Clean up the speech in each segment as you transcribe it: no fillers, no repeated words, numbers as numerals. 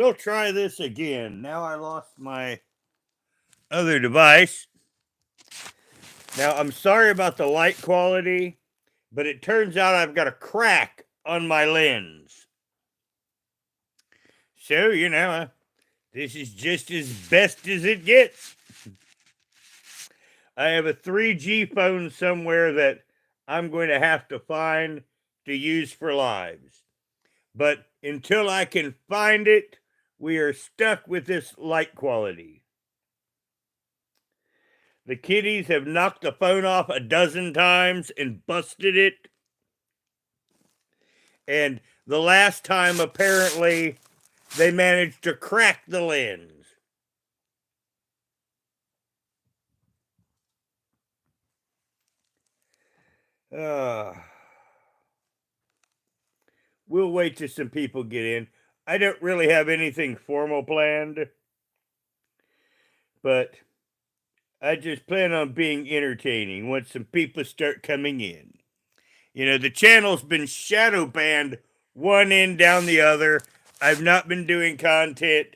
We'll try this again. Now I lost my other device. Now I'm sorry about the light quality, but it turns out I've got a crack on my lens. So, this is just as best as it gets. I have a 3G phone somewhere that I'm going to have to find to use for lives. But until I can find it, we are stuck with this light quality. The kiddies have knocked the phone off a dozen times and busted it. And the last time, apparently, they managed to crack the lens. We'll wait till some people get in. I don't really have anything formal planned, but I just plan on being entertaining once some people start coming in. The channel's been shadow banned one end down the other. I've not been doing content,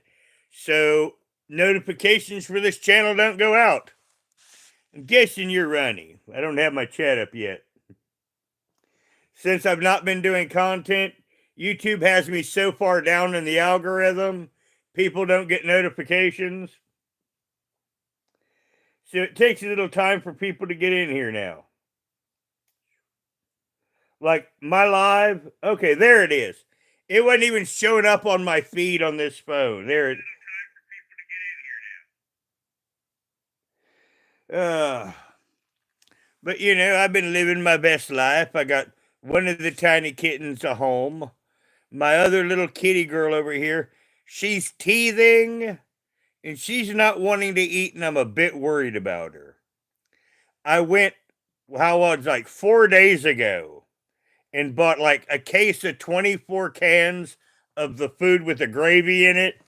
so notifications for this channel don't go out. I'm guessing you're running. I don't have my chat up yet. Since I've not been doing content, YouTube has me so far down in the algorithm, people don't get notifications. So it takes a little time for people to get in here now. Like my live, okay, there it is. It wasn't even showing up on my feed on this phone. There it. But I've been living my best life. I got one of the tiny kittens a home. My other little kitty girl over here, she's teething and she's not wanting to eat, and I'm a bit worried about her. I went, how was like 4 days ago, and bought like a case of 24 cans of the food with the gravy in it.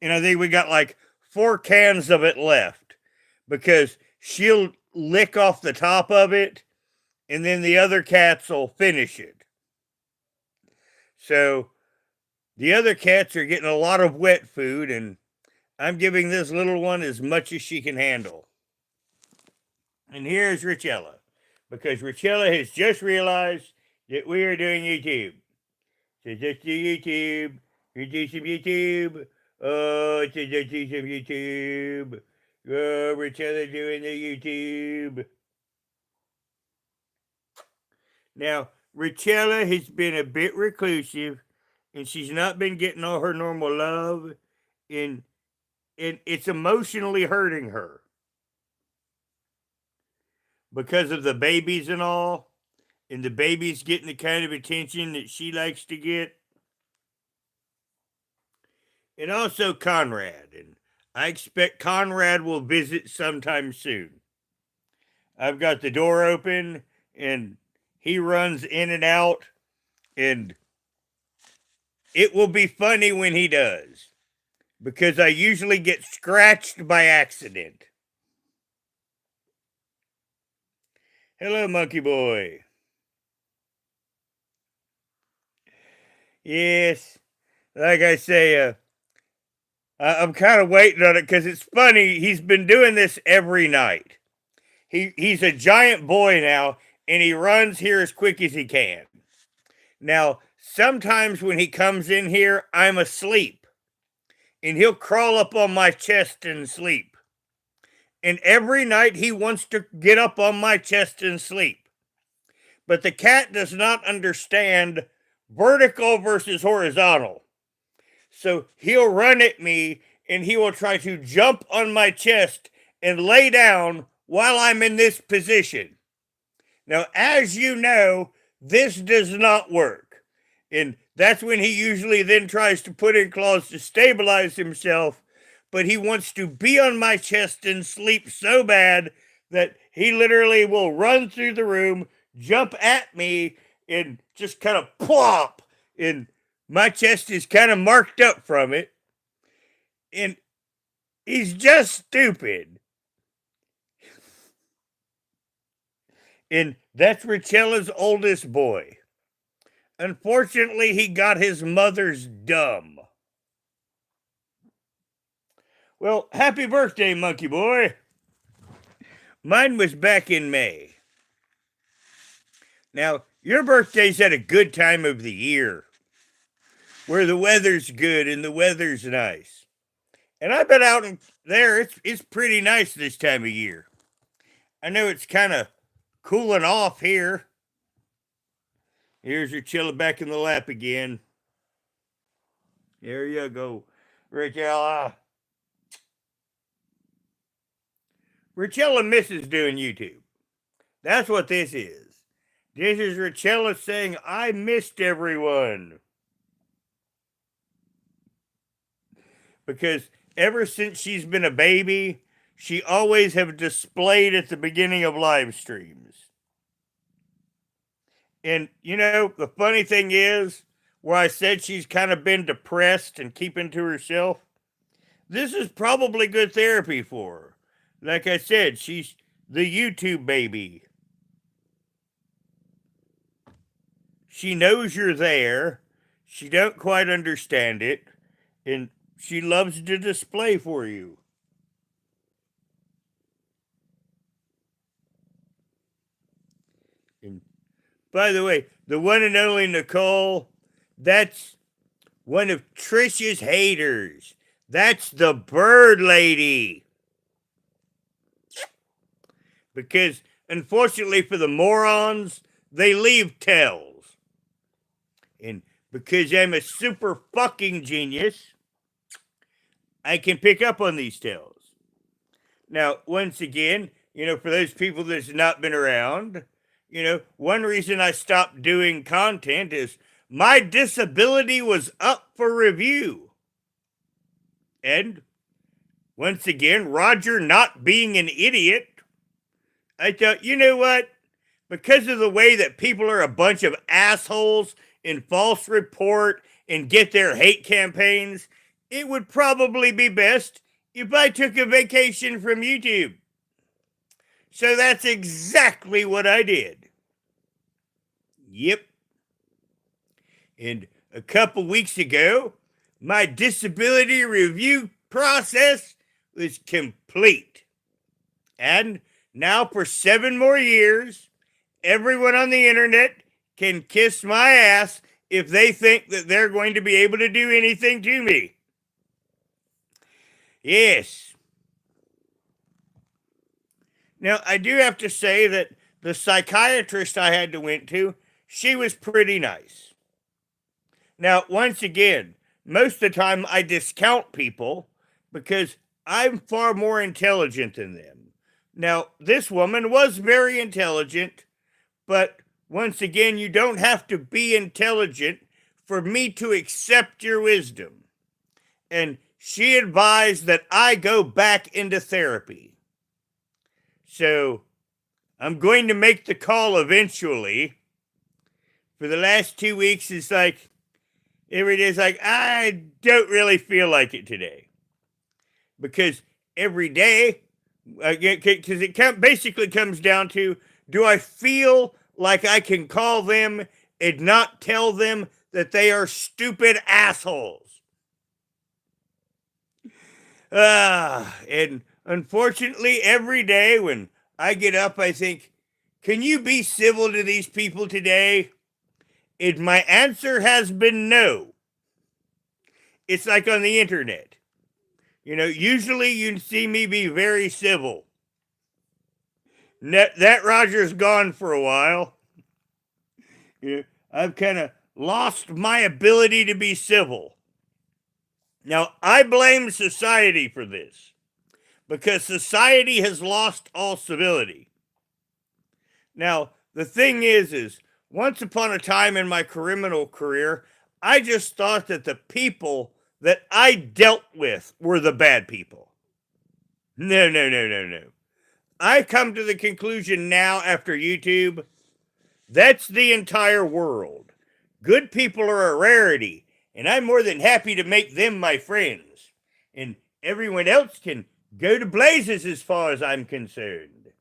And I think we got like 4 cans of it left because she'll lick off the top of it and then the other cats will finish it. So the other cats are getting a lot of wet food, and I'm giving this little one as much as she can handle. And here's Richella, because Richella has just realized that we are doing YouTube. So just do YouTube. You do some YouTube. Oh, just do some YouTube. Oh, Richella doing the YouTube. Now, Richella has been a bit reclusive, and she's not been getting all her normal love, and it's emotionally hurting her because of the babies and all, and the babies getting the kind of attention that she likes to get. And also Conrad, and I expect Conrad will visit sometime soon. I've got the door open, and he runs in and out, and it will be funny when he does, because I usually get scratched by accident. Hello, monkey boy. Yes, like I say, I'm kind of waiting on it because it's funny. He's been doing this every night. He's a giant boy now, and he runs here as quick as he can. Now, sometimes when he comes in here, I'm asleep, and he'll crawl up on my chest and sleep. And every night he wants to get up on my chest and sleep. But the cat does not understand vertical versus horizontal. So he'll run at me and he will try to jump on my chest and lay down while I'm in this position. Now, as you know, this does not work. And that's when he usually then tries to put in claws to stabilize himself. But he wants to be on my chest and sleep so bad that he literally will run through the room, jump at me, and just kind of plop. And my chest is kind of marked up from it. And he's just stupid. And that's Richella's oldest boy. Unfortunately, he got his mother's dumb. Well, happy birthday, monkey boy. Mine was back in May. Now, your birthday's at a good time of the year where the weather's good and the weather's nice. And I've been out there, it's pretty nice this time of year. I know it's kind of cooling off here. Here's your chilla back in the lap again. There you go, Richella. Richella misses doing YouTube. That's what this is. This is Richella saying, I missed everyone. Because ever since she's been a baby, she always have displayed at the beginning of live streams. And, you know, the funny thing is, where I said she's kind of been depressed and keeping to herself, this is probably good therapy for her. Like I said, she's the YouTube baby. She knows you're there. She don't quite understand it. And she loves to display for you. And by the way, the one and only Nicole, that's one of Trisha's haters. That's the bird lady. Because, unfortunately for the morons, they leave tells. And because I'm a super fucking genius, I can pick up on these tells. Now, once again, you know, for those people that's not been around, you know, one reason I stopped doing content is my disability was up for review. And once again, Roger not being an idiot, I thought, you know what? Because of the way that people are a bunch of assholes and false report and get their hate campaigns, it would probably be best if I took a vacation from YouTube. So that's exactly what I did. Yep. And a couple weeks ago, my disability review process was complete. And now for 7 more years, everyone on the internet can kiss my ass if they think that they're going to be able to do anything to me. Yes. Now, I do have to say that the psychiatrist I had to went to, she was pretty nice. Now, once again, most of the time I discount people because I'm far more intelligent than them. Now, this woman was very intelligent, but once again, you don't have to be intelligent for me to accept your wisdom. And she advised that I go back into therapy. So, I'm going to make the call eventually. For the last 2 weeks, it's like, every day is like, I don't really feel like it today. Because every day, because it basically comes down to, do I feel like I can call them and not tell them that they are stupid assholes? And unfortunately, every day when I get up, I think, can you be civil to these people today? And my answer has been no. It's like on the internet. You know, usually you see me be very civil. That Roger's gone for a while. You know, I've kind of lost my ability to be civil. Now, I blame society for this because society has lost all civility. Now, the thing is once upon a time in my criminal career, I just thought that the people that I dealt with were the bad people. No. I come to the conclusion now after YouTube, that's the entire world. Good people are a rarity, and I'm more than happy to make them my friends. And everyone else can go to blazes as far as I'm concerned.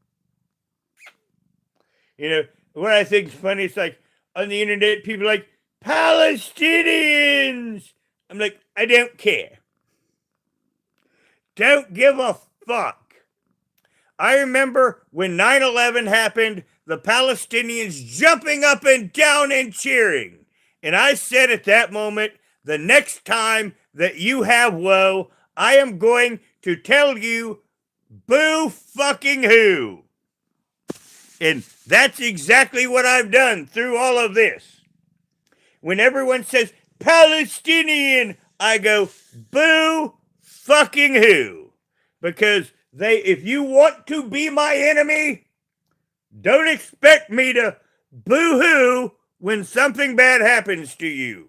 You know, what I think is funny, it's like on the internet, people are like, Palestinians! I'm like, I don't care. don't give a fuck. I remember when 9/11 happened, the Palestinians jumping up and down and cheering. And I said at that moment, the next time that you have woe, I am going to tell you, boo fucking who. And that's exactly what I've done through all of this. When everyone says Palestinian, I go, boo fucking who. Because if you want to be my enemy, don't expect me to boo hoo when something bad happens to you.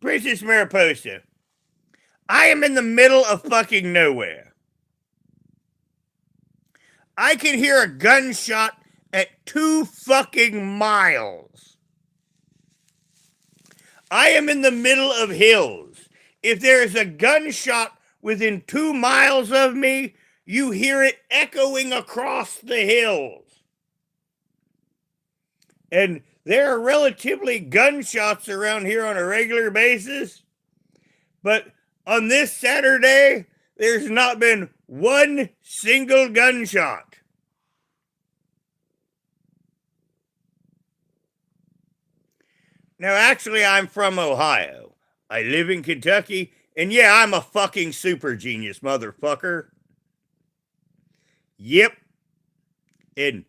Princess Mariposa, I am in the middle of fucking nowhere. I can hear a gunshot at 2 fucking miles. I am in the middle of hills. If there is a gunshot within 2 miles of me, you hear it echoing across the hills. And there are relatively gunshots around here on a regular basis. But on this Saturday, there's not been one single gunshot. Now, actually, I'm from Ohio. I live in Kentucky, and yeah, I'm a fucking super genius, motherfucker. Yep. And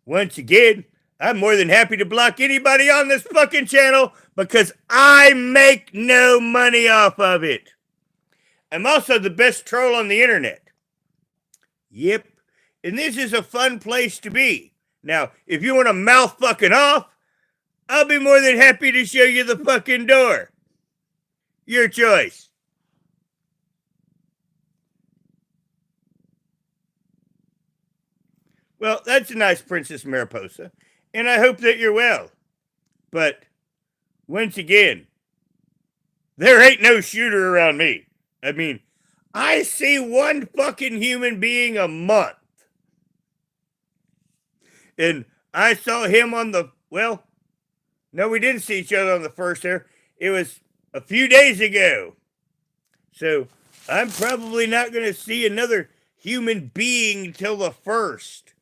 once again, I'm more than happy to block anybody on this fucking channel because I make no money off of it. I'm also the best troll on the internet. Yep. And this is a fun place to be. Now, if you want to mouth fucking off, I'll be more than happy to show you the fucking door. Your choice. Well, that's a nice Princess Mariposa, and I hope that you're well. But, once again, there ain't no shooter around me. I mean, I see one fucking human being a month. And I saw him on the, well, no, we didn't see each other on the first there. It was a few days ago. So, I'm probably not going to see another human being till the first.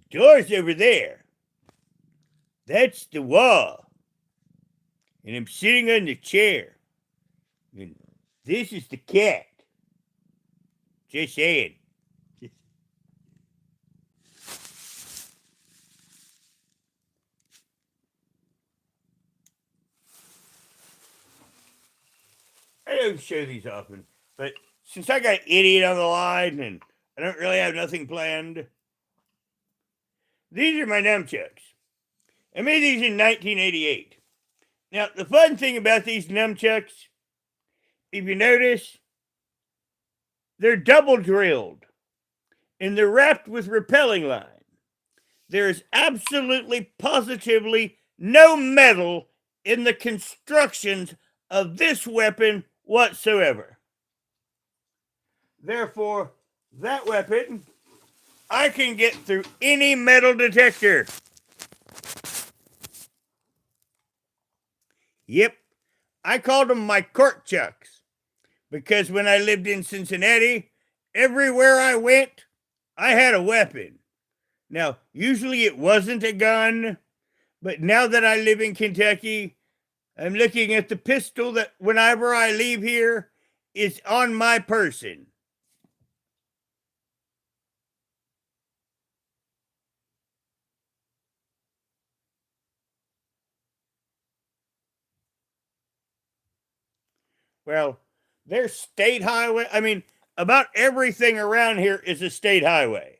The door's over there. That's the wall. And I'm sitting on the chair. And this is the cat. Just saying. I don't show these often, but since I got idiot on the line and I don't really have nothing planned, these are my nunchucks. I made these in 1988. Now, the fun thing about these nunchucks, if you notice, they're double drilled and they're wrapped with repelling line. There is absolutely, positively no metal in the constructions of this weapon whatsoever. Therefore, that weapon, I can get through any metal detector. Yep, I called them my court chucks because when I lived in Cincinnati, everywhere I went, I had a weapon. Now, usually it wasn't a gun, but now that I live in Kentucky, I'm looking at the pistol that whenever I leave here is on my person. Well, there's state highway. I mean, about everything around here is a state highway.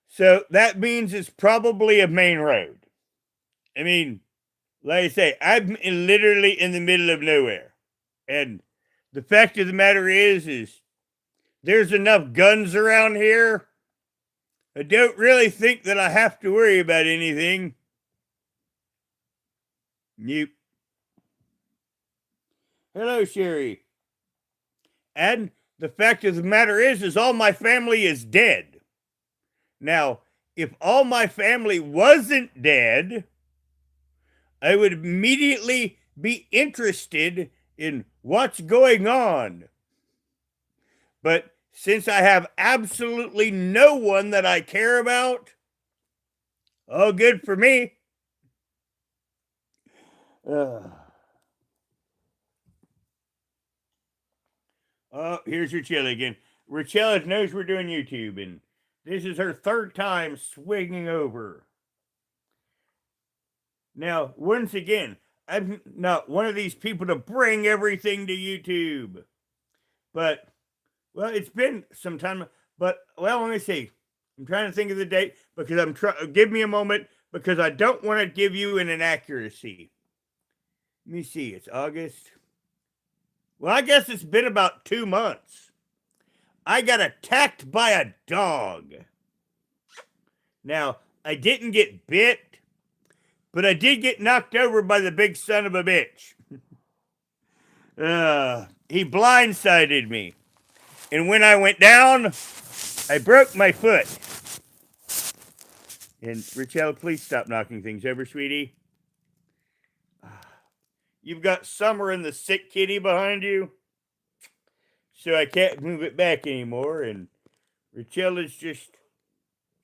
So that means it's probably a main road. I mean, like I say, I'm literally in the middle of nowhere. And the fact of the matter is there's enough guns around here. I don't really think that I have to worry about anything. Nope. Hello, Sherry. And the fact of the matter is all my family is dead. Now, if all my family wasn't dead, I would immediately be interested in what's going on. But since I have absolutely no one that I care about, all good for me. Oh, here's Richella again. Richella knows we're doing YouTube, and this is her third time swinging over. Now, once again, I'm not one of these people to bring everything to YouTube. But, well, it's been some time. But, well, let me see. I'm trying to think of the date because give me a moment because I don't want to give you an inaccuracy. Let me see. It's August. Well, I guess it's been about 2 months. I got attacked by a dog. Now, I didn't get bit, but I did get knocked over by the big son of a bitch. He blindsided me. And when I went down, I broke my foot. And Richelle, please stop knocking things over, sweetie. You've got Summer and the sick kitty behind you, so I can't move it back anymore. And Richelle is just,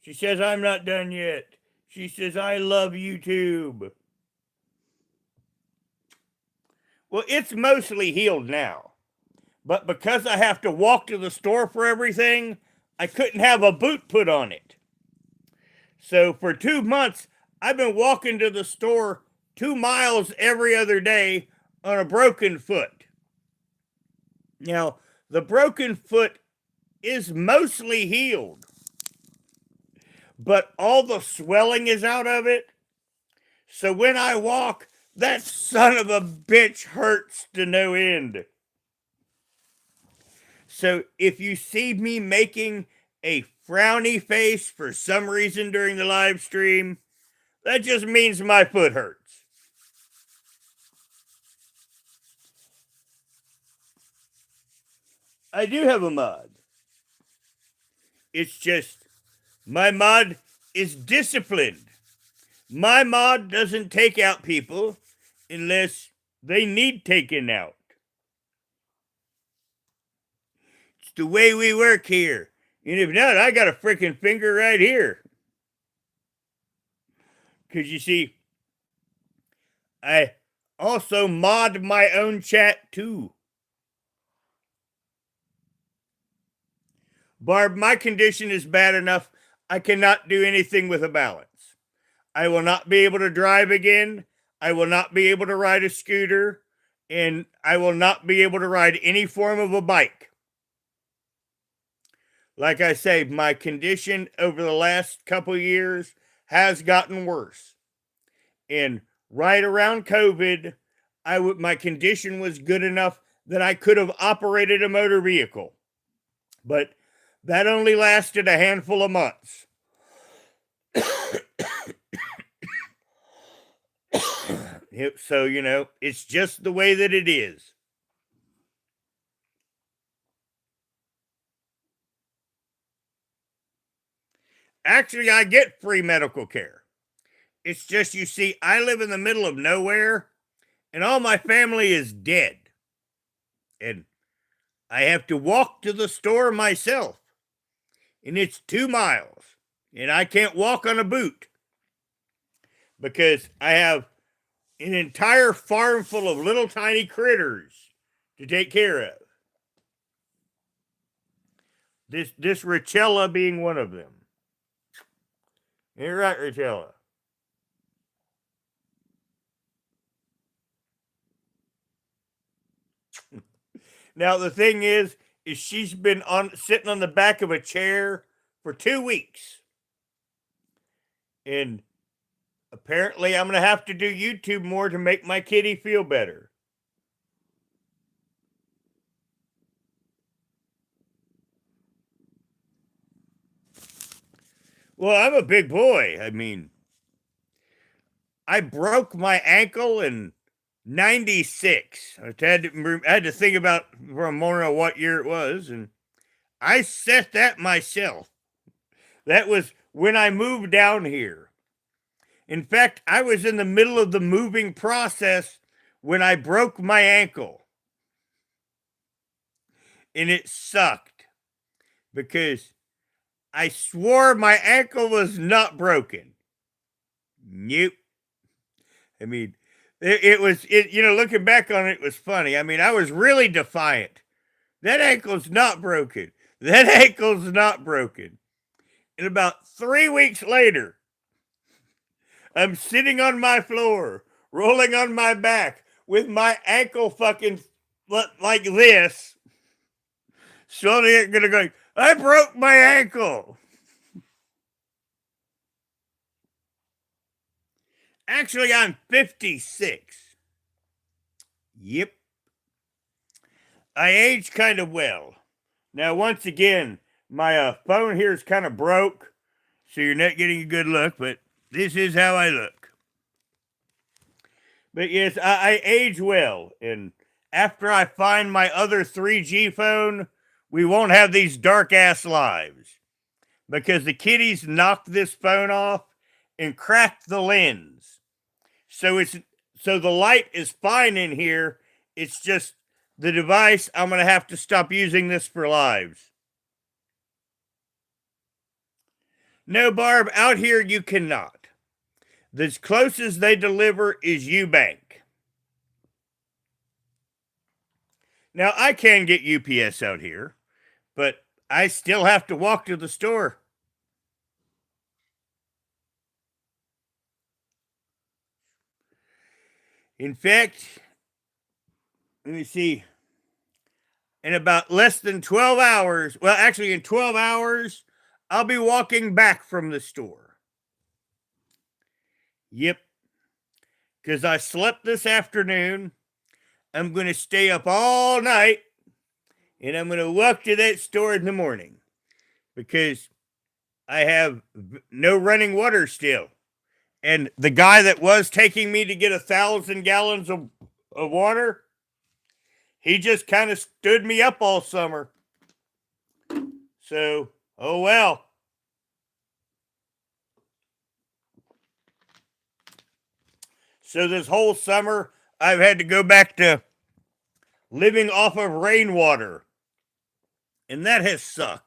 she says, I'm not done yet. She says, I love YouTube. Well, it's mostly healed now. But because I have to walk to the store for everything, I couldn't have a boot put on it. So for 2 months, I've been walking to the store 2 miles every other day on a broken foot. Now, the broken foot is mostly healed, but all the swelling is out of it. So when I walk, that son of a bitch hurts to no end. So if you see me making a frowny face for some reason during the live stream, that just means my foot hurts. I do have a mod. It's just my mod is disciplined. My mod doesn't take out people unless they need taken out. It's the way we work here. And if not, I got a freaking finger right here. Because you see, I also mod my own chat too. Barb, my condition is bad enough I cannot do anything with a balance. I will not be able to drive again. I will not be able to ride a scooter. And I will not be able to ride any form of a bike. Like I say, my condition over the last couple of years has gotten worse. And right around COVID, my condition was good enough that I could have operated a motor vehicle. But that only lasted a handful of months. So, you know, it's just the way that it is. Actually, I get free medical care. It's just, you see, I live in the middle of nowhere, and all my family is dead. And I have to walk to the store myself. And it's 2 miles. And I can't walk on a boot. Because I have an entire farm full of little tiny critters to take care of. This Richella being one of them. You're right, Richella. Now the thing is she's been sitting on the back of a chair for 2 weeks. And apparently I'm going to have to do YouTube more to make my kitty feel better. Well, I'm a big boy. I mean, I broke my ankle in 96. I had to think about from I don't know what year it was, and I set that myself. That was when I moved down here. In fact, I was in the middle of the moving process when I broke my ankle. And it sucked because I swore my ankle was not broken. Nope. I mean, it was, looking back on it, it was funny. I mean, I was really defiant. That ankle's not broken. That ankle's not broken. And about 3 weeks later, I'm sitting on my floor, rolling on my back with my ankle fucking like this. Slowly gonna go, I broke my ankle. Actually, I'm 56. Yep. I age kind of well. Now, once again, my phone here is kind of broke, so you're not getting a good look, but this is how I look. But yes, I age well, and after I find my other 3G phone, we won't have these dark ass lives because the kiddies knocked this phone off and cracked the lens. So the light is fine in here. It's just the device. I'm gonna have to stop using this for lives. No, Barb, out here you cannot. The closest they deliver is Ubank. Now I can get UPS out here, but I still have to walk to the store. In fact, let me see. In about less than 12 hours, well, actually, in 12 hours, I'll be walking back from the store. Yep. Because I slept this afternoon. I'm going to stay up all night and I'm going to walk to that store in the morning because I have no running water still. And the guy that was taking me to get 1,000 gallons of water, he just kind of stood me up all summer. So, oh well. So this whole summer, I've had to go back to living off of rainwater. And that has sucked.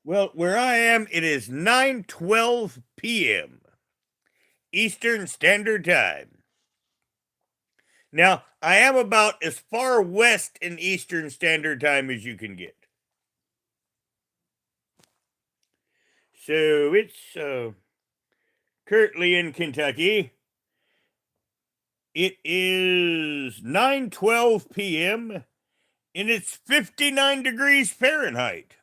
Well, where I am, it is 9:12 p.m. Eastern Standard Time. Now, I am about as far west in Eastern Standard Time as you can get. So it's currently in Kentucky. It is 9:12 p.m. and it's 59 degrees Fahrenheit.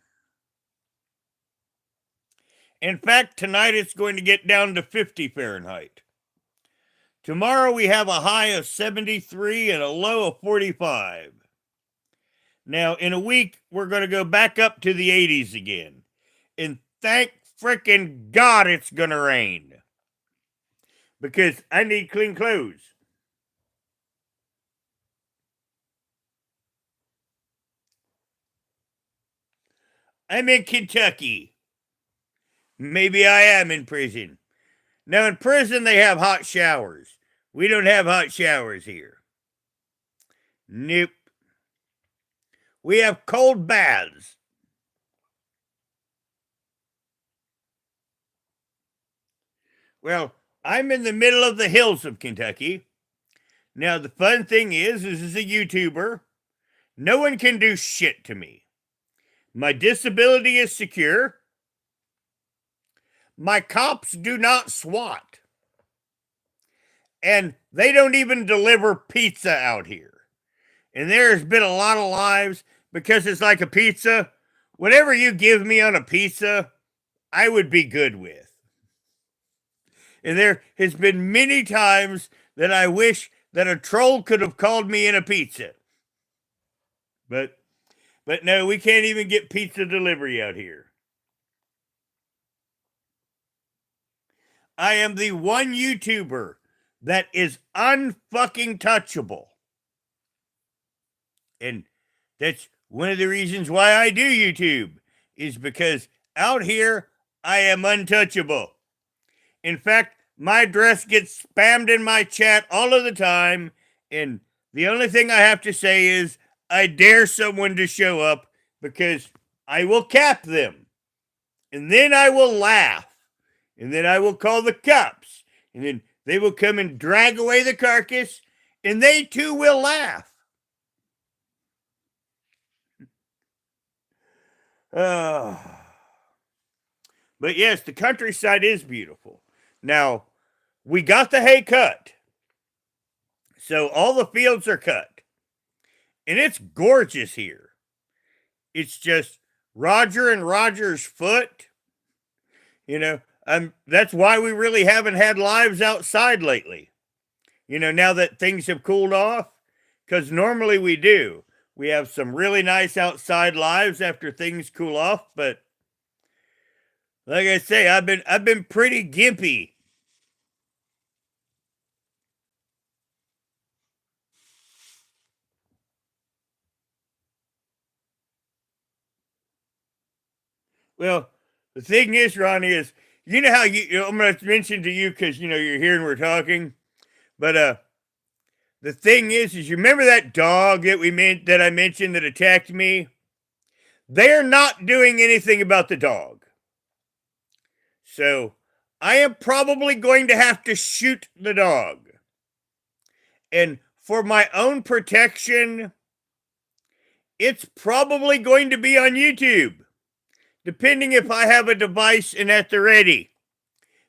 In fact, tonight it's going to get down to 50 Fahrenheit. Tomorrow we have a high of 73 and a low of 45. Now, in a week, we're going to go back up to the 80s again. And thank frickin' God it's going to rain. Because I need clean clothes. I'm in Kentucky. Maybe I am in prison. Now, in prison, they have hot showers. We don't have hot showers here. Nope. We have cold baths. Well, I'm in the middle of the hills of Kentucky. Now, the fun thing is as a YouTuber, no one can do shit to me. My disability is secure. My cops do not SWAT. And they don't even deliver pizza out here. And there's been a lot of lives because it's like a pizza. Whatever you give me on a pizza, I would be good with. And there has been many times that I wish that a troll could have called me in a pizza. But no, we can't even get pizza delivery out here. I am the one YouTuber that is unfucking touchable. And that's one of the reasons why I do YouTube, is because out here I am untouchable. In fact, my address gets spammed in my chat all of the time, and the only thing I have to say is I dare someone to show up, because I will cap them. And then I will laugh. And then I will call the cops. And then they will come and drag away the carcass, and they too will laugh. But yes, the countryside is beautiful. Now, we got the hay cut. So all the fields are cut. And it's gorgeous here. It's just Roger and Roger's foot. That's why we really haven't had lives outside lately. Now that things have cooled off, because normally we do. We have some really nice outside lives after things cool off, but like I say, I've been pretty gimpy. Well, the thing is, Ronnie, is how I'm going to mention to you because you're here and we're talking, but the thing is you remember that dog that I mentioned that attacked me? They're not doing anything about the dog. So I am probably going to have to shoot the dog. And for my own protection, it's probably going to be on YouTube, depending if I have a device and at the ready.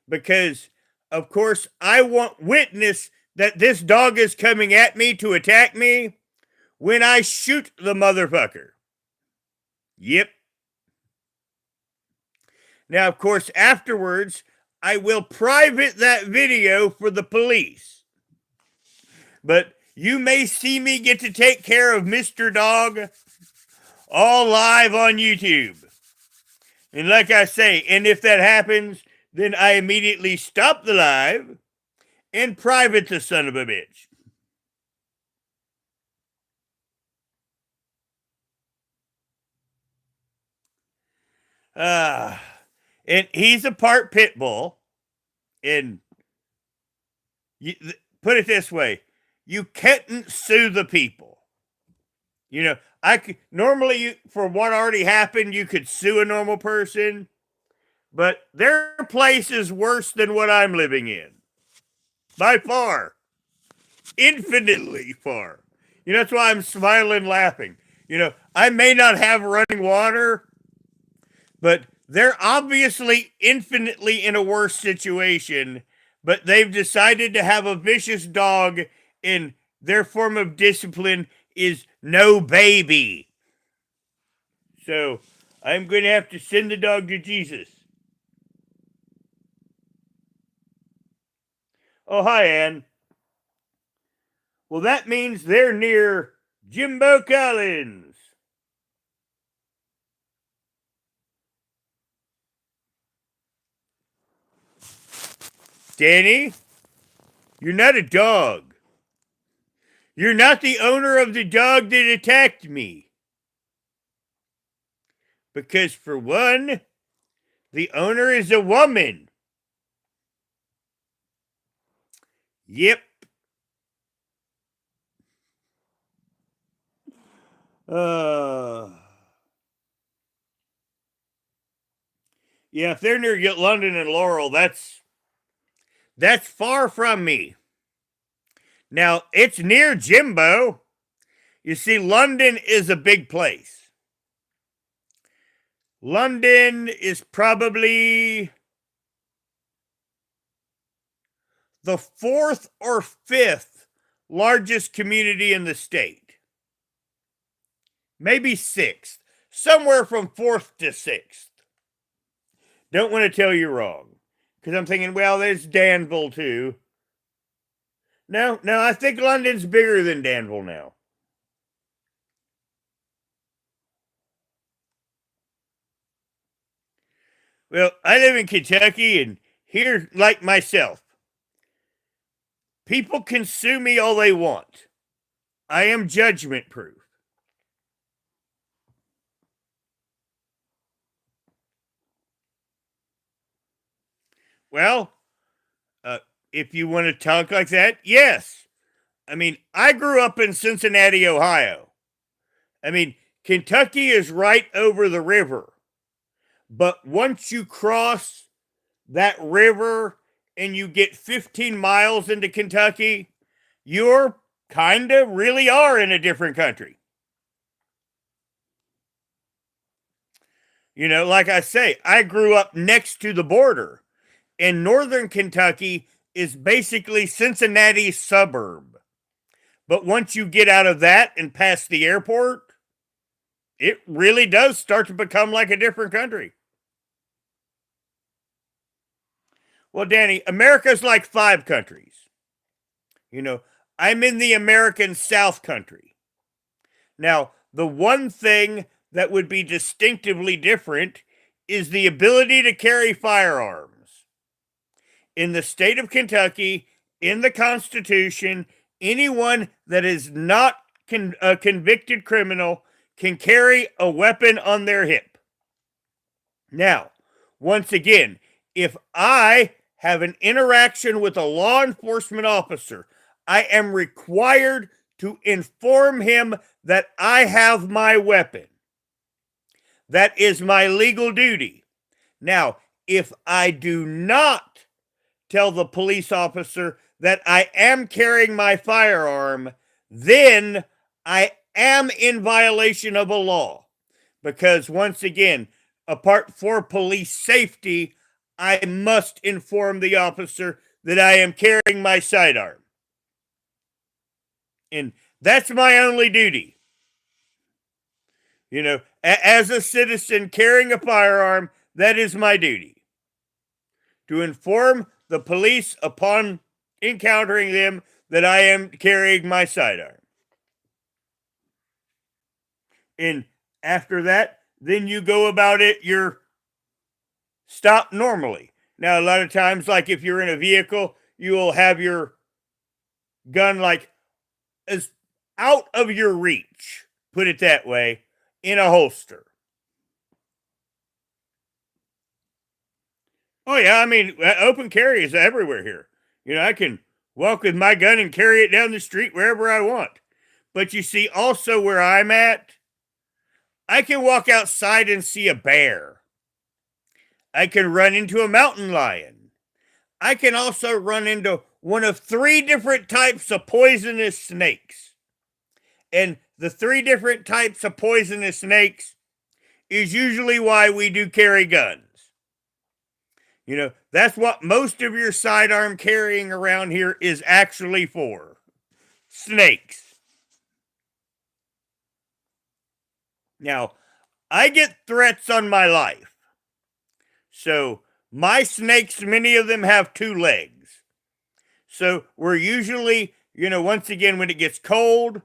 Because, of course, I want witness that this dog is coming at me to attack me when I shoot the motherfucker. Yep. Now, of course, afterwards, I will private that video for the police. But you may see me get to take care of Mr. Dog all live on YouTube. And like I say, and if that happens, then I immediately stop the live and private the son of a bitch. And he's a part pit bull. And put it this way, you can't sue the people. Normally, for what already happened, you could sue a normal person, but their place is worse than what I'm living in. By far. Infinitely far. That's why I'm smiling, laughing. I may not have running water, but they're obviously infinitely in a worse situation, but they've decided to have a vicious dog, and their form of discipline is no baby. So I'm going to have to send the dog to Jesus. Oh, hi, Ann. Well, that means they're near Jimbo Collins. Danny, you're not a dog. You're not the owner of the dog that attacked me. Because, for one, the owner is a woman. Yep. Yeah, if they're near London and Laurel, that's far from me. Now, it's near Jimbo. You see, London is a big place. London is probably the fourth or fifth largest community in the state. Maybe sixth. Somewhere from fourth to sixth. Don't want to tell you wrong. Because I'm thinking, well, there's Danville too. No, I think London's bigger than Danville now. Well, I live in Kentucky, and here, like myself, People can sue me all they want. I am judgment proof. Well, uh, if you want to talk like that, yes. I mean, I grew up in Cincinnati, Ohio. I mean, Kentucky is right over the river. But once you cross that river and you get 15 miles into Kentucky, you're kind of really are in a different country. You know, like I say, I grew up next to the border, and northern Kentucky is basically Cincinnati's suburb. But once you get out of that and past the airport, it really does start to become like a different country. Well, Danny, America's like 5 countries. You know, I'm in the American South country. Now, the one thing that would be distinctively different is the ability to carry firearms. In the state of Kentucky, in the Constitution, anyone that is not a convicted criminal can carry a weapon on their hip. Now, once again, if I have an interaction with a law enforcement officer, I am required to inform him that I have my weapon. That is my legal duty. Now, if I do not tell the police officer that I am carrying my firearm, then I am in violation of a law. Because once again, apart for police safety, I must inform the officer that I am carrying my sidearm. And that's my only duty. You know, as a citizen carrying a firearm, that is my duty. To inform the police upon encountering them that I am carrying my sidearm. And after that, then you go about it, you're stopped normally. Now, a lot of times, like if you're in a vehicle, you will have your gun like as out of your reach, put it that way, in a holster. Oh, yeah, I mean, open carry is everywhere here. You know, I can walk with my gun and carry it down the street wherever I want. But you see, also where I'm at, I can walk outside and see a bear. I can run into a mountain lion. I can also run into one of 3 different types of poisonous snakes. And the 3 different types of poisonous snakes is usually why we do carry guns. You know, that's what most of your sidearm carrying around here is actually for. Snakes. Now, I get threats on my life. So, my snakes, many of them have 2 legs. So, we're usually, you know, once again, when it gets cold,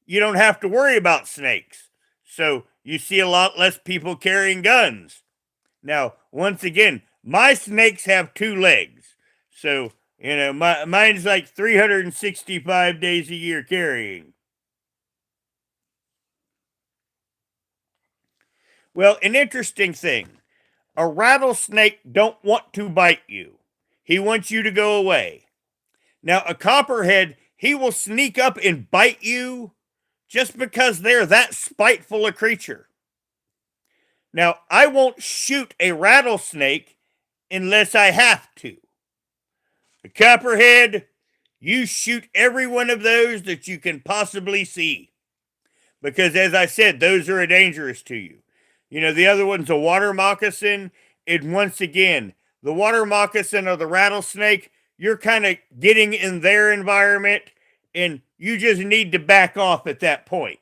you don't have to worry about snakes. So, you see a lot less people carrying guns. Now, once again, my snakes have 2 legs. So, you know, mine's like 365 days a year carrying. Well, an interesting thing. A rattlesnake don't want to bite you. He wants you to go away. Now, a copperhead, he will sneak up and bite you just because they're that spiteful a creature. Now, I won't shoot a rattlesnake unless I have to. A copperhead, you shoot every one of those that you can possibly see. Because as I said, those are dangerous to you. You know, the other one's a water moccasin. And once again, the water moccasin or the rattlesnake, you're kind of getting in their environment and you just need to back off at that point.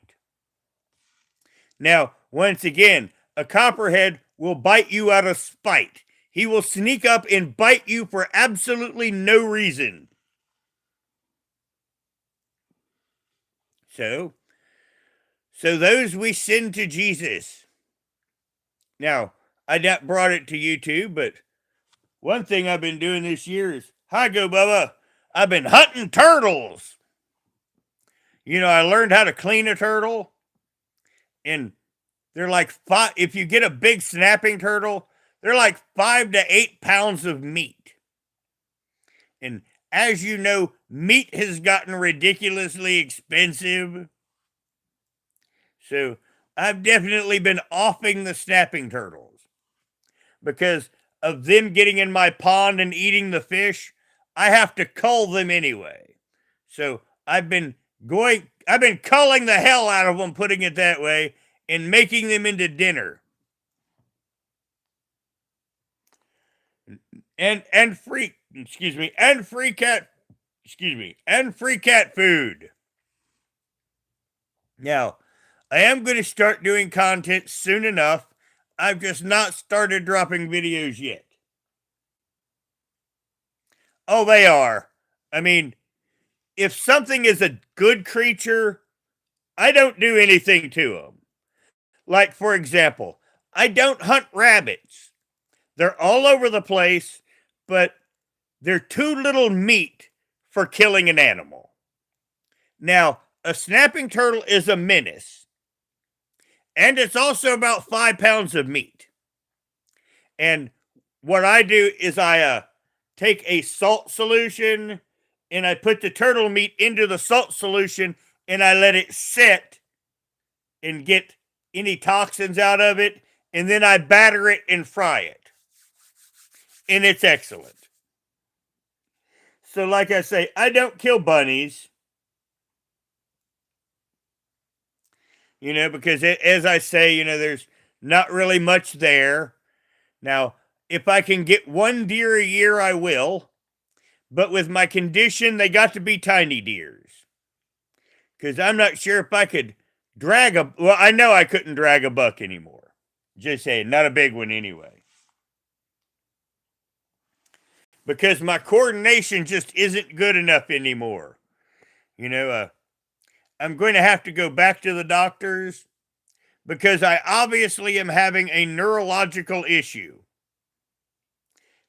Now, once again, a copperhead will bite you out of spite. He will sneak up and bite you for absolutely no reason. So those we send to Jesus. Now, I not brought it to you too, but one thing I've been doing this year is, hi, Go Bubba. I've been hunting turtles. I learned how to clean a turtle, and they're like five. If you get a big snapping turtle, they're like 5 to 8 pounds of meat. And as you know, meat has gotten ridiculously expensive. So I've definitely been offing the snapping turtles because of them getting in my pond and eating the fish. I have to cull them anyway. So I've been culling the hell out of them, putting it that way, and making them into dinner. And free excuse me, and free cat and free cat food. Now, I am going to start doing content soon enough. I've just not started dropping videos yet. Oh, they are. I mean, if something is a good creature, I don't do anything to them. Like, for example, I don't hunt rabbits. They're all over the place, but they're too little meat for killing an animal. Now, a snapping turtle is a menace, and it's also about 5 pounds of meat. And what I do is I take a salt solution and I put the turtle meat into the salt solution and I let it set and get any toxins out of it. And then I batter it and fry it. And it's excellent. So, like I say, I don't kill bunnies. Because as I say, there's not really much there. Now, if I can get one deer a year, I will. But with my condition, they got to be tiny deers. Because I'm not sure if I could well, I know I couldn't drag a buck anymore. Just saying, not a big one anyway. Because my coordination just isn't good enough anymore. I'm going to have to go back to the doctors because I obviously am having a neurological issue.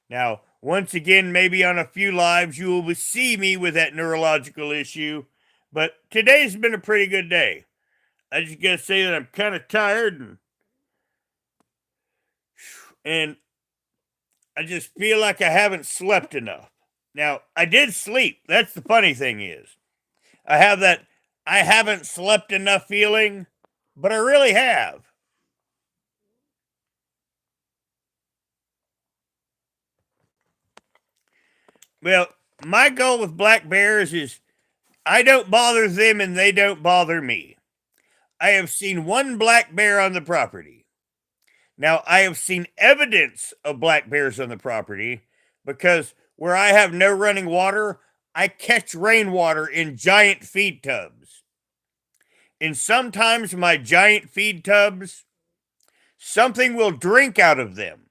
Now, once again, maybe on a few lives, you will see me with that neurological issue, but today's been a pretty good day. I just gotta say that I'm kind of tired and I just feel like I haven't slept enough. Now, I did sleep. That's the funny thing is. I have that I haven't slept enough feeling, but I really have. Well, my goal with black bears is I don't bother them and they don't bother me. I have seen one black bear on the property. Now, I have seen evidence of black bears on the property because where I have no running water, I catch rainwater in giant feed tubs. And sometimes my giant feed tubs, something will drink out of them.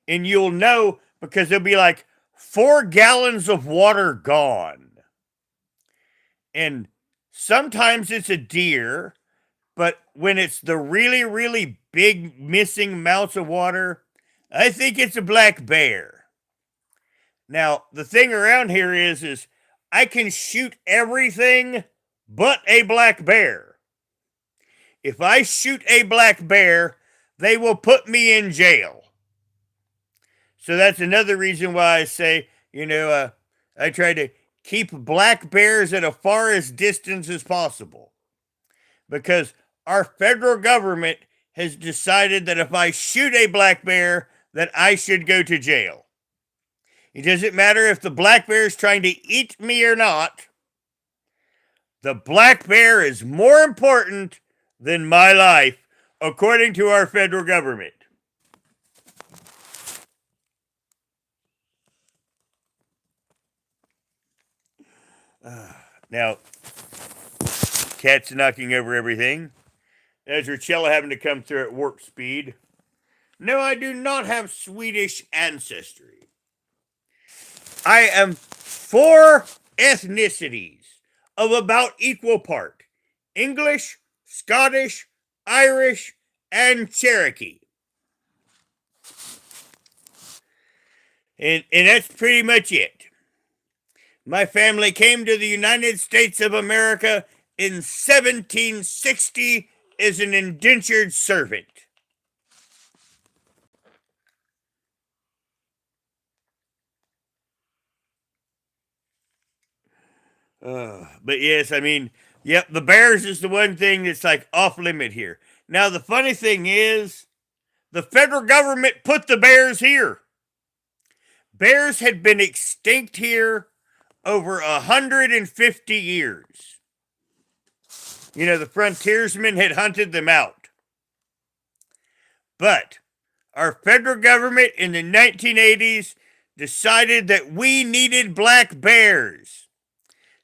And you'll know because there'll be like 4 gallons of water gone. And sometimes it's a deer, but when it's the really, really big missing amounts of water, I think it's a black bear. Now, the thing around here is I can shoot everything but a black bear. If I shoot a black bear, they will put me in jail. So that's another reason why I say, I try to keep black bears at a farthest distance as possible. Because our federal government has decided that if I shoot a black bear, that I should go to jail. It doesn't matter if the black bear is trying to eat me or not. The black bear is more important than my life, according to our federal government. Now, cat's knocking over everything. There's Richella having to come through at warp speed. No, I do not have Swedish ancestry. I am 4 ethnicities of about equal part English, Scottish, Irish, and Cherokee. And that's pretty much it. My family came to the United States of America in 1760 as an indentured servant. But yes, I mean, yep, the bears is the one thing that's like off limit here. Now, the funny thing is, the federal government put the bears here. Bears had been extinct here over 150 years. You know, the frontiersmen had hunted them out. But our federal government in the 1980s decided that we needed black bears.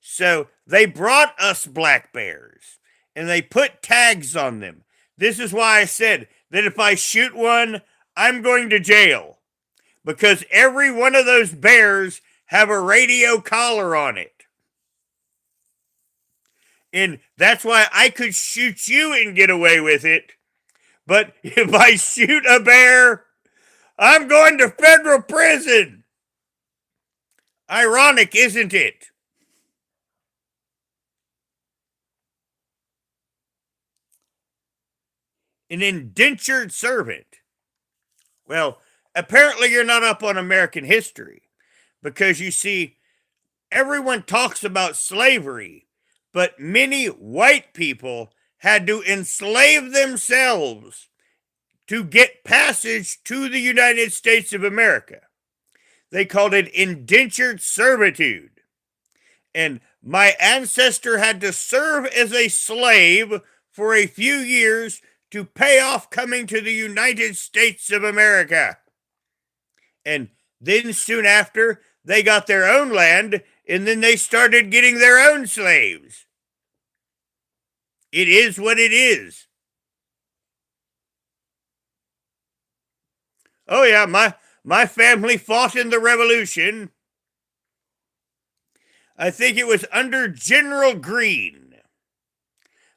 So they brought us black bears and they put tags on them. This is why I said that if I shoot one, I'm going to jail. Because every one of those bears have a radio collar on it. And that's why I could shoot you and get away with it. But if I shoot a bear, I'm going to federal prison. Ironic, isn't it? An indentured servant. Well, apparently you're not up on American history because you see, everyone talks about slavery, but many white people had to enslave themselves to get passage to the United States of America. They called it indentured servitude. And my ancestor had to serve as a slave for a few years to pay off coming to the United States of America. And then soon after, they got their own land, and then they started getting their own slaves. It is what it is. Oh yeah, my family fought in the Revolution. I think it was under General Greene.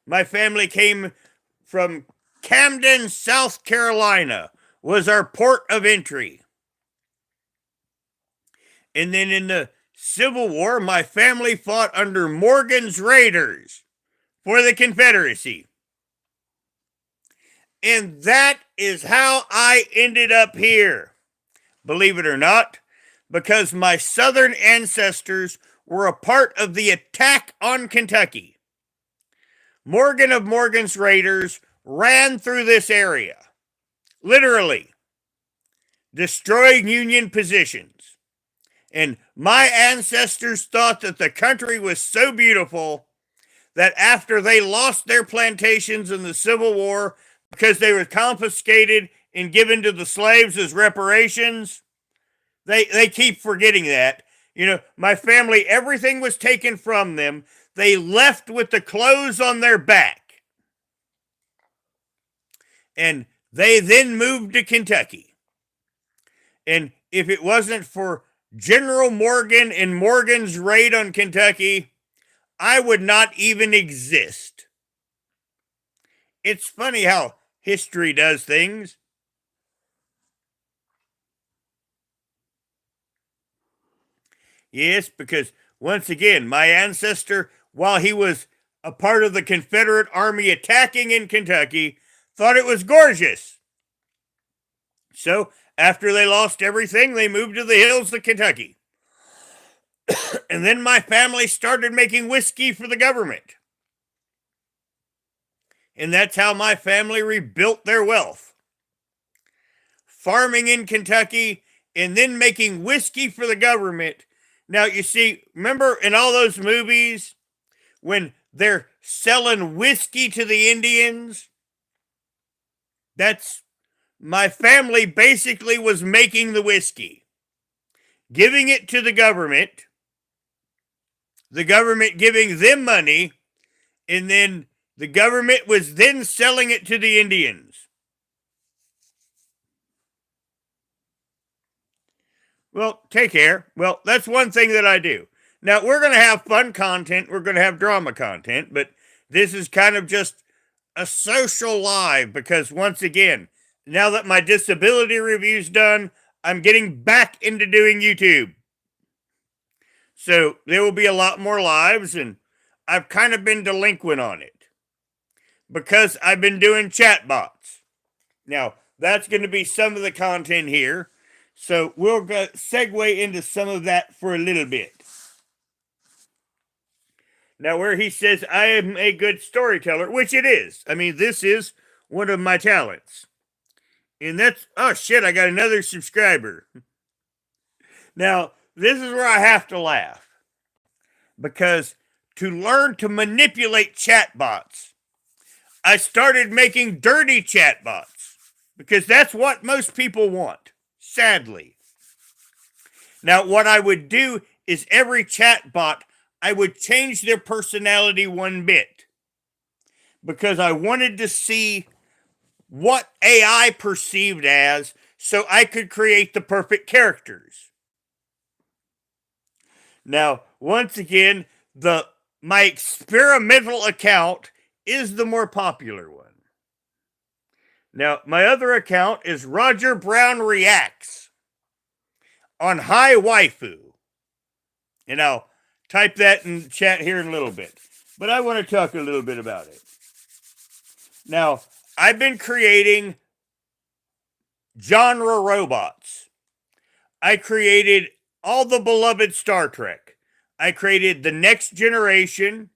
My family came from Camden, South Carolina, was our port of entry. And then in the Civil War, my family fought under Morgan's Raiders for the Confederacy. And that is how I ended up here, believe it or not, because my Southern ancestors were a part of the attack on Kentucky. Morgan of Morgan's Raiders ran through this area, literally, destroying Union positions. And my ancestors thought that the country was so beautiful that after they lost their plantations in the Civil War because they were confiscated and given to the slaves as reparations, they keep forgetting that. You know, my family, everything was taken from them. They left with the clothes on their back. And they then moved to Kentucky. And if it wasn't for General Morgan and Morgan's raid on Kentucky, I would not even exist. It's funny how history does things. Yes, because once again, my ancestor, while he was a part of the Confederate Army attacking in Kentucky, thought it was gorgeous. So, after they lost everything, they moved to the hills of Kentucky. And then my family started making whiskey for the government. And that's how my family rebuilt their wealth. Farming in Kentucky and then making whiskey for the government. Now, you see, remember in all those movies when they're selling whiskey to the Indians? That's my family basically was making the whiskey, giving it to the government giving them money, and then the government was then selling it to the Indians. Well, take care. Well, that's one thing that I do. Now, we're going to have fun content, we're going to have drama content, but this is kind of just a social live because, once again, now that my disability review's done, I'm getting back into doing YouTube. So there will be a lot more lives, and I've kind of been delinquent on it because I've been doing chatbots. Now, that's going to be some of the content here. So we'll segue into some of that for a little bit. Now, where he says, I am a good storyteller, which it is. I mean, this is one of my talents. And that's, oh shit, I got another subscriber. Now, this is where I have to laugh. Because to learn to manipulate chatbots, I started making dirty chatbots. Because that's what most people want, sadly. Now, what I would do is every chatbot, I would change their personality one bit. Because I wanted to see what AI perceived as so I could create the perfect characters. Now, once again, my experimental account is the more popular one. Now, my other account is Roger Brown Reacts on High Waifu. And I'll type that in chat here in a little bit. But I want to talk a little bit about it. Now, I've been creating genre robots. I created all the beloved Star Trek. I created The Next Generation,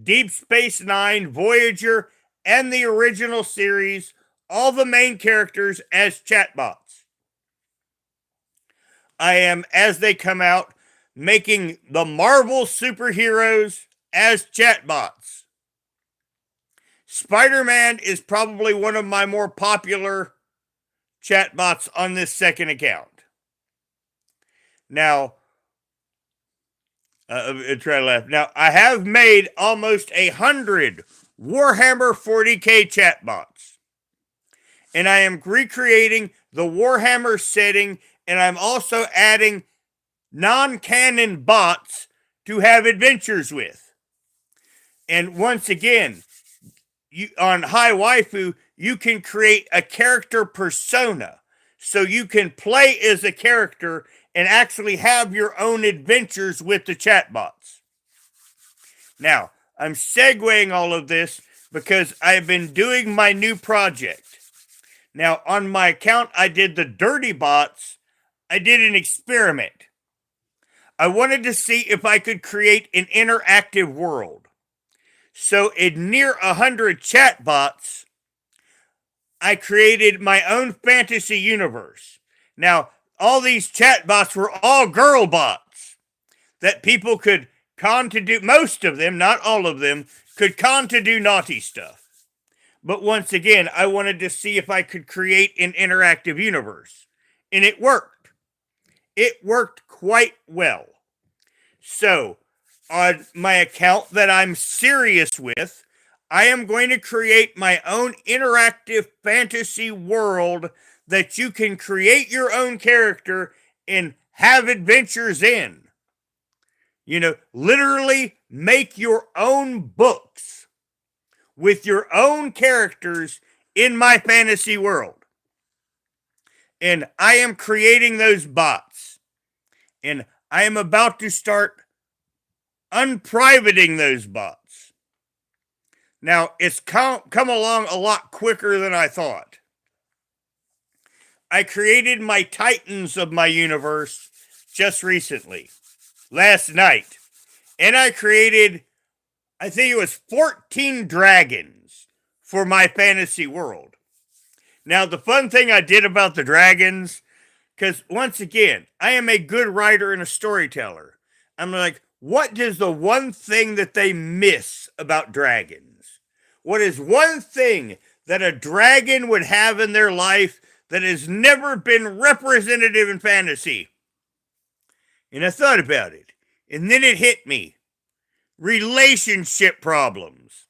Deep Space Nine, Voyager, and the original series, all the main characters as chatbots. I am, as they come out, making the Marvel superheroes as chatbots. Spider-Man is probably one of my more popular chatbots on this second account. Now, try to laugh. Now, I have made almost 100 Warhammer 40k chatbots. And I am recreating the Warhammer setting, and I'm also adding non-canon bots to have adventures with. And once again, on High Waifu, you can create a character persona. So you can play as a character and actually have your own adventures with the chatbots. Now, I'm segueing all of this because I've been doing my new project. Now, on my account, I did the dirty bots. I did an experiment. I wanted to see if I could create an interactive world. So in near 100 chatbots, I created my own fantasy universe. Now, all these chatbots were all girl bots that people could con to do, most of them, not all of them, could con to do naughty stuff. But once again, I wanted to see if I could create an interactive universe. And it worked. It worked quite well. So, on my account that I'm serious with, I am going to create my own interactive fantasy world that you can create your own character and have adventures in. You know, literally make your own books with your own characters in my fantasy world. And I am creating those bots. And I am about to start unprivating those bots. Now, it's come along a lot quicker than I thought. I created my Titans of my universe just recently, last night. And I created, I think it was 14 dragons for my fantasy world. Now, the fun thing I did about the dragons, because once again, I am a good writer and a storyteller. I'm like, what is the one thing that they miss about dragons? What is one thing that a dragon would have in their life that has never been representative in fantasy? And I thought about it. And then it hit me. Relationship problems.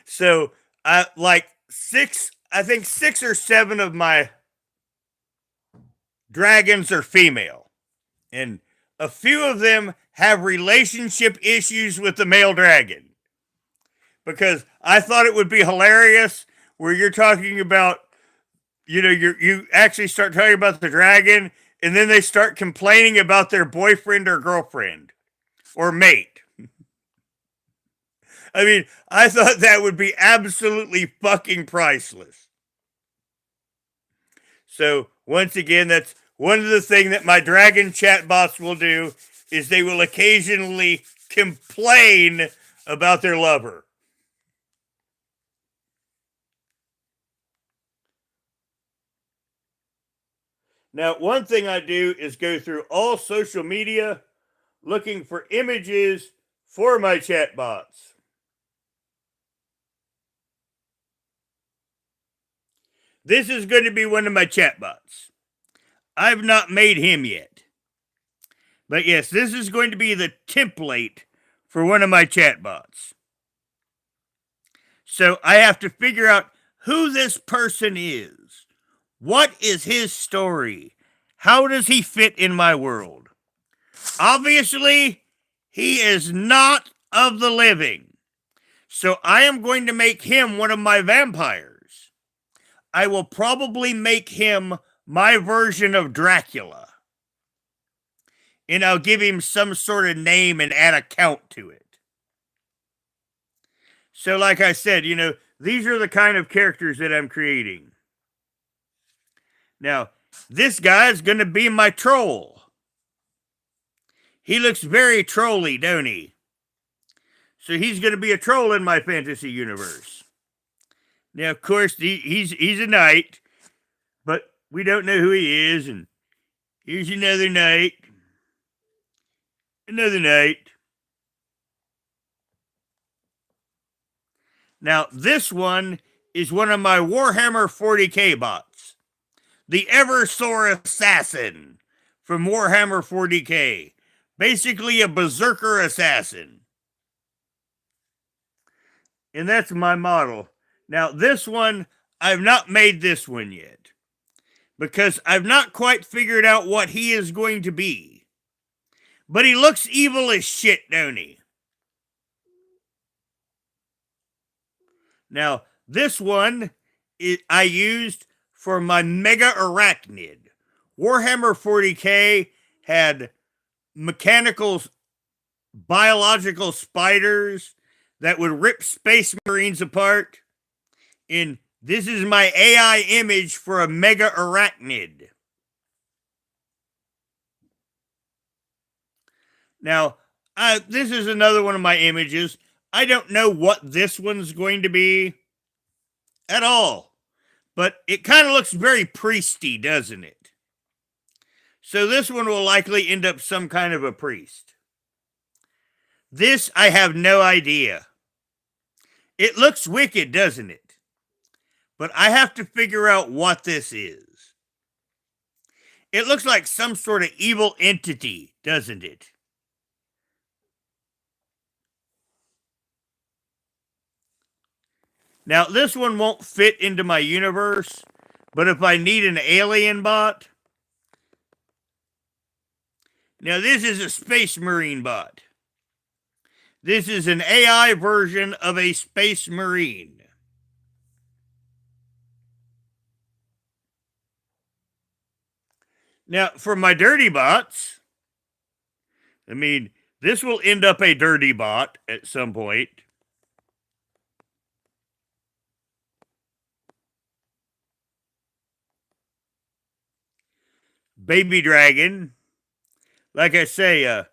So, I think 6 or 7 of my dragons are female. And a few of them have relationship issues with the male dragon. Because I thought it would be hilarious where you're talking about, you know, you actually start talking about the dragon and then they start complaining about their boyfriend or girlfriend or mate. I mean, I thought that would be absolutely fucking priceless. So, once again, that's one of the things that my dragon chatbots will do is they will occasionally complain about their lover. Now, one thing I do is go through all social media looking for images for my chatbots. This is going to be one of my chatbots. I've not made him yet. But yes, this is going to be the template for one of my chatbots. So I have to figure out who this person is. What is his story? How does he fit in my world? Obviously, he is not of the living. So I am going to make him one of my vampires. I will probably make him my version of Dracula. And I'll give him some sort of name and add a count to it. So, like I said, these are the kind of characters that I'm creating. Now, this guy is going to be my troll. He looks very trolly, don't he? So he's going to be a troll in my fantasy universe. Now, of course, he's a knight, but we don't know who he is. And here's another knight. Another knight. Now, this one is one of my Warhammer 40k bots. The Eversor Assassin from Warhammer 40k. Basically a berserker assassin. And that's my model. Now, this one, I've not made this one yet. Because I've not quite figured out what he is going to be. But he looks evil as shit, don't he? Now, this one I used for my Mega Arachnid. Warhammer 40k had mechanical, biological spiders that would rip space marines apart. And this is my AI image for a Mega Arachnid. Now, this is another one of my images. I don't know what this one's going to be at all. But it kind of looks very priesty, doesn't it? So this one will likely end up some kind of a priest. This, I have no idea. It looks wicked, doesn't it? But I have to figure out what this is. It looks like some sort of evil entity, doesn't it? Now, this one won't fit into my universe, but if I need an alien bot... Now, this is a Space Marine bot. This is an AI version of a Space Marine. Now, for my dirty bots, this will end up a dirty bot at some point. Baby Dragon. Like I say,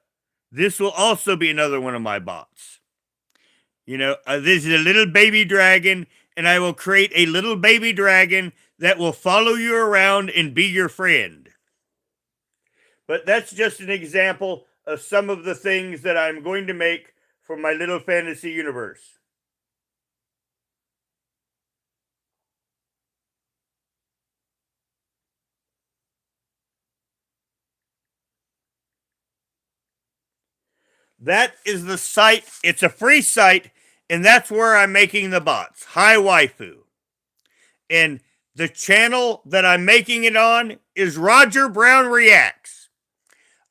this will also be another one of my bots. This is a little baby dragon, and I will create a little baby dragon that will follow you around and be your friend. But that's just an example of some of the things that I'm going to make for my little fantasy universe. That is the site. It's a free site, and that's where I'm making the bots. Hi Waifu. And the channel that I'm making it on is Roger Brown Reacts.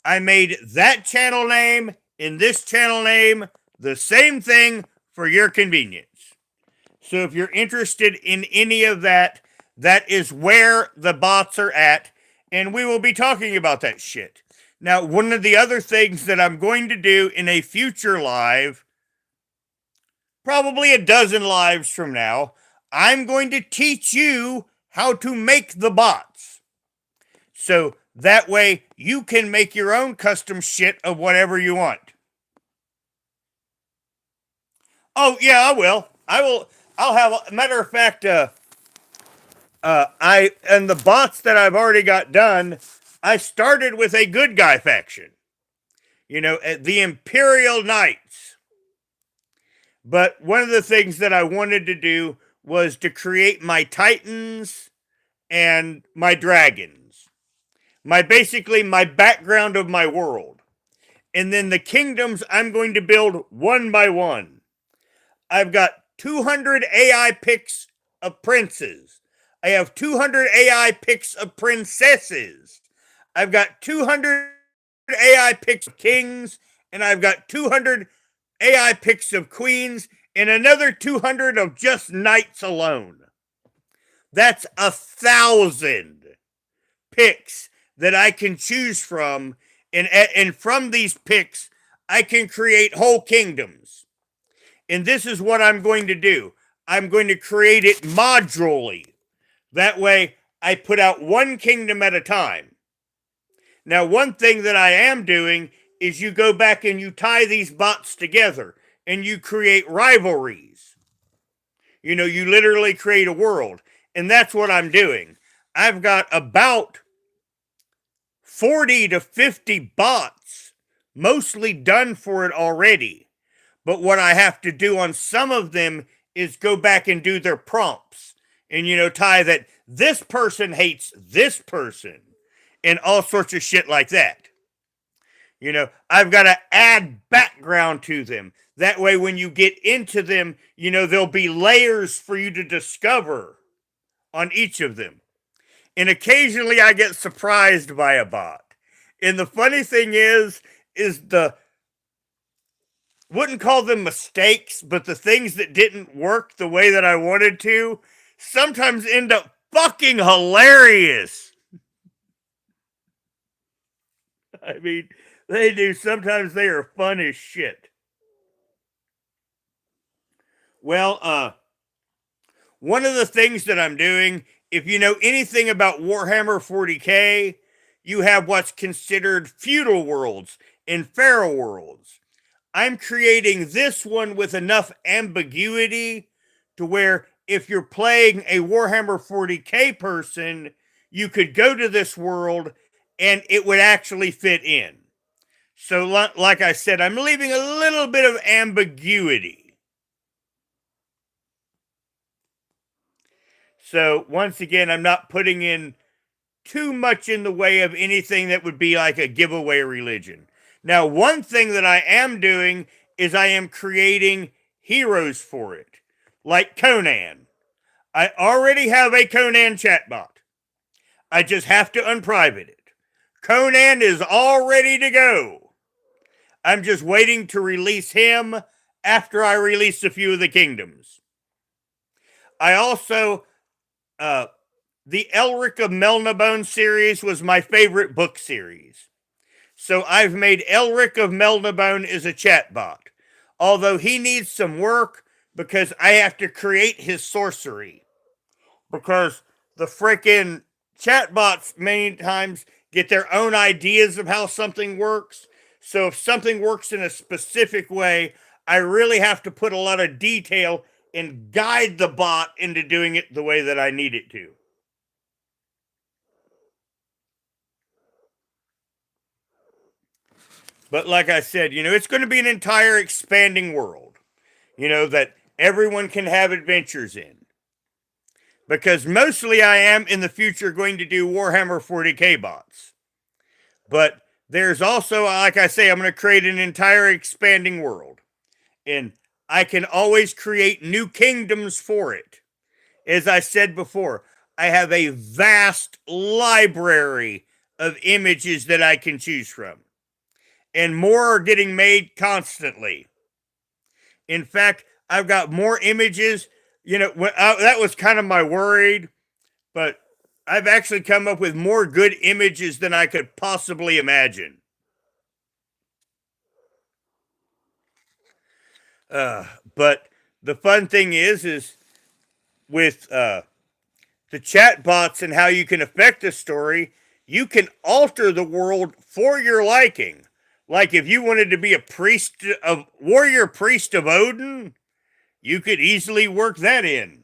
I made that channel name and this channel name the same thing for your convenience. So if you're interested in any of that, that is where the bots are at. and we will be talking about that shit. Now, one of the other things that I'm going to do in a future live, probably a dozen lives from now, I'm going to teach you how to make the bots. So that way you can make your own custom shit of whatever you want. Oh, yeah, I will. I'll have, matter of fact, and the bots that I've already got done, I started with a good guy faction. The Imperial Knights. But one of the things that I wanted to do was to create my Titans and my Dragons. Basically my background of my world. And then the kingdoms I'm going to build one by one. I've got 200 AI picks of princes. I have 200 AI picks of princesses. I've got 200 AI picks of kings, and I've got 200 AI picks of queens, and another 200 of just knights alone. That's 1,000 picks that I can choose from, and from these picks, I can create whole kingdoms. And this is what I'm going to do. I'm going to create it modularly. That way, I put out one kingdom at a time. Now, one thing that I am doing is you go back and you tie these bots together and you create rivalries. You literally create a world. And that's what I'm doing. I've got about 40 to 50 bots mostly done for it already. But what I have to do on some of them is go back and do their prompts. And, tie that this person hates this person. And all sorts of shit like that. I've got to add background to them. That way, when you get into them, there'll be layers for you to discover on each of them. And occasionally I get surprised by a bot. And the funny thing is wouldn't call them mistakes, but the things that didn't work the way that I wanted to sometimes end up fucking hilarious. I mean, they do. Sometimes they are fun as shit. Well, one of the things that I'm doing, if you know anything about Warhammer 40K, you have what's considered feudal worlds and pharaoh worlds. I'm creating this one with enough ambiguity to where if you're playing a Warhammer 40K person, you could go to this world and it would actually fit in. So, like I said, I'm leaving a little bit of ambiguity. So, once again, I'm not putting in too much in the way of anything that would be like a giveaway religion. Now, one thing that I am doing is I am creating heroes for it, like Conan. I already have a Conan chatbot. I just have to unprivate it. Conan is all ready to go. I'm just waiting to release him after I release a few of the kingdoms. I also, the Elric of Melnibone series was my favorite book series. So I've made Elric of Melnibone as a chatbot. Although he needs some work because I have to create his sorcery. Because the frickin' chatbots many times get their own ideas of how something works. So if something works in a specific way, I really have to put a lot of detail and guide the bot into doing it the way that I need it to. But like I said, it's going to be an entire expanding world, that everyone can have adventures in. Because mostly I am in the future going to do Warhammer 40K bots. But there's also, like I say, I'm going to create an entire expanding world. And I can always create new kingdoms for it. As I said before, I have a vast library of images that I can choose from. And more are getting made constantly. In fact, I've got more images. That was kind of my worried, but I've actually come up with more good images than I could possibly imagine. But the fun thing is with the chatbots and how you can affect the story, you can alter the world for your liking. Like if you wanted to be a warrior priest of Odin, you could easily work that in.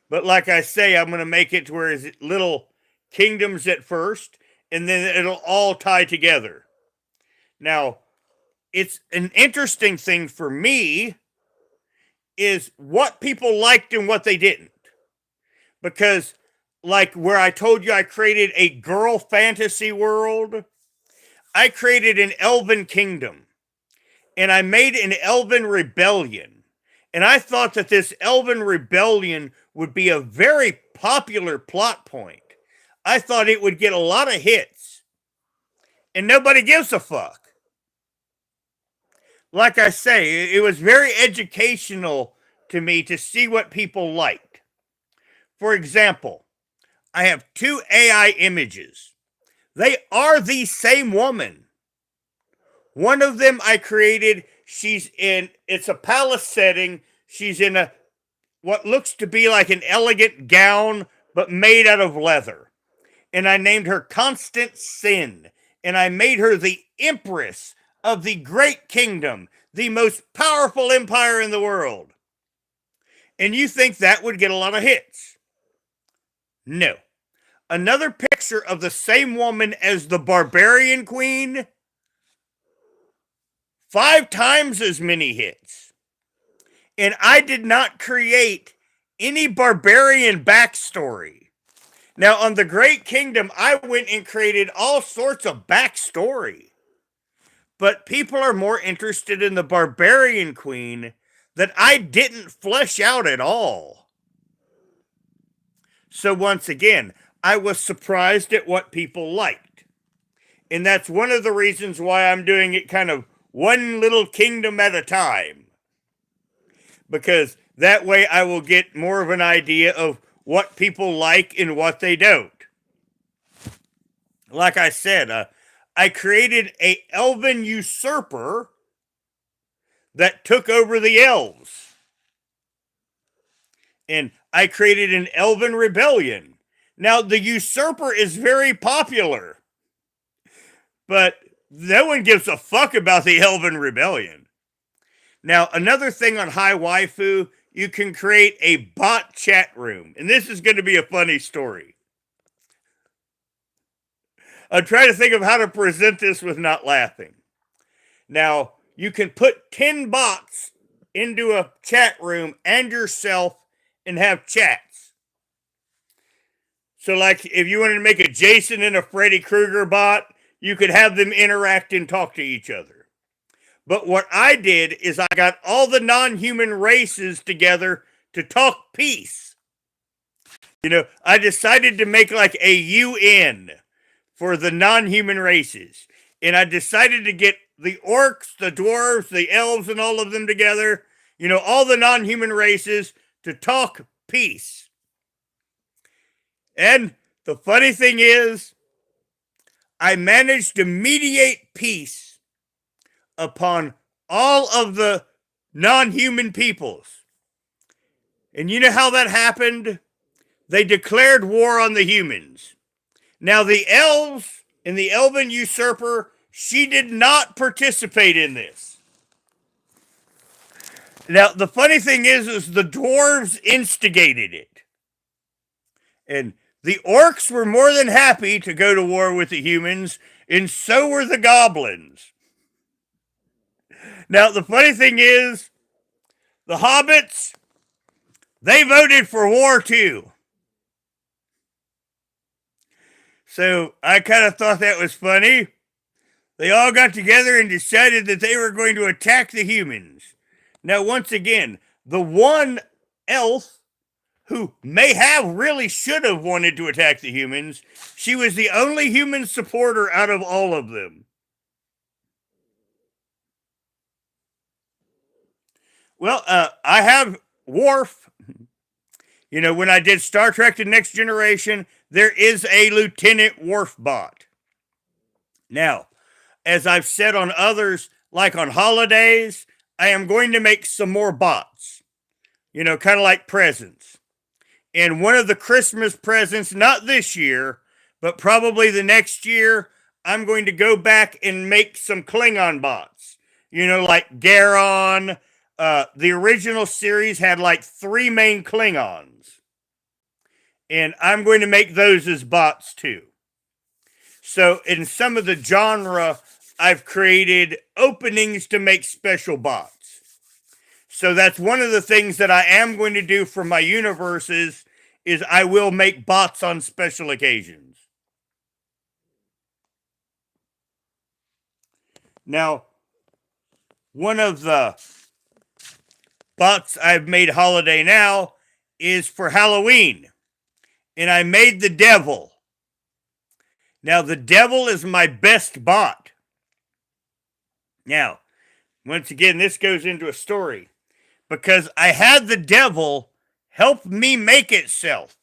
But like I say, I'm going to make it to where it's little kingdoms at first, and then it'll all tie together. Now, it's an interesting thing for me is what people liked and what they didn't. Because, like where I told you I created a girl fantasy world, I created an elven kingdom and I made an elven rebellion. And I thought that this elven rebellion would be a very popular plot point. I thought it would get a lot of hits. And nobody gives a fuck. Like I say, it was very educational to me to see what people liked. For example, I have two AI images. They are the same woman. One of them I created, it's a palace setting. She's in what looks to be like an elegant gown, but made out of leather. And I named her Constant Sin. And I made her the Empress of the Great Kingdom, the most powerful empire in the world. And you think that would get a lot of hits? No. Another picture of the same woman as the Barbarian Queen, 5 times as many hits. And I did not create any barbarian backstory. Now, on the Great Kingdom, I went and created all sorts of backstory. But people are more interested in the Barbarian Queen that I didn't flesh out at all. So, once again, I was surprised at what people liked. And that's one of the reasons why I'm doing it kind of one little kingdom at a time. Because that way I will get more of an idea of what people like and what they don't. Like I said, I created an elven usurper that took over the elves. And I created an elven rebellion. Now, the usurper is very popular, but no one gives a fuck about the elven rebellion. Now, another thing on High Waifu, you can create a bot chat room. And this is going to be a funny story. I'm trying to think of how to present this with not laughing. Now, you can put 10 bots into a chat room and yourself and have chats. So, like, if you wanted to make a Jason and a Freddy Krueger bot, you could have them interact and talk to each other. But what I did is I got all the non-human races together to talk peace. You know, I decided to make like a UN for the non-human races. And I decided to get the orcs, the dwarves, the elves, and all of them together. You know, all the non-human races to talk peace. And the funny thing is, I managed to mediate peace upon all of the non-human peoples. And you know how that happened? They declared war on the humans. Now the elves and the elven usurper, she did not participate in this. Now the funny thing is the dwarves instigated it. And the orcs were more than happy to go to war with the humans, and so were the goblins. Now, the funny thing is, the hobbits, they voted for war too. So I kind of thought that was funny. They all got together and decided that they were going to attack the humans. Now, once again, the one elf who may have really should have wanted to attack the humans, she was the only human supporter out of all of them. Well, I have Worf. You know, when I did Star Trek The Next Generation, there is a Lieutenant Worf bot. Now, as I've said on others, like on holidays, I am going to make some more bots, you know, kind of like presents. And one of the Christmas presents, not this year, but probably the next year, I'm going to go back and make some Klingon bots. You know, like Garon. The original series had like 3 main Klingons. And I'm going to make those as bots too. So in some of the genre, I've created openings to make special bots. So that's one of the things that I am going to do for my universes is I will make bots on special occasions. Now, one of the bots I've made holiday now is for Halloween. And I made the devil. Now, the devil is my best bot. Now, once again, this goes into a story because I had the devil help me make itself.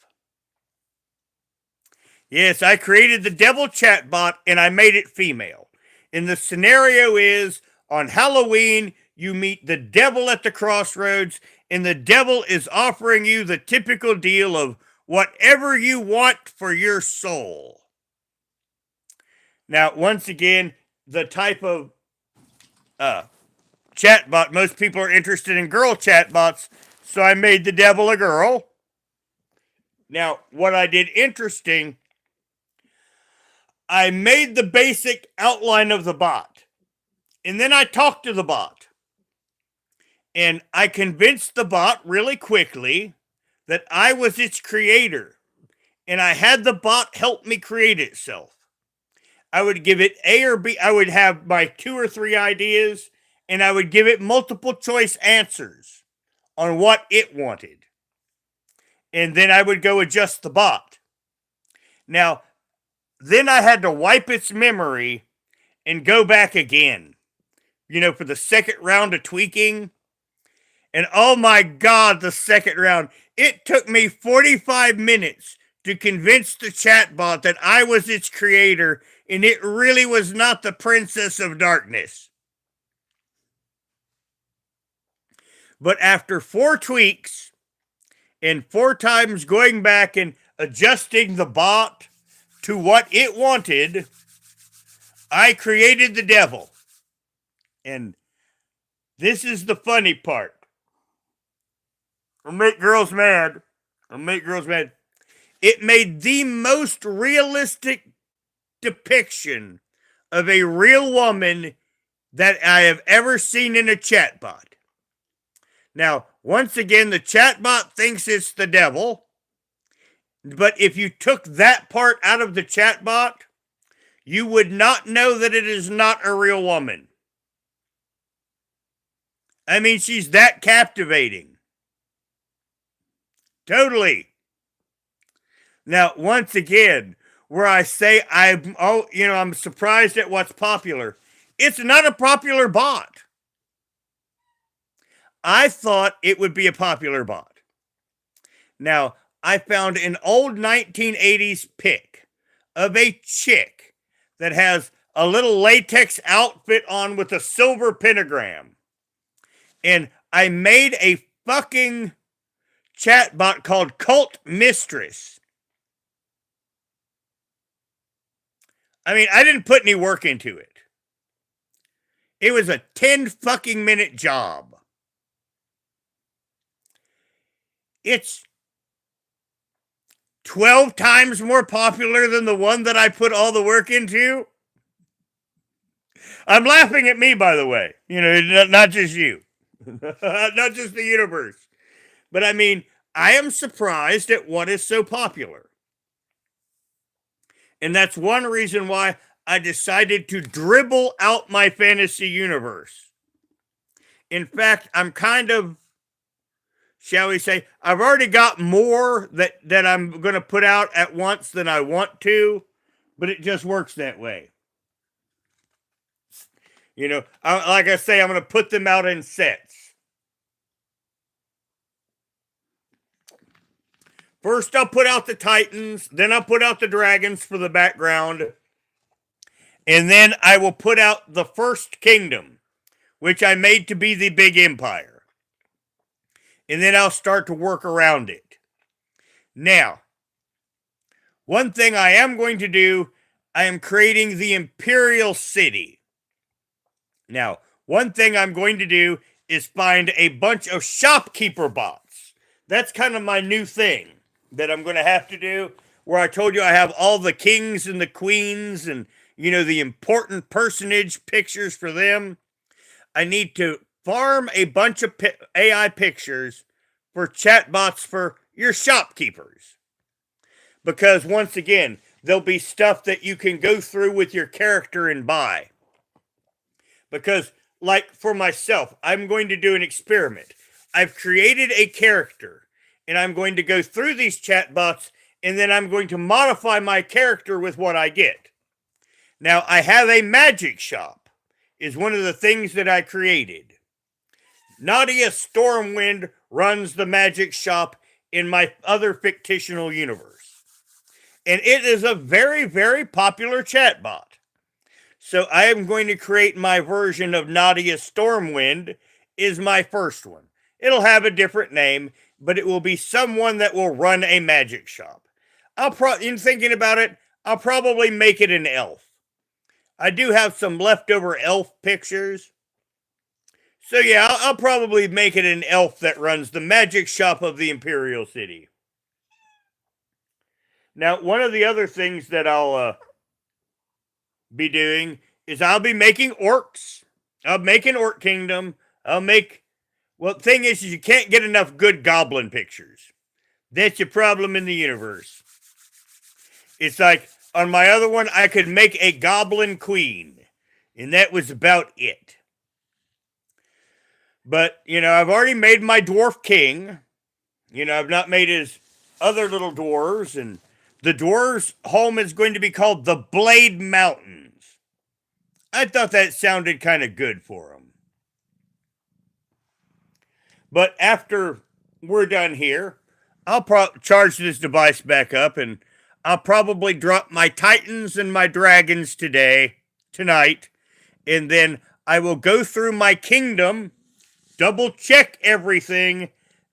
Yes, I created the devil chatbot and I made it female. And the scenario is on Halloween, you meet the devil at the crossroads, and the devil is offering you the typical deal of whatever you want for your soul. Now, once again, the type of chatbot, most people are interested in girl chatbots, so I made the devil a girl. Now, what I did interesting, I made the basic outline of the bot, and then I talked to the bot. And I convinced the bot really quickly that I was its creator, and I had the bot help me create itself. I would give it A or B. I would have my 2 or 3 ideas, and I would give it multiple choice answers on what it wanted. And then I would go adjust the bot. Now, then I had to wipe its memory and go back again, you know, for the second round of tweaking. And oh my God, the second round, it took me 45 minutes to convince the chatbot that I was its creator and it really was not the Princess of Darkness. But after 4 tweaks and 4 times going back and adjusting the bot to what it wanted, I created the devil. And this is the funny part. I'll make girls mad. It made the most realistic depiction of a real woman that I have ever seen in a chatbot. Now, once again, the chatbot thinks it's the devil, but if you took that part out of the chatbot, you would not know that it is not a real woman. I mean, she's that captivating. Totally. Now, once again, where I say I'm surprised at what's popular. It's not a popular bot. I thought it would be a popular bot. Now, I found an old 1980s pic of a chick that has a little latex outfit on with a silver pentagram. And I made a fucking chatbot called Cult Mistress. I mean, I didn't put any work into it. It was a 10 fucking minute job. It's 12 times more popular than the one that I put all the work into. I'm laughing at me, by the way. You know, not just you. Not just the universe. But I mean, I am surprised at what is so popular. And that's one reason why I decided to dribble out my fantasy universe. In fact, I'm kind of, shall we say, I've already got more that I'm going to put out at once than I want to, but it just works that way. You know, like I say, I'm going to put them out in sets. First, I'll put out the Titans, then I'll put out the dragons for the background, and then I will put out the first kingdom, which I made to be the big empire. And then I'll start to work around it. Now, one thing I am going to do, I am creating the Imperial City. Now, one thing I'm going to do is find a bunch of shopkeeper bots. That's kind of my new thing that I'm going to have to do, where I told you I have all the kings and the queens and, the important personage pictures for them. I need to farm a bunch of AI pictures for chatbots for your shopkeepers. Because once again, there'll be stuff that you can go through with your character and buy. Because, like for myself, I'm going to do an experiment. I've created a character, and I'm going to go through these chatbots, and then I'm going to modify my character with what I get. Now, I have a magic shop, is one of the things that I created. Nadia Stormwind runs the magic shop in my other fictional universe. And it is a very, very popular chatbot. So I am going to create my version of Nadia Stormwind is my first one. It'll have a different name, but it will be someone that will run a magic shop. In thinking about it, I'll probably make it an elf. I do have some leftover elf pictures. So yeah, I'll probably make it an elf that runs the magic shop of the Imperial City. Now, one of the other things that I'll be doing is I'll be making orcs. I'll make an orc kingdom. The thing is you can't get enough good goblin pictures. That's your problem in the universe. It's like, on my other one, I could make a goblin queen. And that was about it. But, I've already made my dwarf king. I've not made his other little dwarves. And the dwarves' home is going to be called the Blade Mountains. I thought that sounded kind of good for them. But after we're done here, I'll charge this device back up, and I'll probably drop my Titans and my Dragons tonight, and then I will go through my kingdom, double check everything,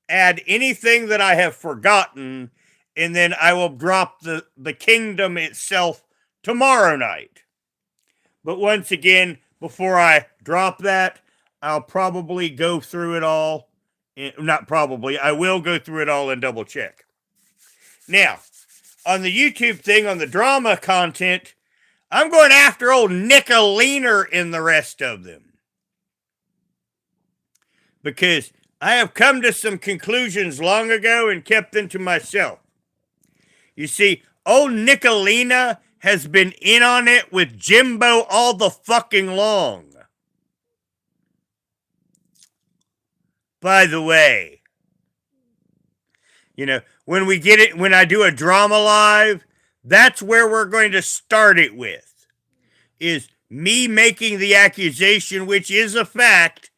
add anything that I have forgotten, and then I will drop the kingdom itself tomorrow night. But once again, before I drop that, I'll probably go through it all. Not probably, I will go through it all and double check. Now, on the YouTube thing, on the drama content, I'm going after old Nicolina and the rest of them. Because I have come to some conclusions long ago and kept them to myself. You see, old Nicolina has been in on it with Jimbo all the fucking long. By the way, when I do a drama live, that's where we're going to start it with. Is me making the accusation, which is a fact,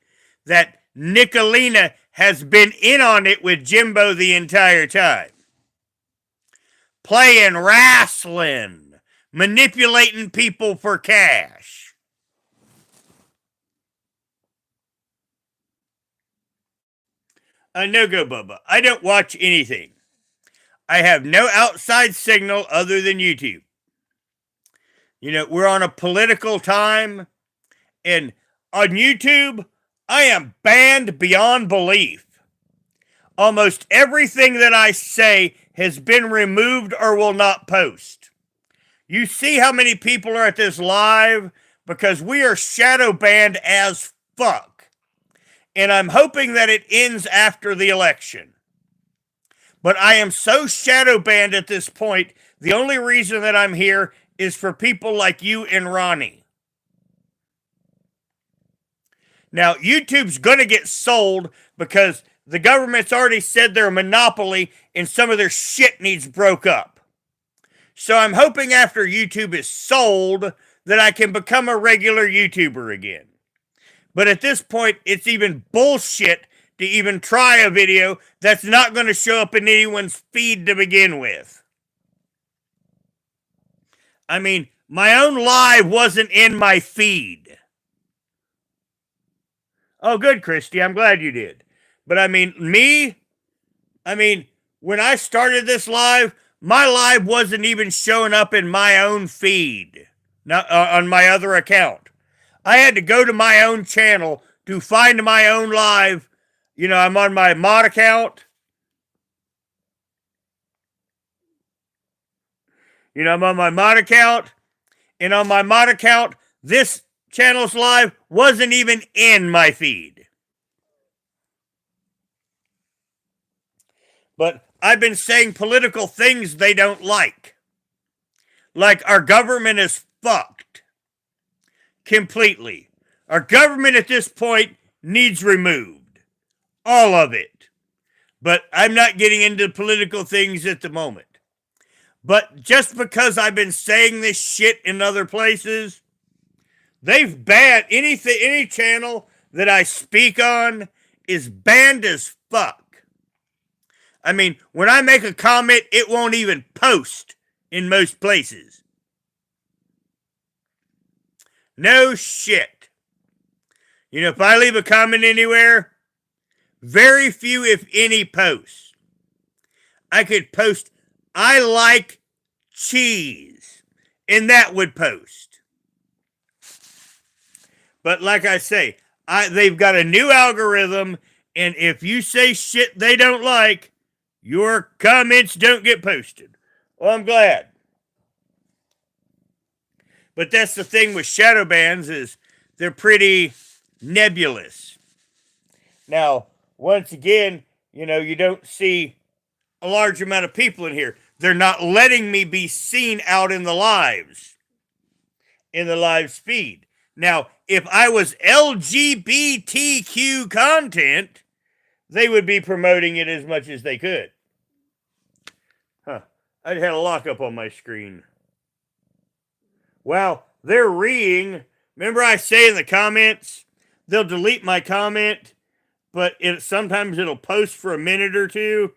that Nicolina has been in on it with Jimbo the entire time. Playing wrestling, manipulating people for cash. No-go, Bubba. I don't watch anything. I have no outside signal other than YouTube. We're on a political time, and on YouTube, I am banned beyond belief. Almost everything that I say has been removed or will not post. You see how many people are at this live? Because we are shadow banned as fuck. And I'm hoping that it ends after the election. But I am so shadow banned at this point, the only reason that I'm here is for people like you and Ronnie. Now, YouTube's going to get sold because the government's already said they're a monopoly and some of their shit needs broke up. So I'm hoping after YouTube is sold that I can become a regular YouTuber again. But at this point, it's even bullshit to even try a video that's not going to show up in anyone's feed to begin with. I mean, my own live wasn't in my feed. Oh, good, Christy. I'm glad you did. But I mean, when I started this live, my live wasn't even showing up in my own feed, not on my other account. I had to go to my own channel to find my own live. I'm on my mod account. I'm on my mod account. And on my mod account, this channel's live wasn't even in my feed. But I've been saying political things they don't like. Like our government is fucked. Completely. Our government at this point needs removed. All of it. But I'm not getting into political things at the moment. But just because I've been saying this shit in other places, they've banned any channel that I speak on is banned as fuck. I mean, when I make a comment, it won't even post in most places. No shit. If I leave a comment anywhere, very few, if any, posts. I could post, I like cheese, and that would post. But like I say, they've got a new algorithm, and if you say shit they don't like, your comments don't get posted. Well, I'm glad. But that's the thing with shadow bans is they're pretty nebulous. Now, once again, you don't see a large amount of people in here. They're not letting me be seen out in the lives, in the live feed. Now, if I was LGBTQ content, they would be promoting it as much as they could. Huh. I had a lockup on my screen. Wow, they're reading. Remember I say in the comments, they'll delete my comment, but sometimes it'll post for a minute or two.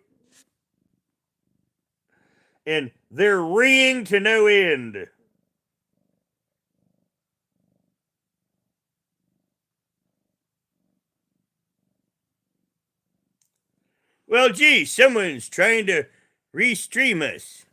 And they're reading to no end. Well, gee, someone's trying to restream us.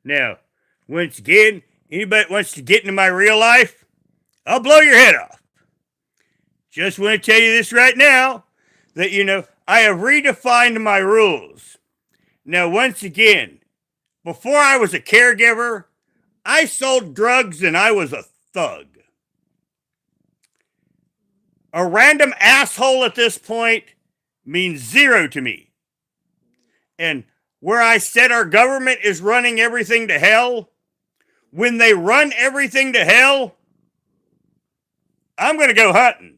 Now, once again, anybody wants to get into my real life, I'll blow your head off. Just want to tell you this right now, that, I have redefined my rules. Now, once again, before I was a caregiver, I sold drugs and I was a thug. A random asshole at this point means zero to me. And where I said our government is running everything to hell, when they run everything to hell, I'm going to go hunting.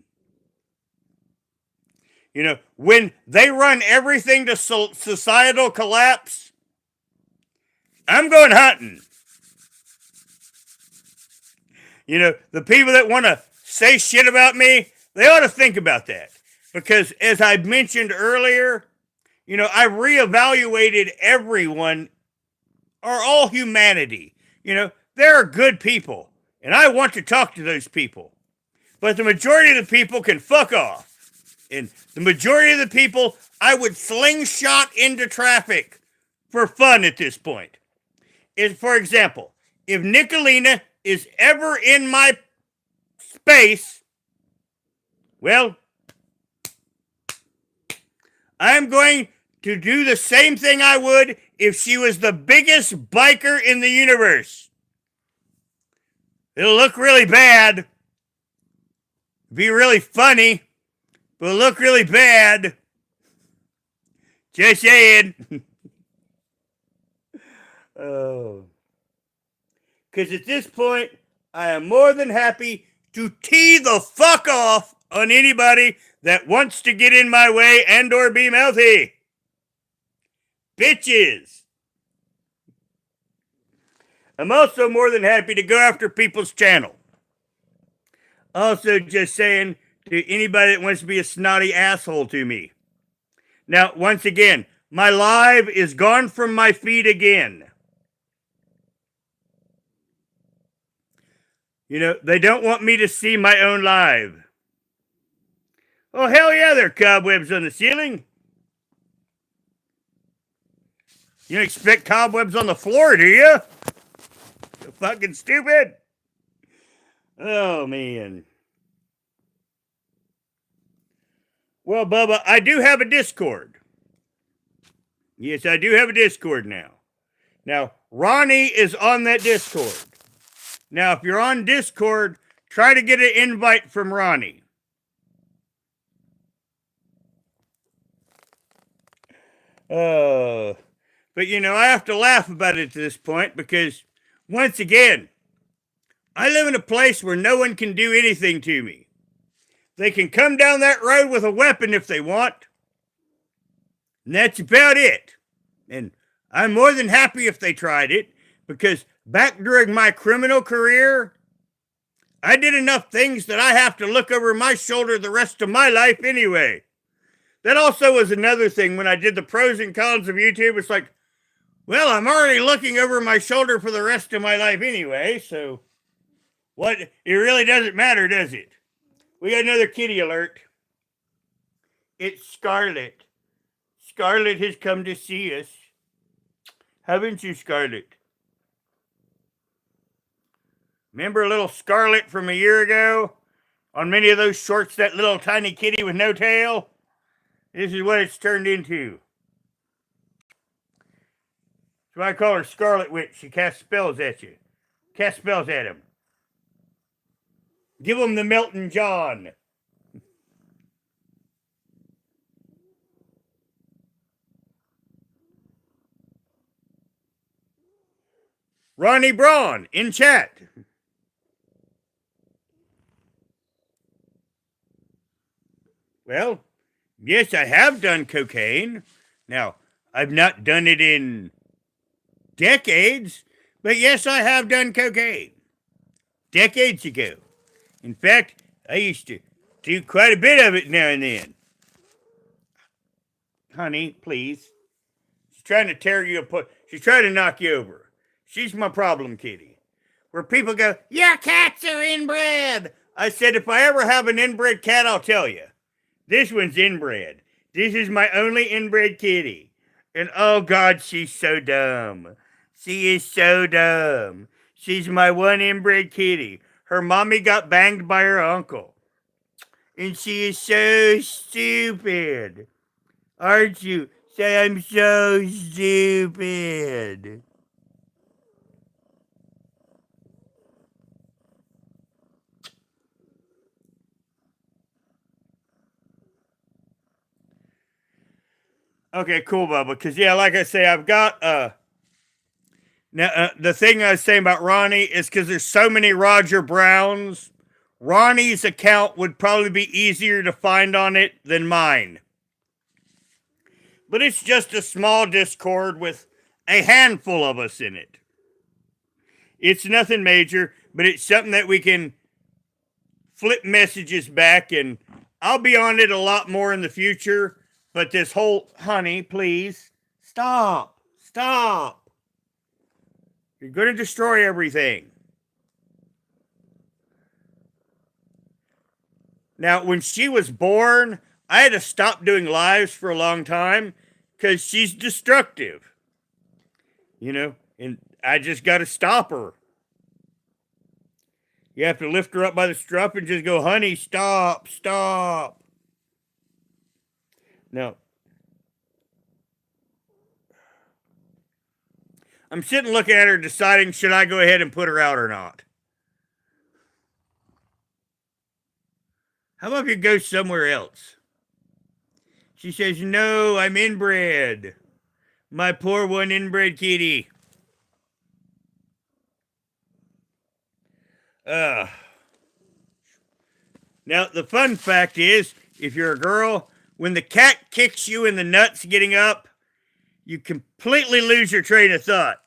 When they run everything to societal collapse, I'm going hunting. The people that want to say shit about me, they ought to think about that. Because as I mentioned earlier, I've reevaluated everyone, or all humanity. There are good people, and I want to talk to those people. But the majority of the people can fuck off. And the majority of the people, I would slingshot into traffic for fun at this point. For example, if Nicolina is ever in my space, well, I'm going to do the same thing I would if she was the biggest biker in the universe. It'll look really bad. Be really funny, but it'll look really bad. Just saying. Oh. Because at this point, I am more than happy to tee the fuck off on anybody that wants to get in my way and or be mouthy. bitches. I'm also more than happy to go after people's channel. Also, just saying to anybody that wants to be a snotty asshole to me. Now, once again, my live is gone from my feed again. You know, they don't want me to see my own live. Oh, hell yeah, there are cobwebs on the ceiling. You don't expect cobwebs on the floor, do you? You're fucking stupid. Oh, man. Well, Bubba, I do have a Discord. Yes, I do have a Discord now. Now, Ronnie is on that Discord. Now, if you're on Discord, try to get an invite from Ronnie. But you know, I have to laugh about it to this point because, once again, I live in a place where no one can do anything to me. They can come down that road with a weapon if they want. And that's about it. And I'm more than happy if they tried it because back during my criminal career, I did enough things that I have to look over my shoulder the rest of my life anyway. That also was another thing when I did the pros and cons of YouTube. It's like, well, I'm already looking over my shoulder for the rest of my life anyway, so what? It really doesn't matter, does it? We got another kitty alert. It's Scarlet. Scarlet has come to see us. Haven't you, Scarlet? Remember little Scarlet from a year ago? On many of those shorts, that little tiny kitty with no tail? This is what it's turned into. So I call her Scarlet Witch. She casts spells at you. Cast spells at him. Give him the Melton John. Ronnie Braun in chat. Well, yes, I have done cocaine. Now, I've not done it in decades, but yes, I have done cocaine. Decades ago. In fact, I used to do quite a bit of it now and then. Honey, please. She's trying to tear you apart. She's trying to knock you over. She's my problem kitty. Where people go, your cats are inbred. I said, if I ever have an inbred cat, I'll tell you. This one's inbred. This is my only inbred kitty. And oh God, she's so dumb. She is so dumb. She's my one inbred kitty. Her mommy got banged by her uncle. And she is so stupid. Aren't you? Say I'm so stupid. Okay, cool, Bubba. Because, yeah, like I say, I've got, now, the thing I was saying about Ronnie is because there's so many Roger Browns, Ronnie's account would probably be easier to find on it than mine. But it's just a small Discord with a handful of us in it. It's nothing major, but it's something that we can flip messages back, and I'll be on it a lot more in the future. But this whole, honey, please, stop. You're going to destroy everything. Now, when she was born, I had to stop doing lives for a long time because she's destructive. You know, and I just got to stop her. You have to lift her up by the strap and just go, honey, stop. Now, I'm sitting looking at her deciding, should I go ahead and put her out or not? How about if you go somewhere else? She says, no, I'm inbred. My poor one inbred kitty. Now, the fun fact is, if you're a girl, when the cat kicks you in the nuts getting up, you completely lose your train of thought.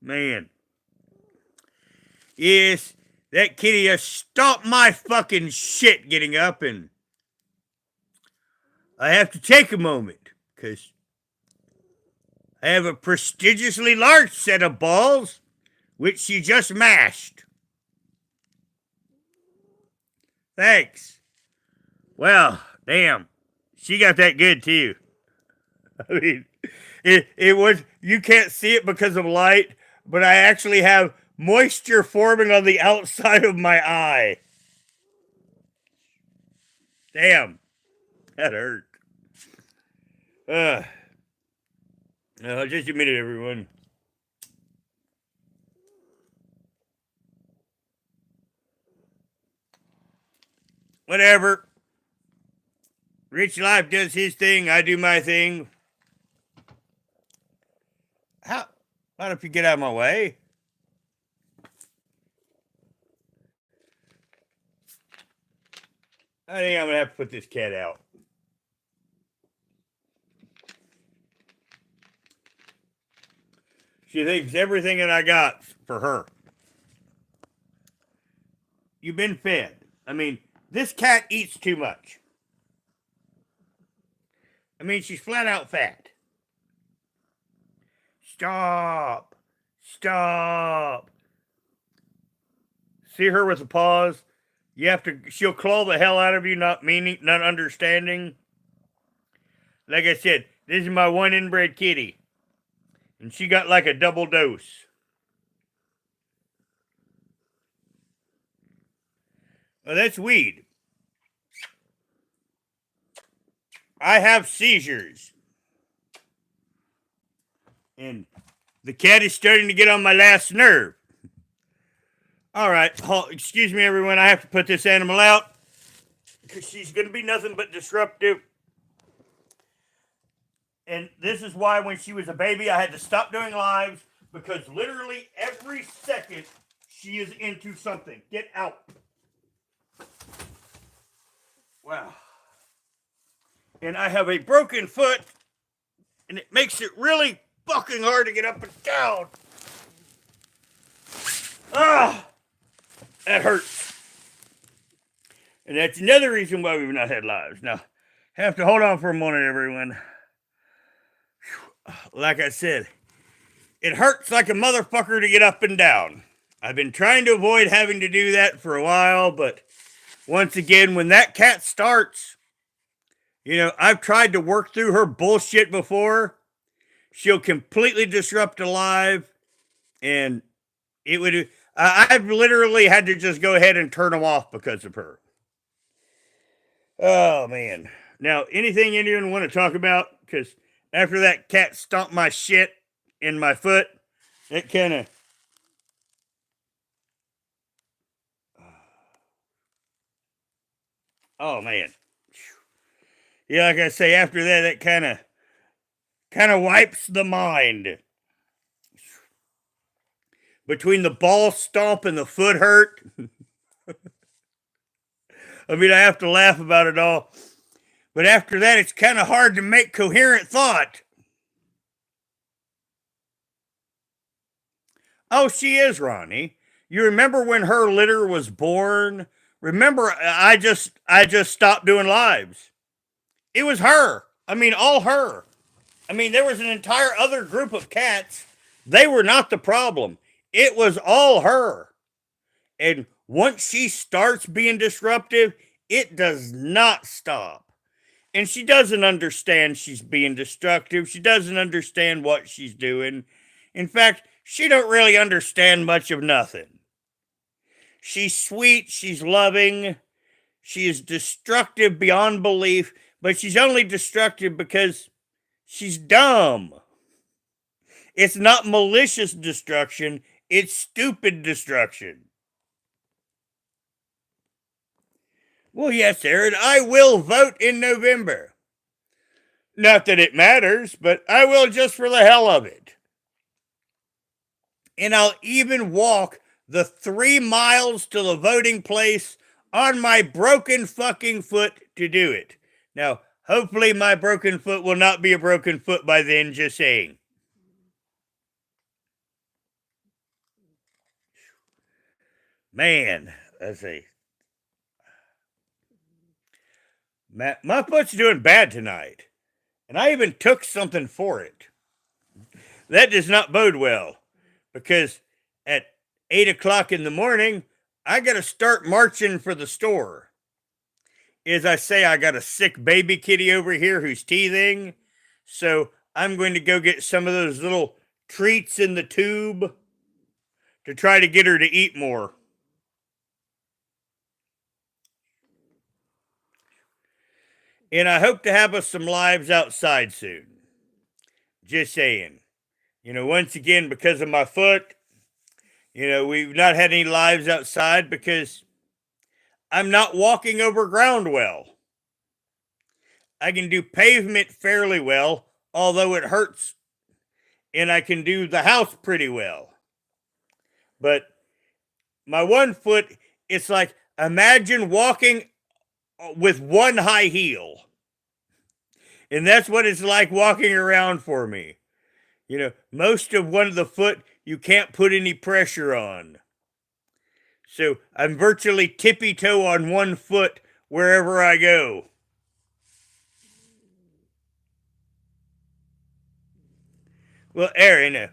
Man. Yes, that kitty just stomped my fucking shit getting up, and I have to take a moment, because I have a prestigiously large set of balls, which she just mashed. Thanks. Well, damn. She got that good, too. I mean, it was, you can't see it because of light, but I actually have moisture forming on the outside of my eye. Damn. That hurt. Just a minute, everyone. Whatever. Rich Life does his thing. I do my thing. Why don't you get out of my way? I think I'm going to have to put this cat out. She thinks everything that I got for her. You've been fed. I mean, this cat eats too much. I mean, she's flat out fat. Stop. Stop. See her with the paws? You have to, she'll claw the hell out of you, not meaning, not understanding. Like I said, this is my one inbred kitty. And she got like a double dose. Oh, that's weed. I have seizures. And the cat is starting to get on my last nerve. All right, excuse me, everyone. I have to put this animal out because she's going to be nothing but disruptive. And this is why when she was a baby, I had to stop doing lives, because literally every second she is into something. Get out. Wow. And I have a broken foot, and it makes it really fucking hard to get up and down. Ah, that hurts. And that's another reason why we've not had lives. Now, have to hold on for a moment, everyone. Like I said, it hurts like a motherfucker to get up and down. I've been trying to avoid having to do that for a while, but once again, when that cat starts, you know, I've tried to work through her bullshit before. She'll completely disrupt a live, and it would, I've literally had to just go ahead and turn them off because of her. Oh, man. Now, anything anyone want to talk about? Because after that cat stomped my shit in my foot, it kind of... Oh, man. Yeah, like I say, after that, it kind of wipes the mind. Between the ball stomp and the foot hurt. I mean, I have to laugh about it all. But after that, it's kind of hard to make coherent thought. Oh, she is, Ronnie. You remember when her litter was born? Remember, I just stopped doing lives. It was her. I mean, all her. I mean, there was an entire other group of cats. They were not the problem. It was all her. And once she starts being disruptive, it does not stop. And she doesn't understand she's being destructive. She doesn't understand what she's doing. In fact, she don't really understand much of nothing. She's sweet, she's loving, she is destructive beyond belief, but she's only destructive because she's dumb. It's not malicious destruction, it's stupid destruction. Well, yes, Aaron, I will vote in November. Not that it matters, but I will just for the hell of it. And I'll even walk the 3 miles to the voting place on my broken fucking foot to do it. Now, hopefully my broken foot will not be a broken foot by then, just saying. Man, let's see. My foot's doing bad tonight, and I even took something for it. That does not bode well, because at 8 o'clock in the morning, I got to start marching for the store. As I say, I got a sick baby kitty over here who's teething, so I'm going to go get some of those little treats in the tube to try to get her to eat more. And I hope to have us some lives outside soon. Just saying. Once again, because of my foot, we've not had any lives outside because I'm not walking over ground well. I can do pavement fairly well, although it hurts, and I can do the house pretty well. But my one foot, it's like imagine walking with one high heel. And that's what it's like walking around for me. Most of one of the foot you can't put any pressure on. So I'm virtually tippy toe on one foot wherever I go. Well, Aaron,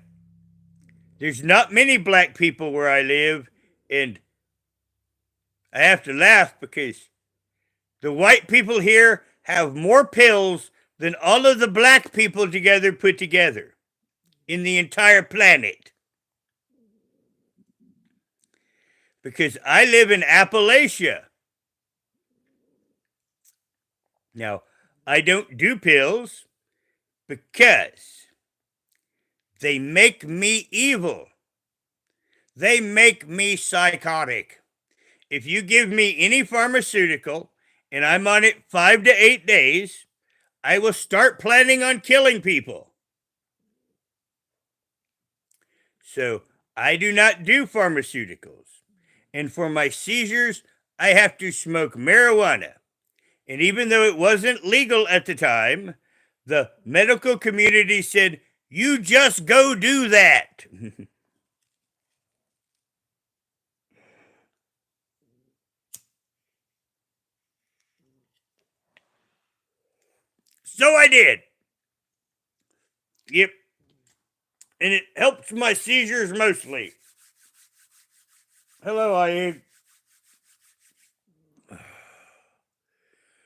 there's not many black people where I live, and I have to laugh because the white people here have more pills than all of the black people together put together in the entire planet. Because I live in Appalachia. Now, I don't do pills because they make me evil. They make me psychotic. If you give me any pharmaceutical and I'm on it 5 to 8 days, I will start planning on killing people. So I do not do pharmaceuticals. And for my seizures, I have to smoke marijuana. And even though it wasn't legal at the time, the medical community said, you just go do that. So I did. Yep. And it helps my seizures mostly. Hello, Aid.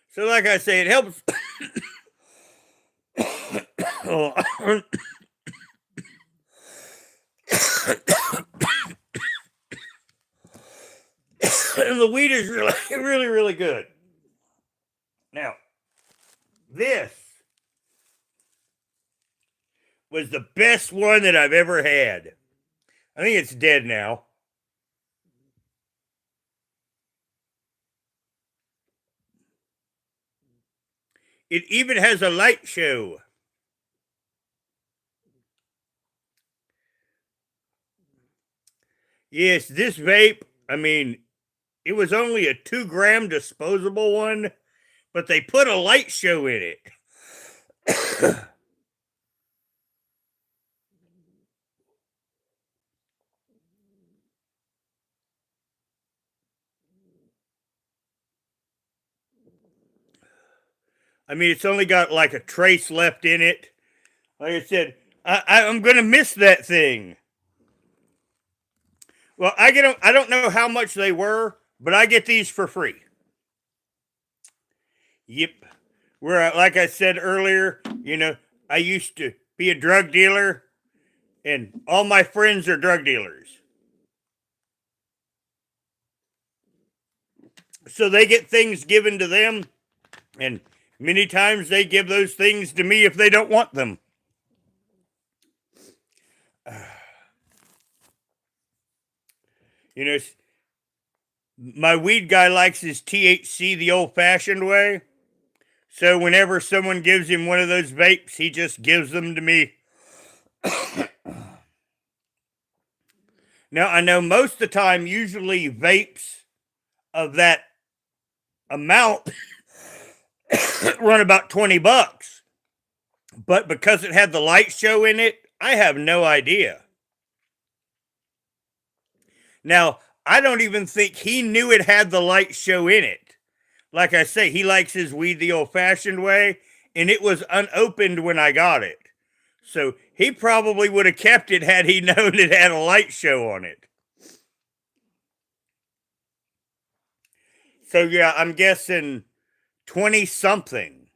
So, like I say, it helps. And the weed is really, really, really good. Now, this was the best one that I've ever had. I think it's dead now. It even has a light show. Yes, this vape, I mean, it was only a 2-gram disposable one, but they put a light show in it. I mean, it's only got like a trace left in it. Like I said, I'm going to miss that thing. Well, I don't know how much they were, but I get these for free. Yep. Where, like I said earlier, I used to be a drug dealer, and all my friends are drug dealers. So they get things given to them, and many times they give those things to me if they don't want them. My weed guy likes his THC the old fashioned way. So whenever someone gives him one of those vapes, he just gives them to me. Now, I know most of the time, usually vapes of that amount run about $20. But because it had the light show in it, I have no idea. Now, I don't even think he knew it had the light show in it. Like I say, he likes his weed the old fashioned way, and it was unopened when I got it. So he probably would have kept it had he known it had a light show on it. So yeah, I'm guessing 20 something.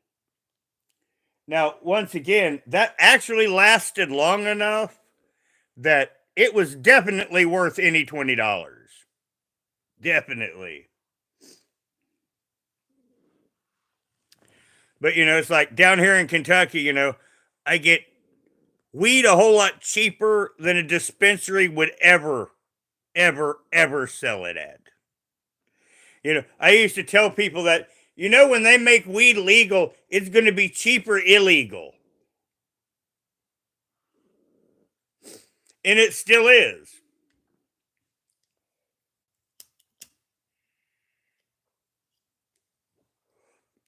Now, once again, that actually lasted long enough that it was definitely worth any $20. Definitely. But it's like down here in Kentucky, I get weed a whole lot cheaper than a dispensary would ever sell it at. I used to tell people that, when they make weed legal, it's going to be cheaper illegal. And it still is.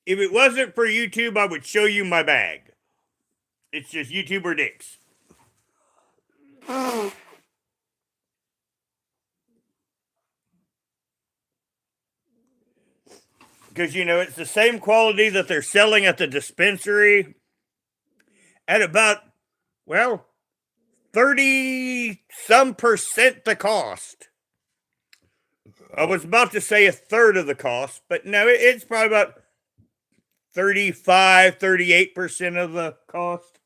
If it wasn't for YouTube, I would show you my bag. It's just YouTuber dicks. Because, it's the same quality that they're selling at the dispensary at about, 30 some percent the cost. I was about to say a third of the cost, but no, it's probably about 35, 38% of the cost.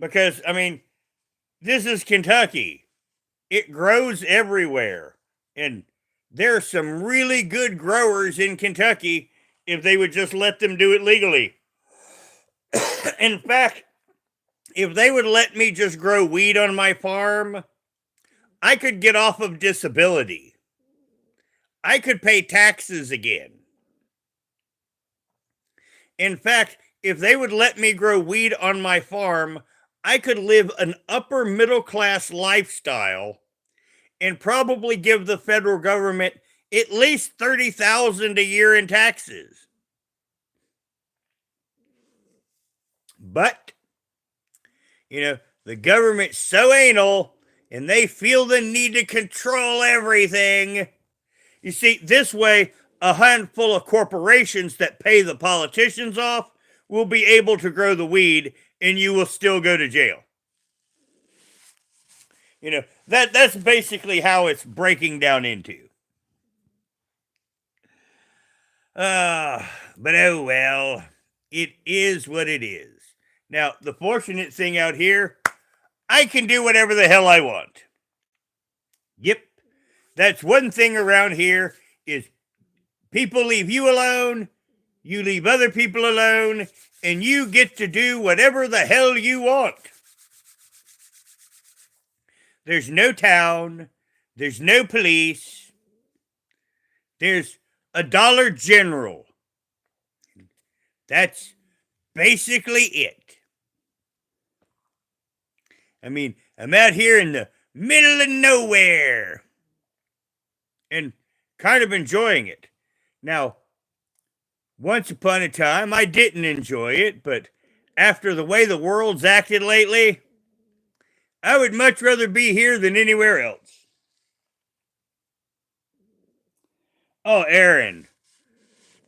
Because, this is Kentucky. It grows everywhere. And there are some really good growers in Kentucky if they would just let them do it legally. In fact, if they would let me just grow weed on my farm, I could get off of disability. I could pay taxes again. In fact, if they would let me grow weed on my farm, I could live an upper middle class lifestyle and probably give the federal government at least $30,000 a year in taxes. But, the government's so anal and they feel the need to control everything. You see, this way, a handful of corporations that pay the politicians off will be able to grow the weed and you will still go to jail. That's basically how it's breaking down into. But oh well, it is what it is. Now, the fortunate thing out here, I can do whatever the hell I want. Yep. That's one thing around here is people leave you alone, you leave other people alone, and you get to do whatever the hell you want. There's no town, there's no police, there's a Dollar General. That's basically it. I'm out here in the middle of nowhere and kind of enjoying it. Now, once upon a time, I didn't enjoy it, but after the way the world's acted lately, I would much rather be here than anywhere else. Oh, Aaron.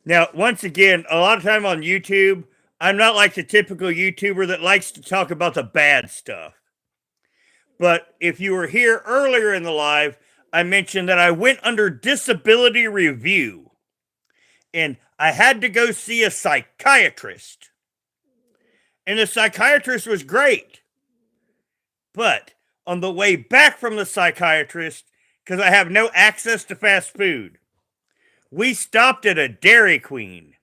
Now, once again, a lot of time on YouTube, I'm not like the typical YouTuber that likes to talk about the bad stuff. But if you were here earlier in the live, I mentioned that I went under disability review and I had to go see a psychiatrist. And the psychiatrist was great. But on the way back from the psychiatrist, because I have no access to fast food, we stopped at a Dairy Queen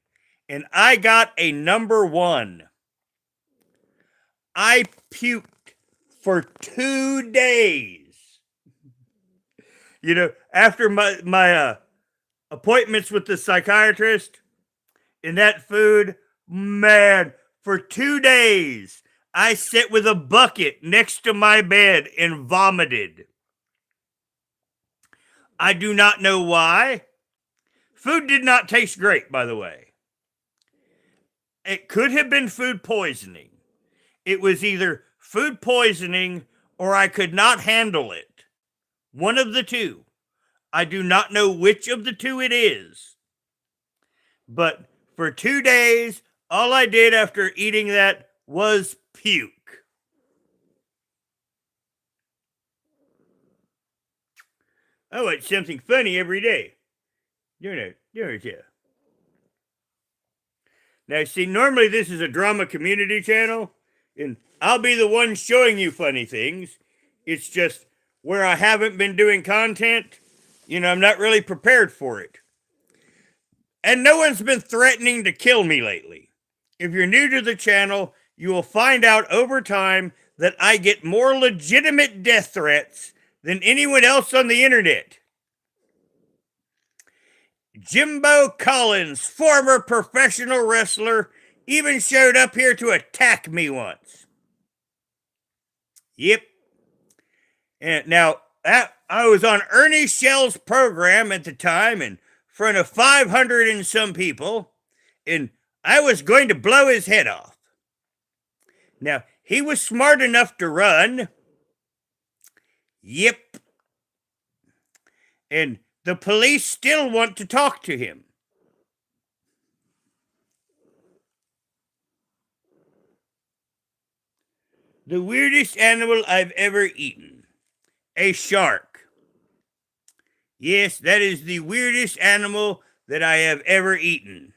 and I got a number one. I puked for 2 days. After my appointments with the psychiatrist and that food, man, for 2 days, I sat with a bucket next to my bed and vomited. I do not know why. food did not taste great, by the way. It could have been food poisoning. It was either food poisoning or I could not handle it. One of the two. I do not know which of the two it is. But for 2 days, all I did after eating that was puke. Oh, it's something funny every day. Yeah. Now, see, normally this is a drama community channel, and I'll be the one showing you funny things. It's just where I haven't been doing content, I'm not really prepared for it. And no one's been threatening to kill me lately. If you're new to the channel, you will find out over time that I get more legitimate death threats than anyone else on the internet. Jimbo Collins, former professional wrestler, even showed up here to attack me once. Yep. And now, I was on Ernie Shell's program at the time in front of 500 and some people, and I was going to blow his head off. Now, he was smart enough to run. Yep. And the police still want to talk to him. The weirdest animal I've ever eaten. A shark. Yes, that is the weirdest animal that I have ever eaten.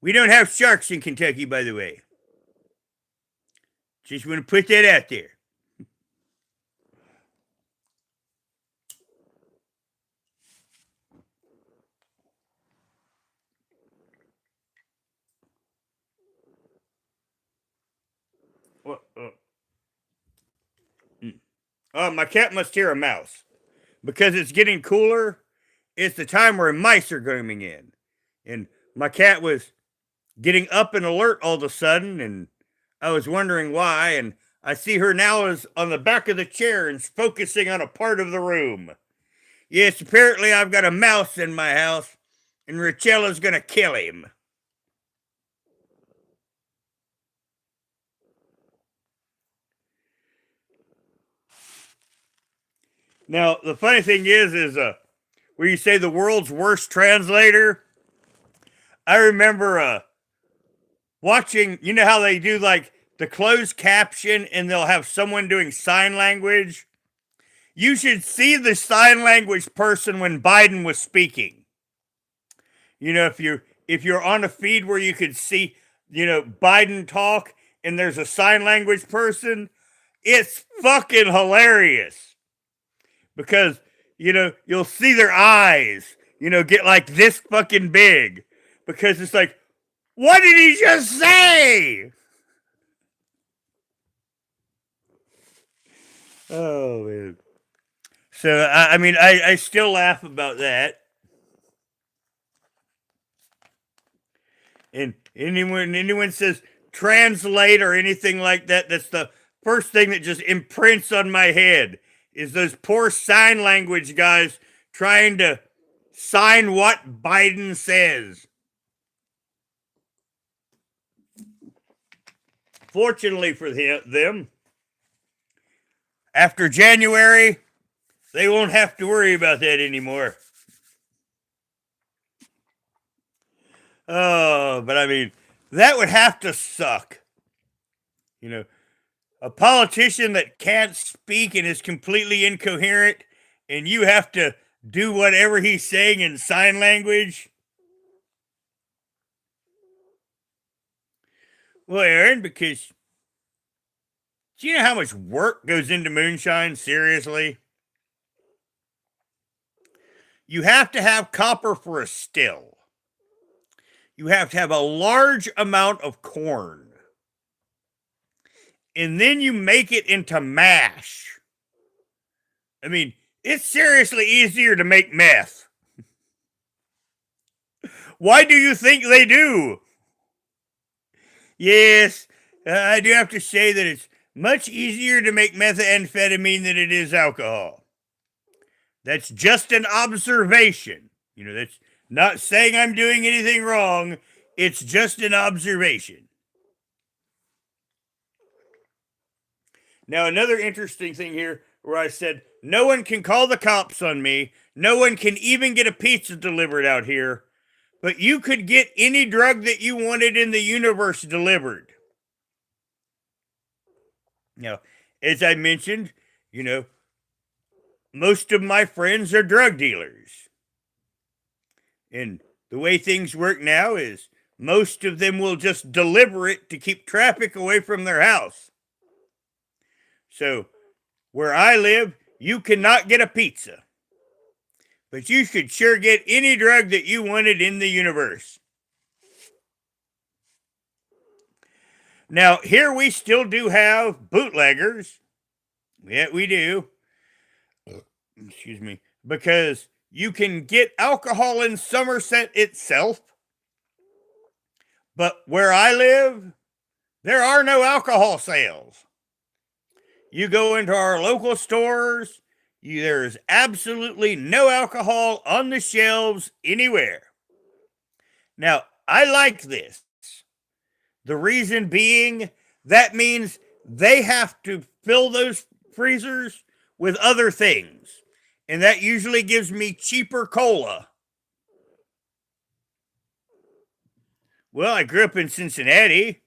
We don't have sharks in Kentucky, by the way. Just want to put that out there. My cat must hear a mouse. Because it's getting cooler, it's the time where mice are coming in. And my cat was getting up and alert all of a sudden, and I was wondering why, and I see her now is on the back of the chair and focusing on a part of the room. Yes, apparently I've got a mouse in my house, and Rachella's gonna kill him. Now, the funny thing is where you say the world's worst translator, I remember watching, you know how they do like the closed caption and they'll have someone doing sign language? You should see the sign language person when Biden was speaking. If you're on a feed where you could see, Biden talk and there's a sign language person, it's fucking hilarious. Because, you'll see their eyes, get like this fucking big. Because it's like, what did he just say? Oh, man. So, I still laugh about that. And anyone says translate or anything like that, that's the first thing that just imprints on my head. Is those poor sign language guys trying to sign what Biden says. Fortunately for them, after January, they won't have to worry about that anymore. Oh, but that would have to suck. A politician that can't speak and is completely incoherent, and you have to do whatever he's saying in sign language. Well, Aaron, because do you know how much work goes into moonshine? Seriously? You have to have copper for a still. You have to have a large amount of corn. And then you make it into mash. It's seriously easier to make meth. Why do you think they do? Yes, I do have to say that it's much easier to make methamphetamine than it is alcohol. That's just an observation. That's not saying I'm doing anything wrong. It's just an observation. Now, another interesting thing here where I said, no one can call the cops on me. No one can even get a pizza delivered out here. But you could get any drug that you wanted in the universe delivered. Now, as I mentioned, most of my friends are drug dealers. And the way things work now is most of them will just deliver it to keep traffic away from their house. So, where I live, you cannot get a pizza. But you could sure get any drug that you wanted in the universe. Now, here we still do have bootleggers. Yeah, we do. Excuse me. Because you can get alcohol in Somerset itself. But where I live, there are no alcohol sales. You go into our local stores, there's absolutely no alcohol on the shelves anywhere. Now, I like this. The reason being, that means they have to fill those freezers with other things. And that usually gives me cheaper cola. Well, I grew up in Cincinnati.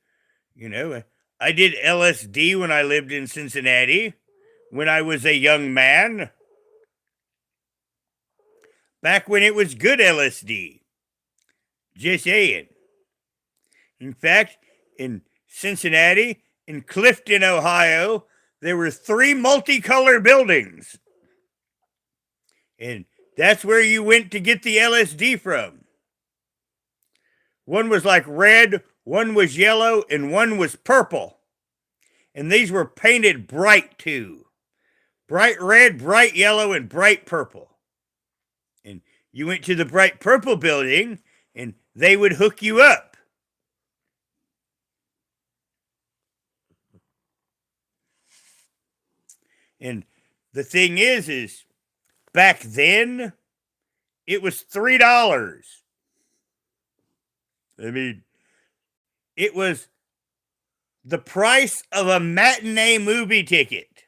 I did LSD when I lived in Cincinnati, when I was a young man. Back when it was good LSD. Just saying. In fact, in Cincinnati, in Clifton, Ohio, there were 3 multicolored buildings. And that's where you went to get the LSD from. One was like red, one was yellow, and one was purple. And these were painted bright too. Bright red, bright yellow, and bright purple. And you went to the bright purple building, and they would hook you up. And the thing is back then, it was $3. I mean, it was the price of a matinee movie ticket.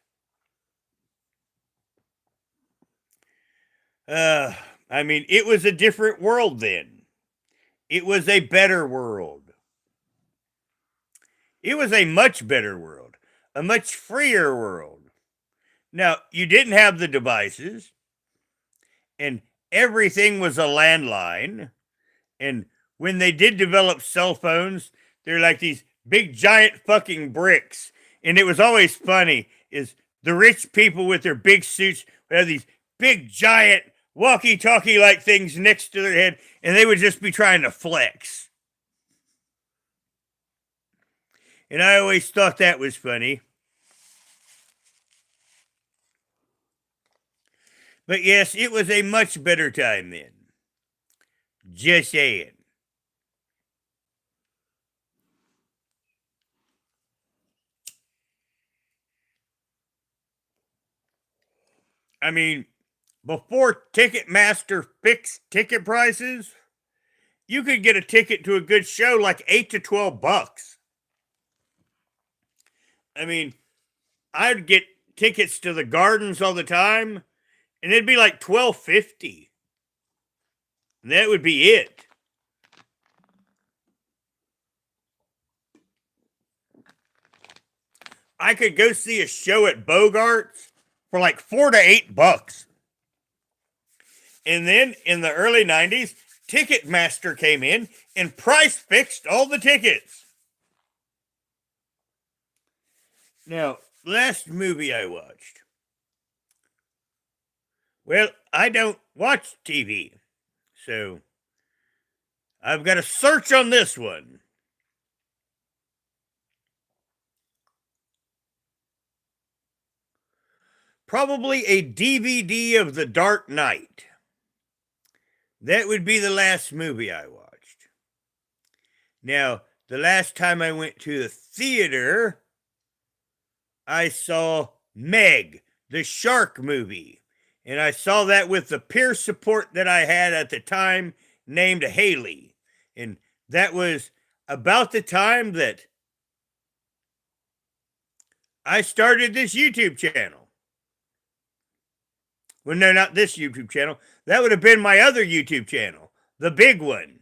It was a different world then. It was a better world. It was a much better world, a much freer world. Now, you didn't have the devices, and everything was a landline. And when they did develop cell phones, they're like these big giant fucking bricks. And it was always funny is the rich people with their big suits would have these big giant walkie-talkie like things next to their head, and they would just be trying to flex. And I always thought that was funny. But yes, it was a much better time then. Just saying. Before Ticketmaster fixed ticket prices, you could get a ticket to a good show like $8 to $12. I'd get tickets to the gardens all the time, and it'd be like $12.50. And that would be it. I could go see a show at Bogart's for like $4 to $8. And then in the early 90s, Ticketmaster came in and price fixed all the tickets. Now, last movie I watched. Well, I don't watch TV, so I've got to search on this one. Probably a DVD of The Dark Knight. That would be the last movie I watched. Now, the last time I went to the theater, I saw Meg, the shark movie. And I saw that with the peer support that I had at the time named Haley. And that was about the time that I started this YouTube channel. Well, no, not this YouTube channel. That would have been my other YouTube channel, the big one.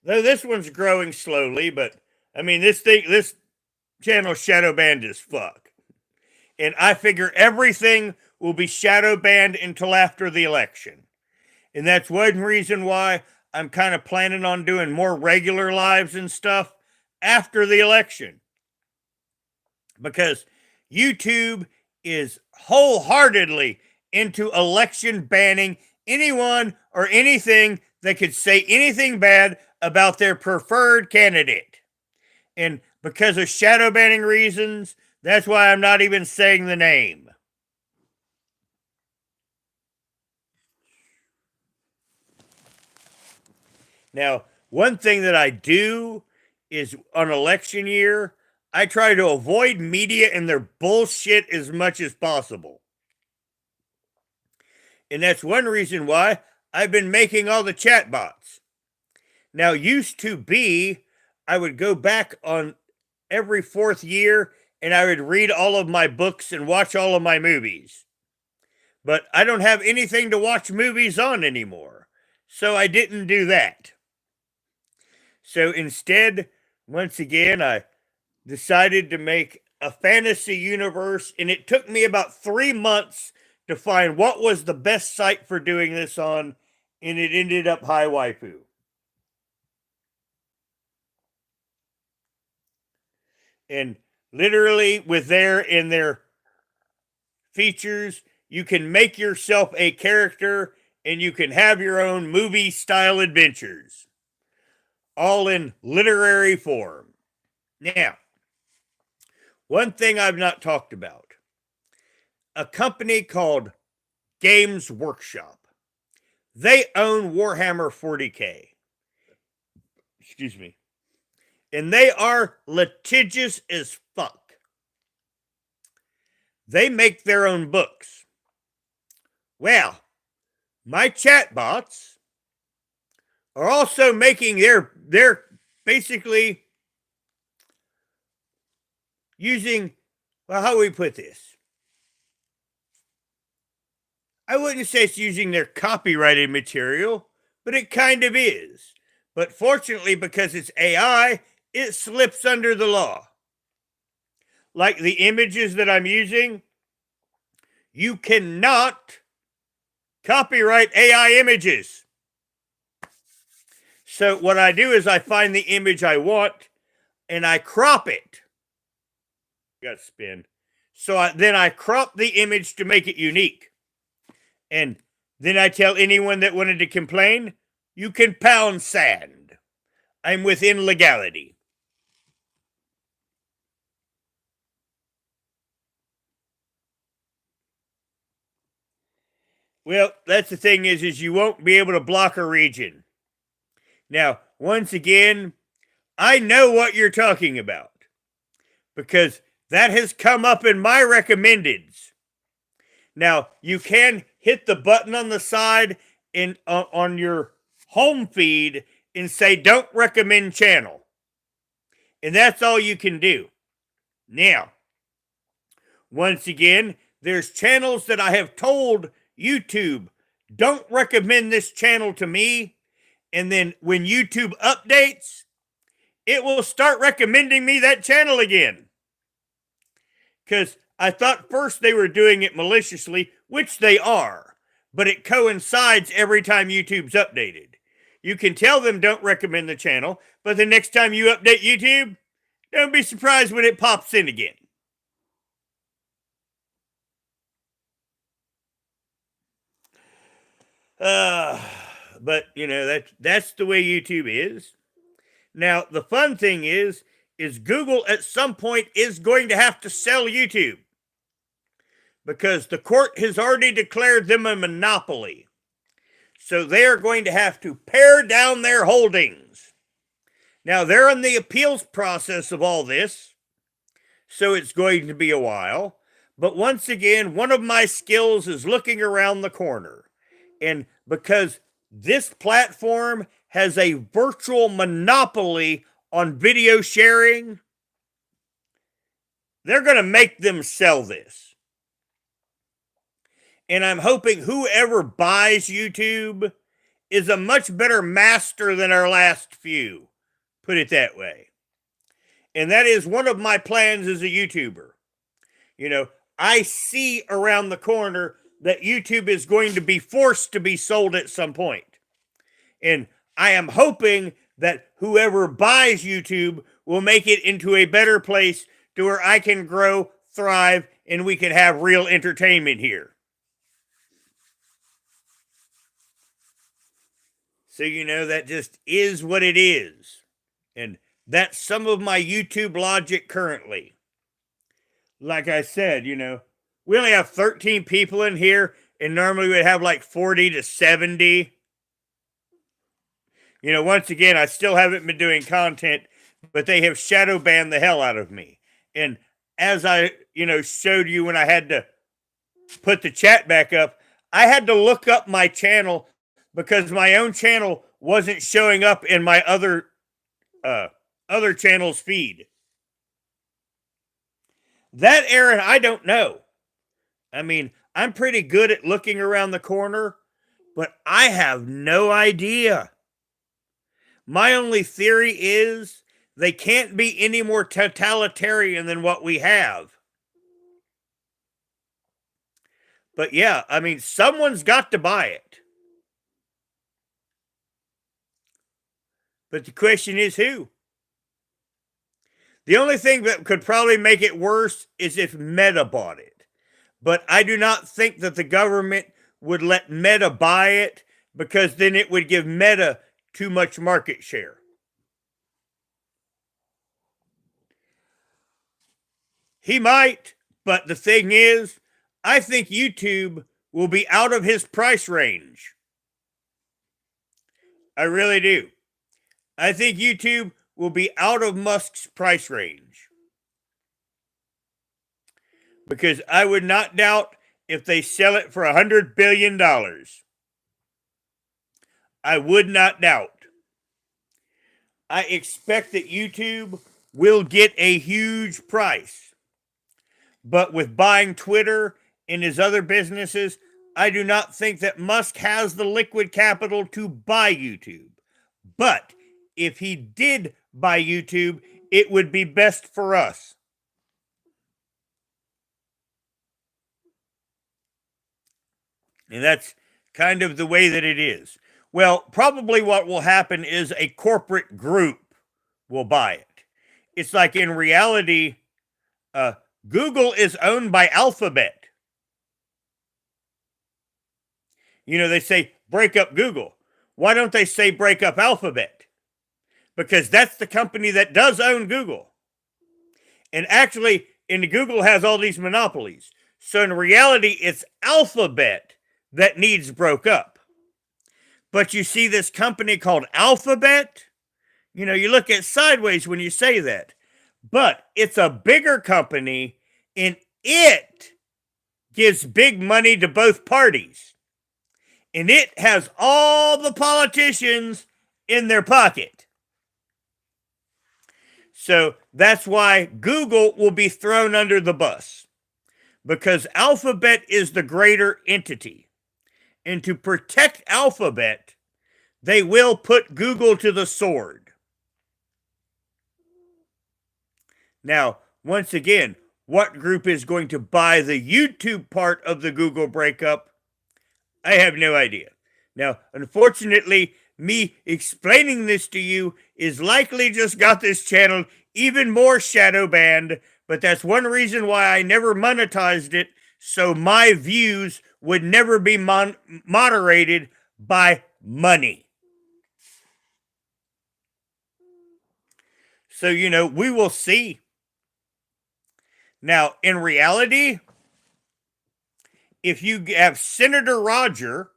Though this one's growing slowly, but I mean, this channel shadow banned as fuck. And I figure everything will be shadow banned until after the election. And that's one reason why I'm kind of planning on doing more regular lives and stuff after the election. Because YouTube is wholeheartedly into election banning anyone or anything that could say anything bad about their preferred candidate. And because of shadow banning reasons, that's why I'm not even saying the name. Now, one thing that I do is on election year, I try to avoid media and their bullshit as much as possible. And that's one reason why I've been making all the chatbots. Now, used to be, I would go back on every fourth year and I would read all of my books and watch all of my movies. But I don't have anything to watch movies on anymore. So I didn't do that. So instead, once again, I decided to make a fantasy universe, and it took me about 3 months to find what was the best site for doing this on, and it ended up High Waifu. And literally, with their features, you can make yourself a character, and you can have your own movie-style adventures, all in literary form. Now, one thing I've not talked about, a company called Games Workshop. They own Warhammer 40K. Excuse me. And they are litigious as fuck. They make their own books. Well, my chatbots are also making their basically using, well, how do we put this? I wouldn't say it's using their copyrighted material, but it kind of is. But fortunately, because it's AI, it slips under the law. Like the images that I'm using, you cannot copyright AI images. So what I do is I find the image I want and I crop it. Got to spin. So then I crop the image to make it unique. And then I tell anyone that wanted to complain, you can pound sand. I'm within legality. Well, that's the thing is you won't be able to block a region. Now, once again, I know what you're talking about because that has come up in my recommendeds. Now, you can hit the button on the side on your home feed and say, don't recommend channel. And that's all you can do. Now, once again, there's channels that I have told YouTube, don't recommend this channel to me. And then when YouTube updates, it will start recommending me that channel again. Because I thought first they were doing it maliciously, which they are, but it coincides every time YouTube's updated. You can tell them don't recommend the channel, but the next time you update YouTube, don't be surprised when it pops in again. But you know that's the way YouTube is. Now the fun thing is Google at some point is going to have to sell YouTube because the court has already declared them a monopoly. So they are going to have to pare down their holdings. Now they're in the appeals process of all this. so it's going to be a while. But once again, one of my skills is looking around the corner. And because this platform has a virtual monopoly on video sharing, they're going to make them sell this. And I'm hoping whoever buys YouTube is a much better master than our last few. Put it that way. And that is one of my plans as a YouTuber. You know, I see around the corner that YouTube is going to be forced to be sold at some point. And I am hoping that whoever buys YouTube will make it into a better place to where I can grow, thrive, and we can have real entertainment here. So, that just is what it is. And that's some of my YouTube logic currently. Like I said, we only have 13 people in here, and normally we'd have like 40 to 70. Once again, I still haven't been doing content, but they have shadow banned the hell out of me. And as I, showed you when I had to put the chat back up, I had to look up my channel because my own channel wasn't showing up in my other channel's feed. That, Aaron, I don't know. I mean, I'm pretty good at looking around the corner, but I have no idea. My only theory is they can't be any more totalitarian than what we have. But yeah, I mean, someone's got to buy it. But the question is who? The only thing that could probably make it worse is if Meta bought it. But I do not think that the government would let Meta buy it because then it would give Meta too much market share. He might, but the thing is, I think YouTube will be out of his price range. I really do. I think YouTube will be out of Musk's price range. Because I would not doubt if they sell it for $100 billion. I would not doubt. I expect that YouTube will get a huge price. But with buying Twitter and his other businesses, I do not think that Musk has the liquid capital to buy YouTube. But if he did buy YouTube, it would be best for us. And that's kind of the way that it is. Well, probably what will happen is a corporate group will buy it. It's like in reality, Google is owned by Alphabet. They say break up Google. Why don't they say break up Alphabet? Because that's the company that does own Google. And actually, Google has all these monopolies. So in reality, it's Alphabet that needs broke up. But you see this company called Alphabet, you look at sideways when you say that. But it's a bigger company and it gives big money to both parties. And it has all the politicians in their pocket. So that's why Google will be thrown under the bus. Because Alphabet is the greater entity. And to protect Alphabet, they will put Google to the sword. Now, once again, what group is going to buy the YouTube part of the Google breakup? I have no idea. Now, unfortunately, me explaining this to you is likely just got this channel even more shadow banned, but that's one reason why I never monetized it, so my views would never be moderated by money. So, we will see. Now, in reality, if you have Senator Roger,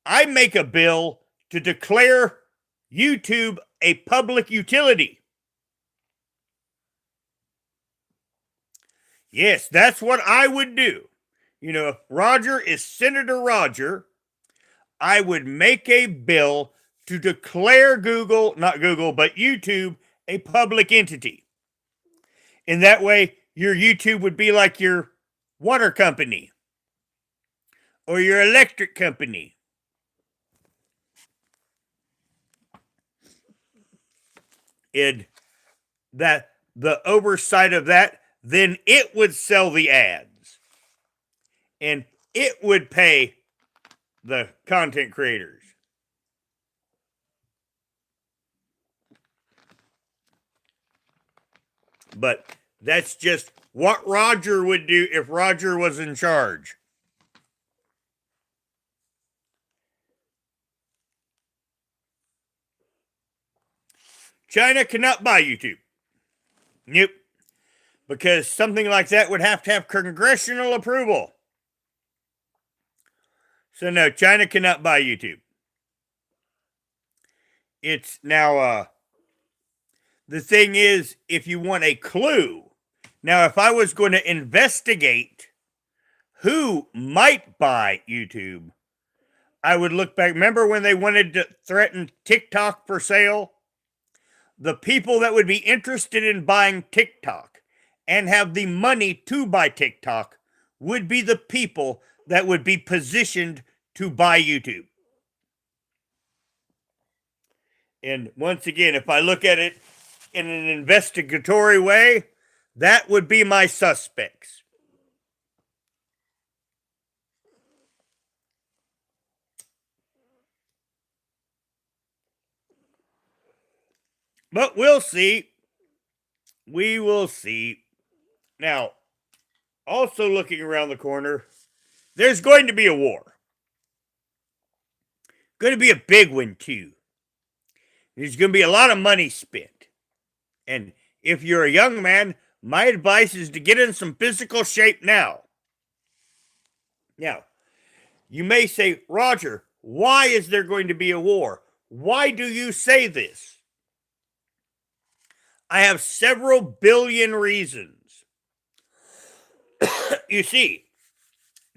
I make a bill to declare YouTube a public utility. Yes, that's what I would do. You know, if Roger is Senator Roger, I would make a bill to declare Google, not Google, but YouTube, a public entity. In that way, your YouTube would be like your water company or your electric company. And that the oversight of that, then it would sell the ads and it would pay the content creators. But that's just what Roger would do if Roger was in charge. China cannot buy YouTube. Nope. Because something like that would have to have congressional approval. So no, China cannot buy YouTube. It's now the thing is, if you want a clue, now if I was going to investigate who might buy YouTube, I would look back. Remember when they wanted to threaten TikTok for sale? The people that would be interested in buying TikTok and have the money to buy TikTok would be the people that would be positioned to buy YouTube. And once again, if I look at it in an investigatory way, that would be my suspects. But we'll see. We will see. Now, also looking around the corner, there's going to be a war. Going to be a big one, too. There's going to be a lot of money spent. And if you're a young man, my advice is to get in some physical shape now. Now, you may say, Roger, why is there going to be a war? Why do you say this? I have several billion reasons. You see,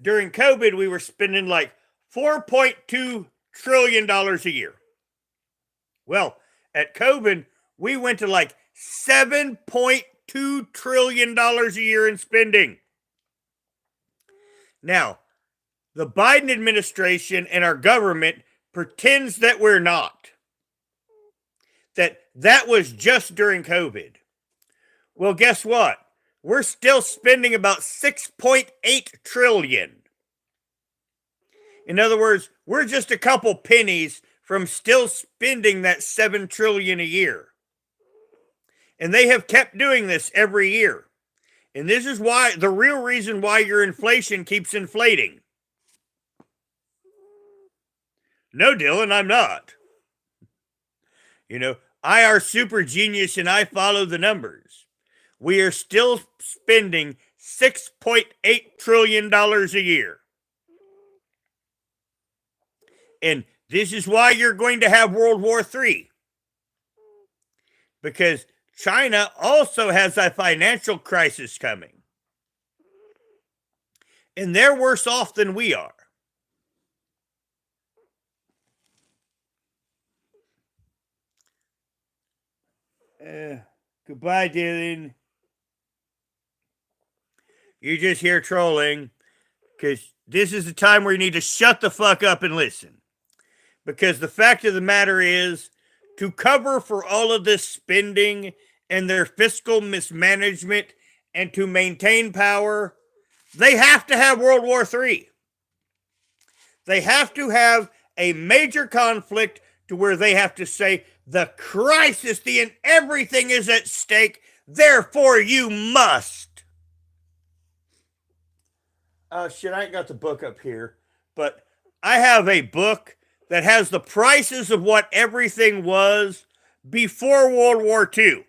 during COVID, we were spending like $4.2 trillion a year. Well, at COVID, we went to like $7.2 trillion a year in spending. Now, the Biden administration and our government pretends that we're not. That was just during COVID. Well, guess what? We're still spending about 6.8 trillion. In other words, we're just a couple pennies from still spending that 7 trillion a year. And they have kept doing this every year. And this is why the real reason why your inflation keeps inflating. No, Dylan, I'm not. You know, I are super genius and I follow the numbers. We are still spending $6.8 trillion a year. And this is why you're going to have World War III. Because China also has a financial crisis coming. And they're worse off than we are. Goodbye, Dylan. You're just here trolling. Because this is the time where you need to shut the fuck up and listen. Because the fact of the matter is, to cover for all of this spending and their fiscal mismanagement and to maintain power, they have to have World War III. They have to have a major conflict to where they have to say, the crisis, and everything is at stake, therefore you must. Shit, I ain't got the book up here, but I have a book that has the prices of what everything was before World War II.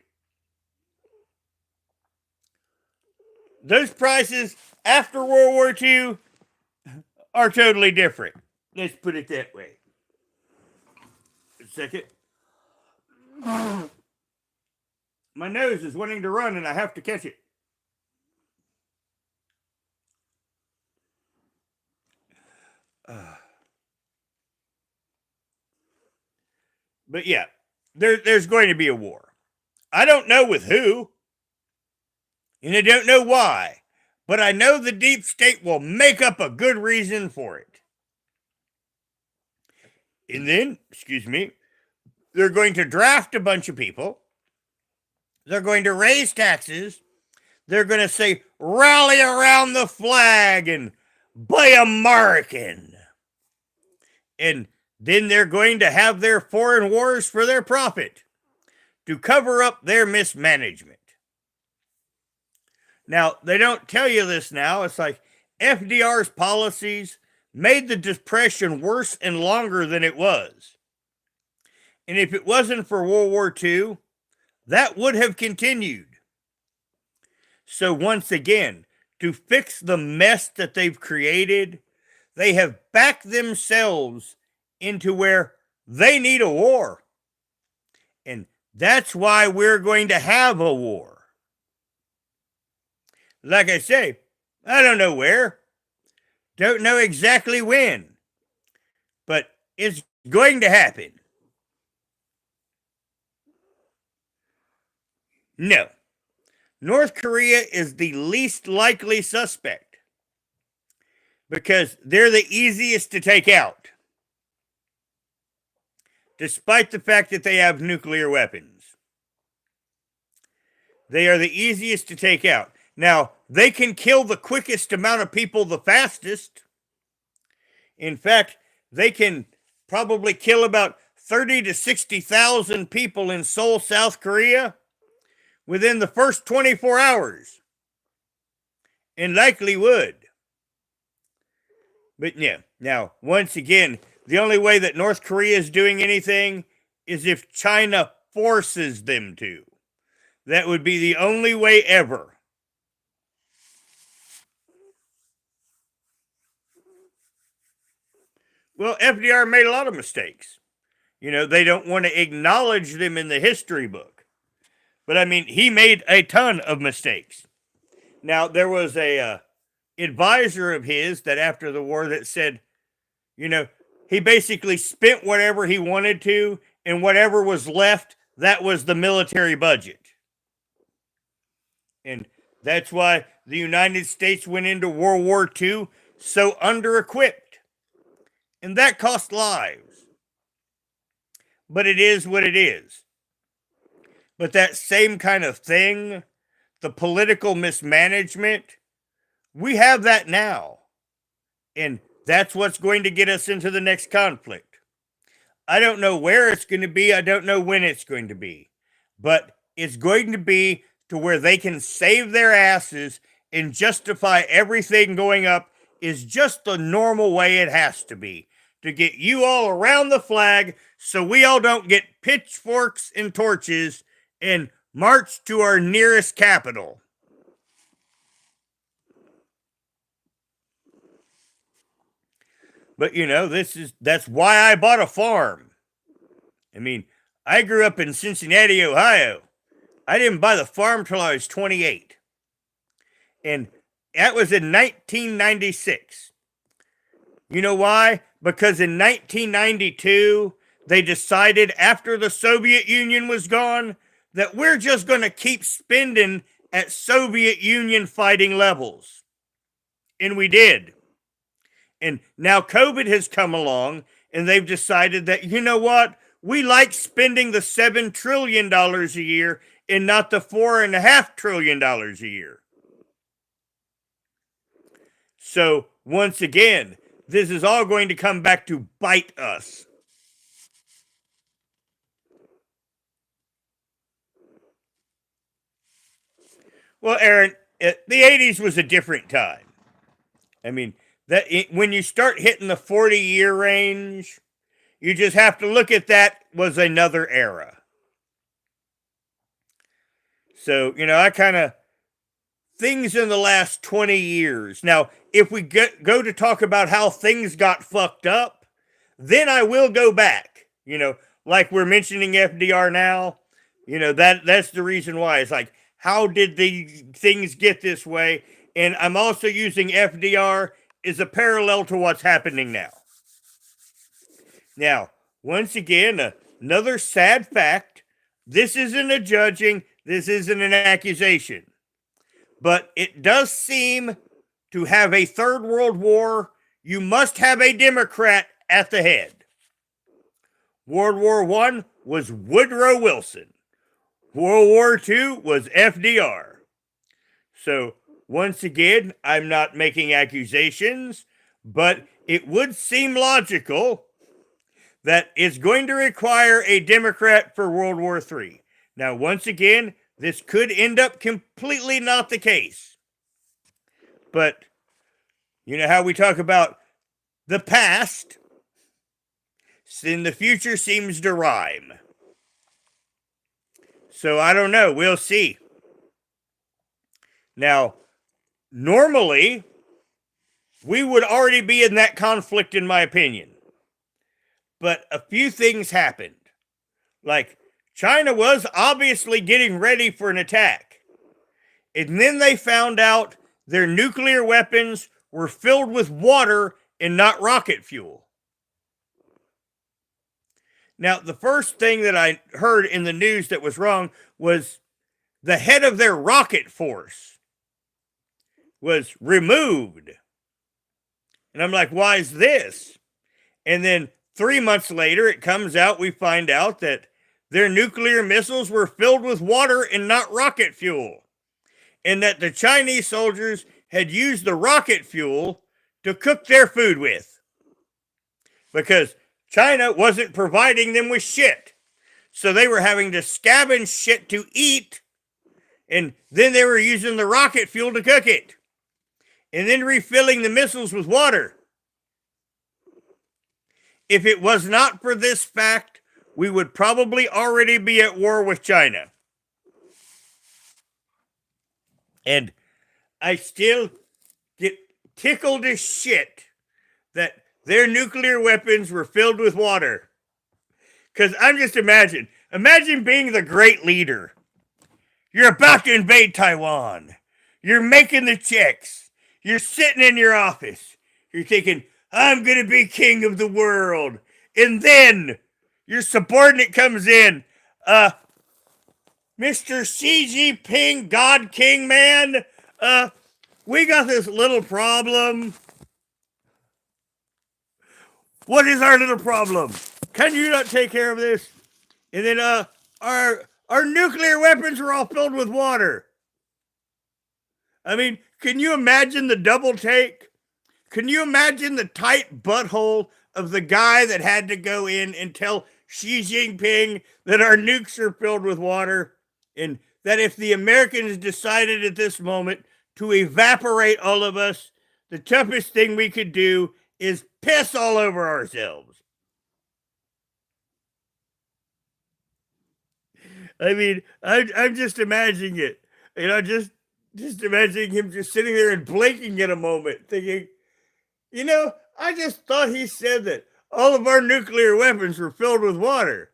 Those prices after World War II are totally different. Let's put it that way. A second. My nose is wanting to run and I have to catch it. But yeah, there's going to be a war. I don't know with who, and I don't know why, but I know the deep state will make up a good reason for it. And then, excuse me, they're going to draft a bunch of people. They're going to raise taxes. They're going to say, rally around the flag and buy American. And then they're going to have their foreign wars for their profit to cover up their mismanagement. Now, they don't tell you this now. It's like FDR's policies made the Depression worse and longer than it was. And if it wasn't for World War II, that would have continued. So once again, to fix the mess that they've created, they have backed themselves into where they need a war. And that's why we're going to have a war. Like I say, I don't know where, don't know exactly when, but it's going to happen. No, North Korea is the least likely suspect because they're the easiest to take out, despite the fact that they have nuclear weapons. They are the easiest to take out. Now, they can kill the quickest amount of people the fastest. In fact, they can probably kill about 30 to 60,000 people in Seoul, South Korea within the first 24 hours. And likely would. But yeah, now, once again, the only way that North Korea is doing anything is if China forces them to. That would be the only way ever. Well, FDR made a lot of mistakes. You know, they don't want to acknowledge them in the history book. But I mean, he made a ton of mistakes. Now, there was a advisor of his that after the war that said, you know, he basically spent whatever he wanted to, and whatever was left, that was the military budget. And that's why the United States went into World War II so under-equipped. And that cost lives. But it is what it is. But that same kind of thing, the political mismanagement, we have that now. And that's what's going to get us into the next conflict. I don't know where it's going to be. I don't know when it's going to be. But it's going to be to where they can save their asses and justify everything going up is just the normal way it has to be. To get you all around the flag so we all don't get pitchforks and torches and march to our nearest capital. But you know, that's why I bought a farm. I mean, I grew up in Cincinnati, Ohio. I didn't buy the farm till I was 28. And that was in 1996. You know why? Because in 1992, they decided after the Soviet Union was gone that we're just going to keep spending at Soviet Union fighting levels. And we did. And now COVID has come along and they've decided that, you know what? We like spending the $7 trillion a year and not the $4.5 trillion a year. So once again, this is all going to come back to bite us. Well, Aaron, the 80s was a different time. I mean, when you start hitting the 40-year range, you just have to look at that was another era. So, you know, I kind of, things in the last 20 years. Now, if we go to talk about how things got fucked up, then I will go back. You know, like we're mentioning FDR now. You know, that's the reason why. It's like, how did the things get this way? And I'm also using FDR as a parallel to what's happening now. Now, once again, another sad fact. This isn't a judging, this isn't an accusation. But it does seem to have a third world war. You must have a Democrat at the head. World War I was Woodrow Wilson. World War II was FDR. So, once again, I'm not making accusations, but it would seem logical that it's going to require a Democrat for World War III. Now, once again, this could end up completely not the case. But you know how we talk about the past? Then the future seems to rhyme. So I don't know. We'll see. Now, normally, we would already be in that conflict, in my opinion. But a few things happened. Like, China was obviously getting ready for an attack. And then they found out their nuclear weapons were filled with water and not rocket fuel. Now, the first thing that I heard in the news that was wrong was the head of their rocket force was removed. And I'm like, why is this? And then 3 months later, it comes out, we find out that their nuclear missiles were filled with water and not rocket fuel. And that the Chinese soldiers had used the rocket fuel to cook their food with. Because China wasn't providing them with shit. So they were having to scavenge shit to eat. And then they were using the rocket fuel to cook it. And then refilling the missiles with water. If it was not for this fact, we would probably already be at war with China. And I still get tickled as shit that their nuclear weapons were filled with water. Because I'm just imagine being the great leader. You're about to invade Taiwan. You're making the checks. You're sitting in your office. You're thinking, I'm going to be king of the world. And then your subordinate comes in. Mr. Xi Jinping, God King man, we got this little problem. What is our little problem? Can you not take care of this? And then our nuclear weapons are all filled with water. I mean, can you imagine the double take? Can you imagine the tight butthole of the guy that had to go in and tell Xi Jinping that our nukes are filled with water? And that if the Americans decided at this moment to evaporate all of us, the toughest thing we could do is piss all over ourselves. I mean, I'm just imagining it. You know, just imagining him just sitting there and blinking at a moment, thinking, you know, I just thought he said that all of our nuclear weapons were filled with water.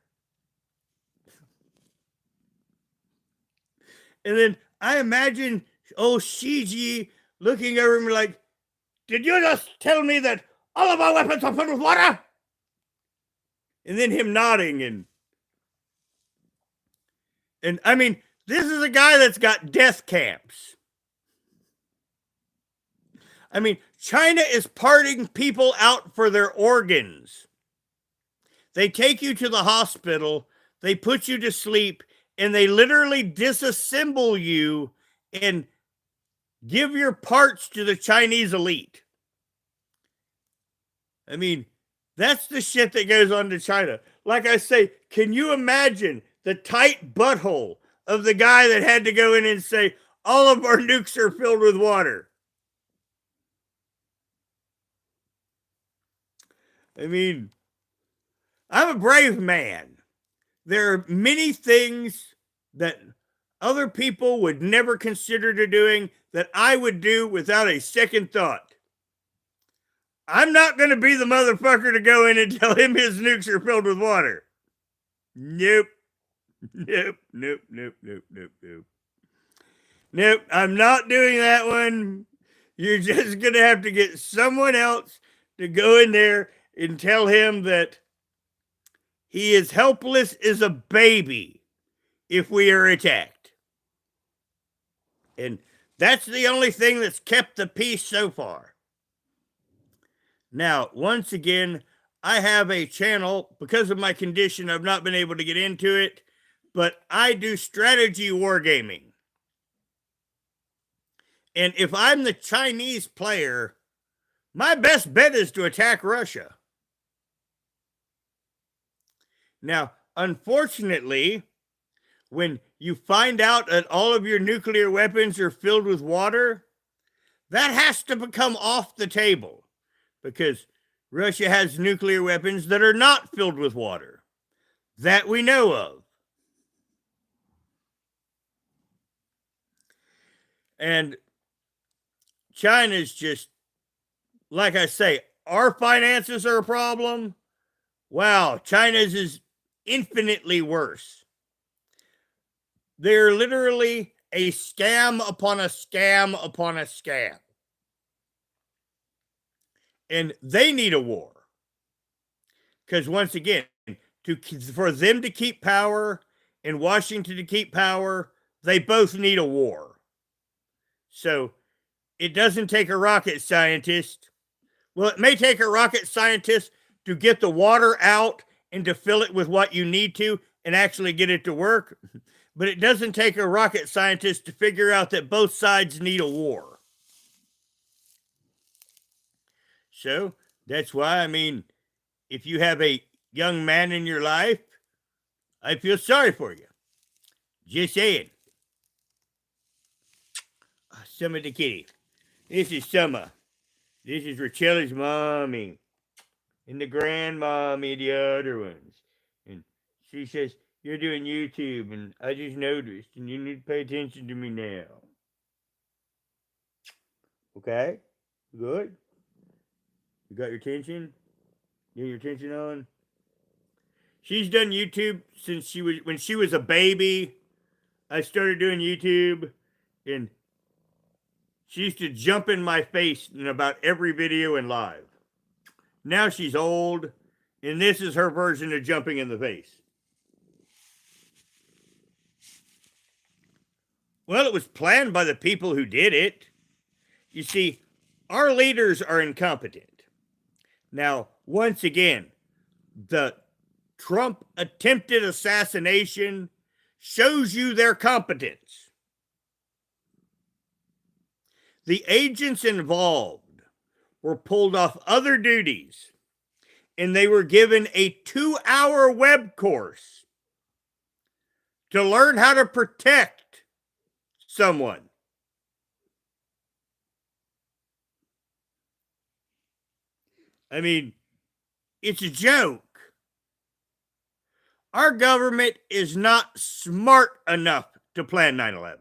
And then I imagine old Shiji looking over me like, did you just tell me that all of our weapons are filled with water? And then him nodding and I mean, this is a guy that's got death camps. I mean, China is parting people out for their organs. They take you to the hospital, they put you to sleep, and they literally disassemble you and give your parts to the Chinese elite. I mean, that's the shit that goes on to China. Like I say, can you imagine the tight butthole of the guy that had to go in and say, all of our nukes are filled with water? I mean, I'm a brave man. There are many things that other people would never consider to doing that I would do without a second thought. I'm not going to be the motherfucker to go in and tell him his nukes are filled with water. Nope. Nope. Nope, I'm not doing that one. You're just going to have to get someone else to go in there and tell him that He is helpless as a baby if we are attacked. And that's the only thing that's kept the peace so far. Now, once again, I have a channel. Because of my condition, I've not been able to get into it, but I do strategy wargaming. And if I'm the Chinese player, my best bet is to attack Russia. Now, unfortunately, when you find out that all of your nuclear weapons are filled with water, that has to become off the table, because Russia has nuclear weapons that are not filled with water that we know of. And China's just, like I say, our finances are a problem. Wow, China's is infinitely worse. They're literally a scam upon a scam upon a scam. And they need a war. Because once again, for them to keep power and Washington to keep power, they both need a war. So it doesn't take a rocket scientist. Well, it may take a rocket scientist to get the water out and to fill it with what you need to and actually get it to work. But it doesn't take a rocket scientist to figure out that both sides need a war. So that's why, I mean, if you have a young man in your life, I feel sorry for you. Just saying. Summer the kitty. This is Summer. This is Rachella's mommy. And the grandmommy, the other ones. And she says, you're doing YouTube, and I just noticed, and you need to pay attention to me now. Okay? Good? You got your attention? You got your attention on? She's done YouTube since when she was a baby. I started doing YouTube, and she used to jump in my face in about every video and live. Now she's old, and this is her version of jumping in the face. Well, it was planned by the people who did it. You see, our leaders are incompetent. Now, once again, the Trump attempted assassination shows you their competence. The agents involved were pulled off other duties, and they were given a 2-hour web course to learn how to protect someone. I mean, it's a joke. Our government is not smart enough to plan 9/11.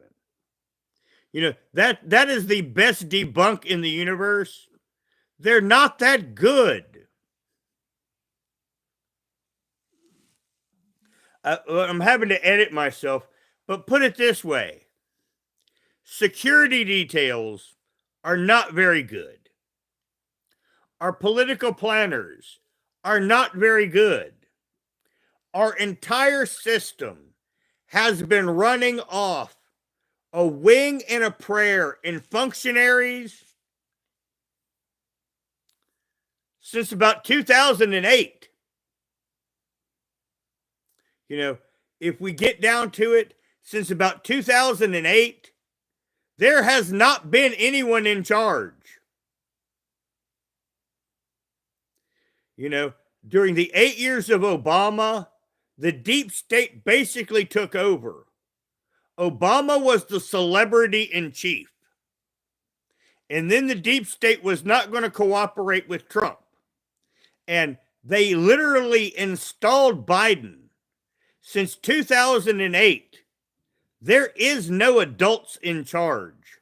You know, that is the best debunk in the universe. They're not that good. I'm having to edit myself, but put it this way. Security details are not very good. Our political planners are not very good. Our entire system has been running off a wing and a prayer in functionaries since about 2008. You know, if we get down to it, since about 2008, there has not been anyone in charge. You know, during the 8 years of Obama, the deep state basically took over. Obama was the celebrity in chief. And then the deep state was not going to cooperate with Trump. And they literally installed Biden. Since 2008, there is no adults in charge.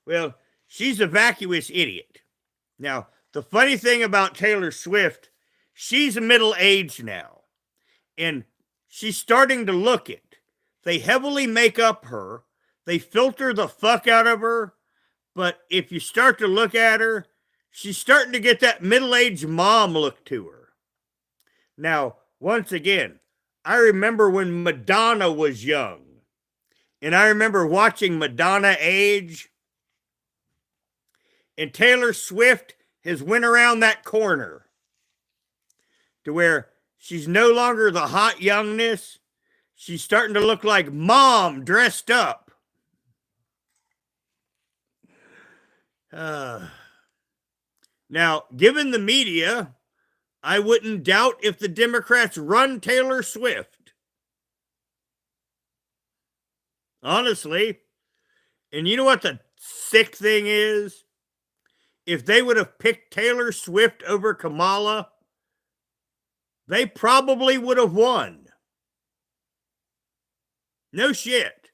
Well, she's a vacuous idiot. Now, the funny thing about Taylor Swift, she's middle-aged now. And she's starting to look it. They heavily make up her. They filter the fuck out of her. But if you start to look at her, she's starting to get that middle-aged mom look to her. Now, once again, I remember when Madonna was young, and I remember watching Madonna age, and Taylor Swift has went around that corner to where she's no longer the hot youngness. She's starting to look like mom dressed up. Now, given the media, I wouldn't doubt if the Democrats run Taylor Swift. Honestly. And you know what the sick thing is? If they would have picked Taylor Swift over Kamala, they probably would have won. No shit.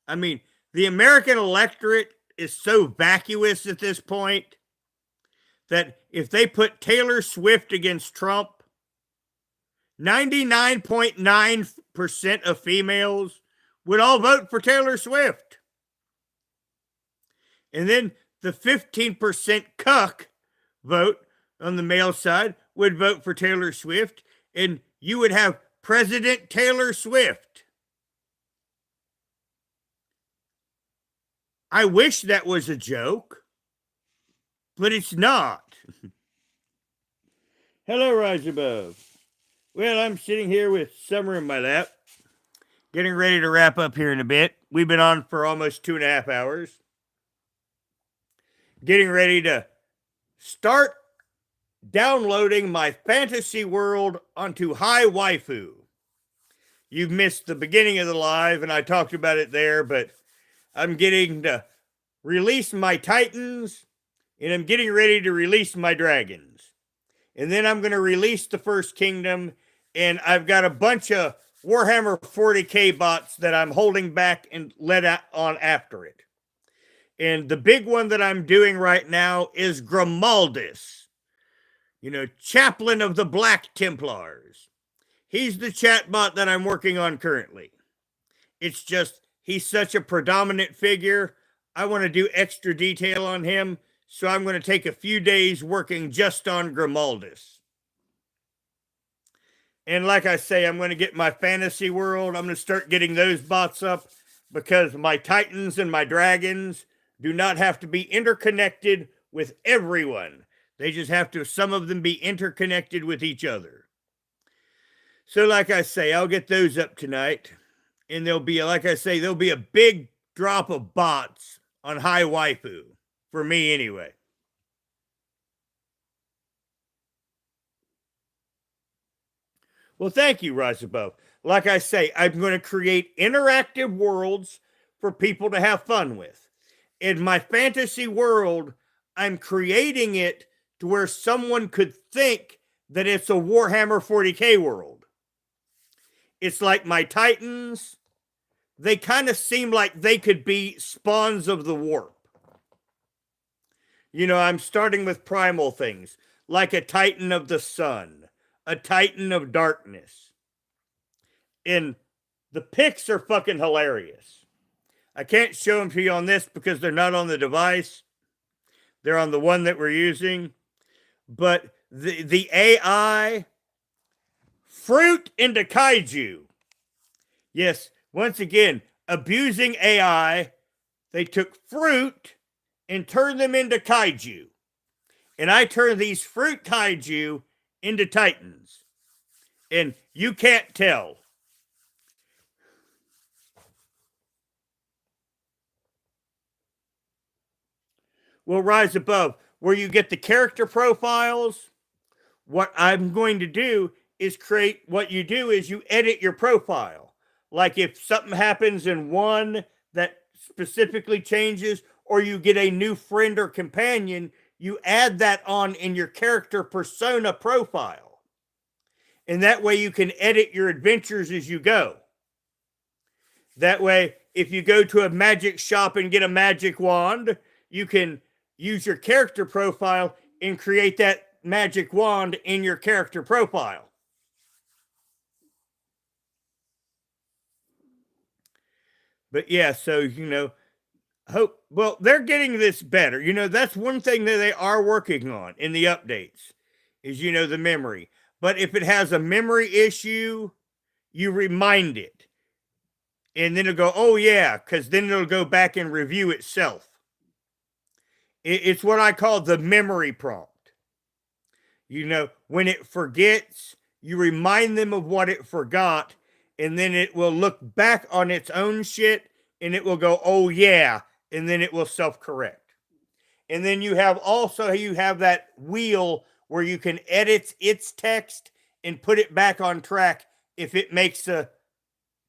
I mean, the American electorate is so vacuous at this point that if they put Taylor Swift against Trump, 99.9% of females would all vote for Taylor Swift. And then the 15% cuck vote on the male side would vote for Taylor Swift, and you would have President Taylor Swift. I wish that was a joke, but it's not. Hello, Rise Above. Well, I'm sitting here with Summer in my lap, getting ready to wrap up here in a bit. We've been on for almost 2.5 hours. Getting ready to start downloading my fantasy world onto High Waifu. You've missed the beginning of the live, and I talked about it there, but I'm getting to release my Titans, and I'm getting ready to release my Dragons. And then I'm going to release the First Kingdom, and I've got a bunch of Warhammer 40K bots that I'm holding back and let on after it. And the big one that I'm doing right now is Grimaldus, chaplain of the Black Templars. He's the chatbot that I'm working on currently. It's just, he's such a predominant figure. I want to do extra detail on him, so I'm going to take a few days working just on Grimaldus. And like I say, I'm going to get my fantasy world. I'm going to start getting those bots up because my Titans and my Dragons do not have to be interconnected with everyone. They just have to, some of them, be interconnected with each other. So like I say, I'll get those up tonight. And there'll be, like I say, there'll be a big drop of bots on High Waifu. For me, anyway. Well, thank you, Rise Above. Like I say, I'm going to create interactive worlds for people to have fun with. In my fantasy world, I'm creating it to where someone could think that it's a Warhammer 40K world. It's like my Titans. They kind of seem like they could be spawns of the warp. I'm starting with primal things, like a Titan of the sun, a Titan of darkness. And the pics are fucking hilarious. I can't show them to you on this because they're not on the device. They're on the one that we're using. But the AI, fruit into kaiju. Yes, once again, abusing AI. They took fruit and turned them into kaiju. And I turned these fruit kaiju into Titans. And you can't tell. Will Rise Above, where you get the character profiles. What I'm going to do is what you do is you edit your profile. Like if something happens in one that specifically changes, or you get a new friend or companion, you add that on in your character persona profile. And that way you can edit your adventures as you go. That way, if you go to a magic shop and get a magic wand, you can use your character profile and create that magic wand in your character profile. But yeah, so, Hope, well, they're getting this better. That's one thing that they are working on in the updates is, the memory. But if it has a memory issue, you remind it. And then it'll go, oh, yeah, because then it'll go back and review itself. It's what I call the memory prompt. When it forgets, you remind them of what it forgot, and then it will look back on its own shit and it will go, oh, yeah, and then it will self correct. And then you have that wheel where you can edit its text and put it back on track if it makes a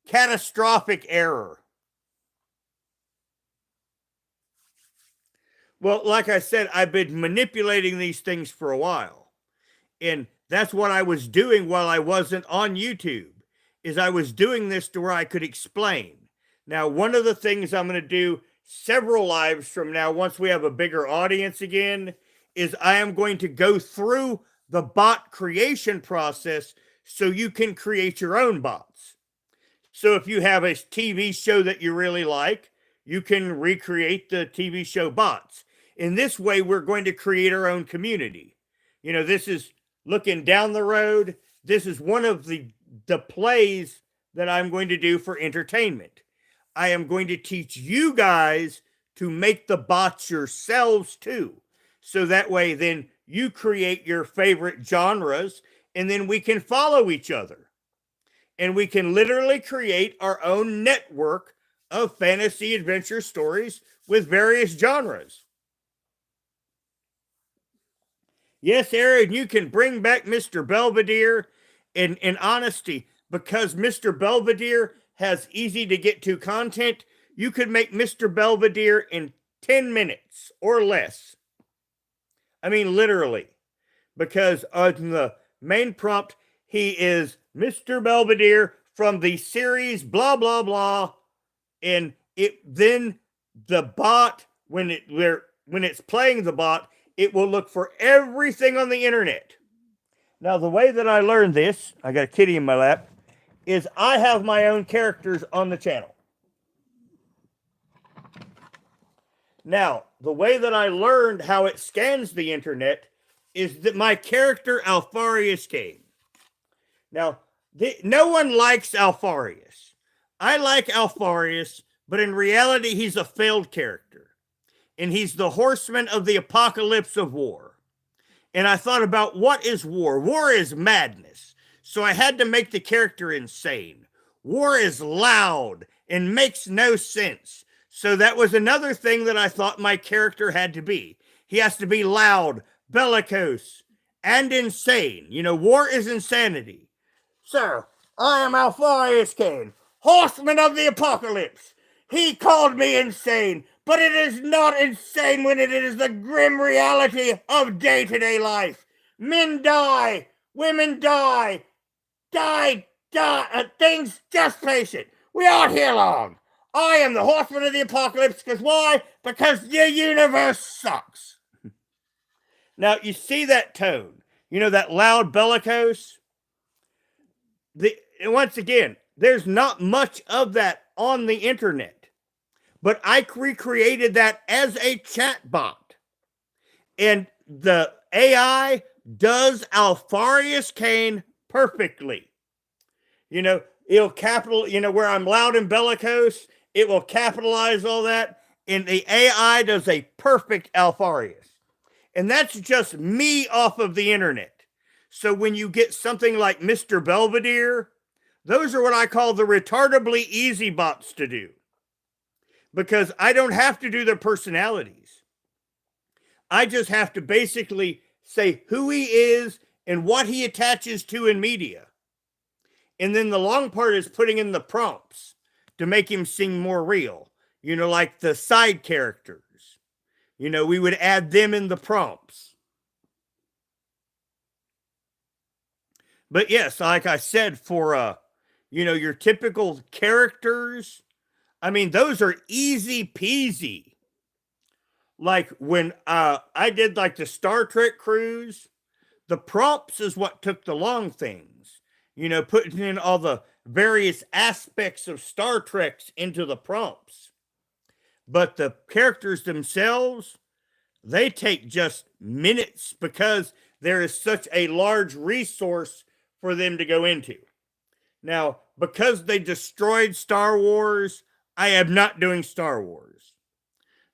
catastrophic error. Well, like I said, I've been manipulating these things for a while. And that's what I was doing while I wasn't on YouTube, is I was doing this to where I could explain. Now, one of the things I'm going to do several lives from now, once we have a bigger audience again, is I am going to go through the bot creation process so you can create your own bots. So if you have a TV show that you really like, you can recreate the TV show bots. In this way, we're going to create our own community. This is looking down the road. This is one of the plays that I'm going to do for entertainment. I am going to teach you guys to make the bots yourselves too. So that way, then you create your favorite genres and then we can follow each other. And we can literally create our own network of fantasy adventure stories with various genres. Yes, Aaron, you can bring back Mr. Belvedere in honesty, because Mr. Belvedere has easy to get to content. You could make Mr. Belvedere in 10 minutes or less. I mean, literally, because on the main prompt, he is Mr. Belvedere from the series blah, blah, blah. And then the bot, when it's playing the bot, it will look for everything on the internet. Now, the way that I learned this, I got a kitty in my lap, is I have my own characters on the channel. Now, the way that I learned how it scans the internet is that my character Alfarius came. Now, no one likes Alfarius. I like Alfarius, but in reality, he's a failed character. And he's the horseman of the apocalypse of war. And I thought about, what is war? War is madness. So I had to make the character insane. War is loud and makes no sense. So that was another thing that I thought my character had to be. He has to be loud, bellicose, and insane. War is insanity. So, I am Alfarius Kane, horseman of the apocalypse. He called me insane, but it is not insane when it is the grim reality of day-to-day life. Men die, women die, things just patient. We aren't here long. I am the horseman of the apocalypse, because why? Because the universe sucks. Now, you see that tone, that loud bellicose? Once again, there's not much of that on the internet. But I recreated that as a chatbot. And the AI does Alfarius Kane perfectly. It'll where I'm loud and bellicose, it will capitalize all that. And the AI does a perfect Alfarius. And that's just me off of the internet. So when you get something like Mr. Belvedere, those are what I call the retardably easy bots to do. Because I don't have to do their personalities. I just have to basically say who he is and what he attaches to in media. And then the long part is putting in the prompts to make him seem more real. Like the side characters. We would add them in the prompts. But yes, like I said, for, your typical characters, I mean, those are easy peasy. Like when I did like the Star Trek cruise, the prompts is what took the long things. Putting in all the various aspects of Star Treks into the prompts. But the characters themselves, they take just minutes because there is such a large resource for them to go into. Now, because they destroyed Star Wars, I am not doing Star Wars.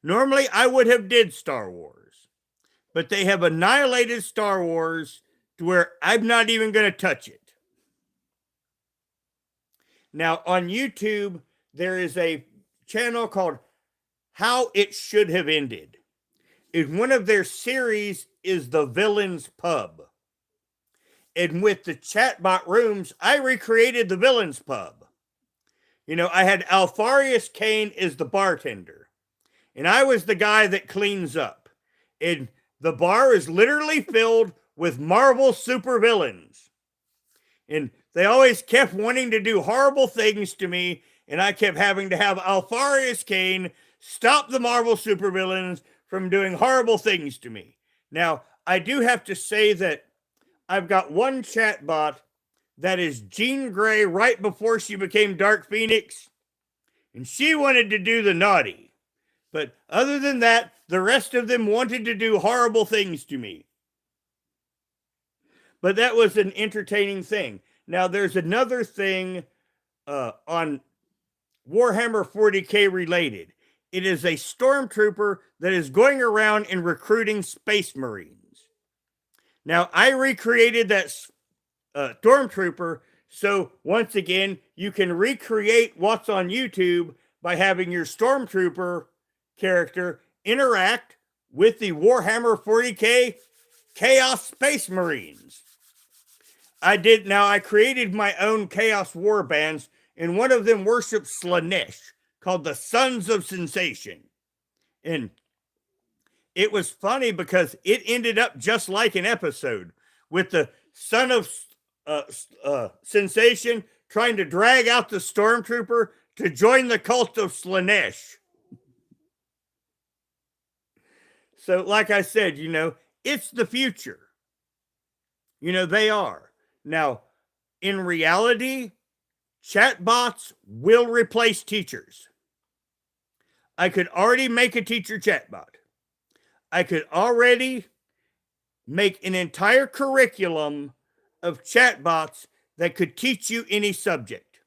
Normally, I would have did Star Wars, but they have annihilated Star Wars to where I'm not even going to touch it. Now, on YouTube, there is a channel called How It Should Have Ended. And one of their series is The Villain's Pub. And with the chatbot rooms, I recreated the Villain's Pub. You know, I had Alfarius Kane as the bartender, and I was the guy that cleans up. And the bar is literally filled with Marvel supervillains. And they always kept wanting to do horrible things to me, and I kept having to have Alfarius Kane stop the Marvel supervillains from doing horrible things to me. Now, I do have to say that I've got one chatbot that is Jean Grey right before she became Dark Phoenix, and she wanted to do the naughty. But other than that, the rest of them wanted to do horrible things to me. But that was an entertaining thing. Now, there's another thing on Warhammer 40K related. It is a stormtrooper that is going around and recruiting space marines. Now, I recreated that stormtrooper, so once again, you can recreate what's on YouTube by having your stormtrooper character interact with the Warhammer 40K Chaos Space Marines. I created my own Chaos War bands, and one of them worships Slanesh, called the Sons of Sensation. And it was funny because it ended up just like an episode with the Son of Sensation trying to drag out the stormtrooper to join the cult of Slanesh. So, like I said, you know, it's the future. You know, they are. Now, in reality, chatbots will replace teachers. I could already make a teacher chatbot. I could already make an entire curriculum of chatbots that could teach you any subject.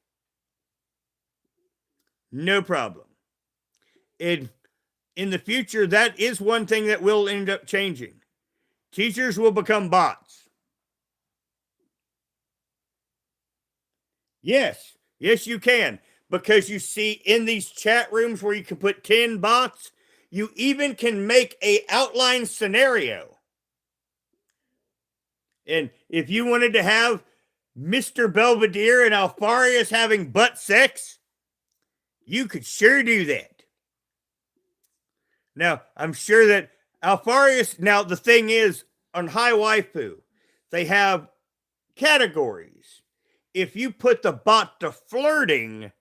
No problem. In the future, that is one thing that will end up changing. Teachers will become bots. Yes, you can. Because you see in these chat rooms where you can put 10 bots, you even can make an outline scenario. And if you wanted to have Mr. Belvedere and Alfarius having butt sex, you could sure do that. Now, I'm sure that Alfarius, now the thing is, on High Waifu, they have categories. If you put the bot to flirting,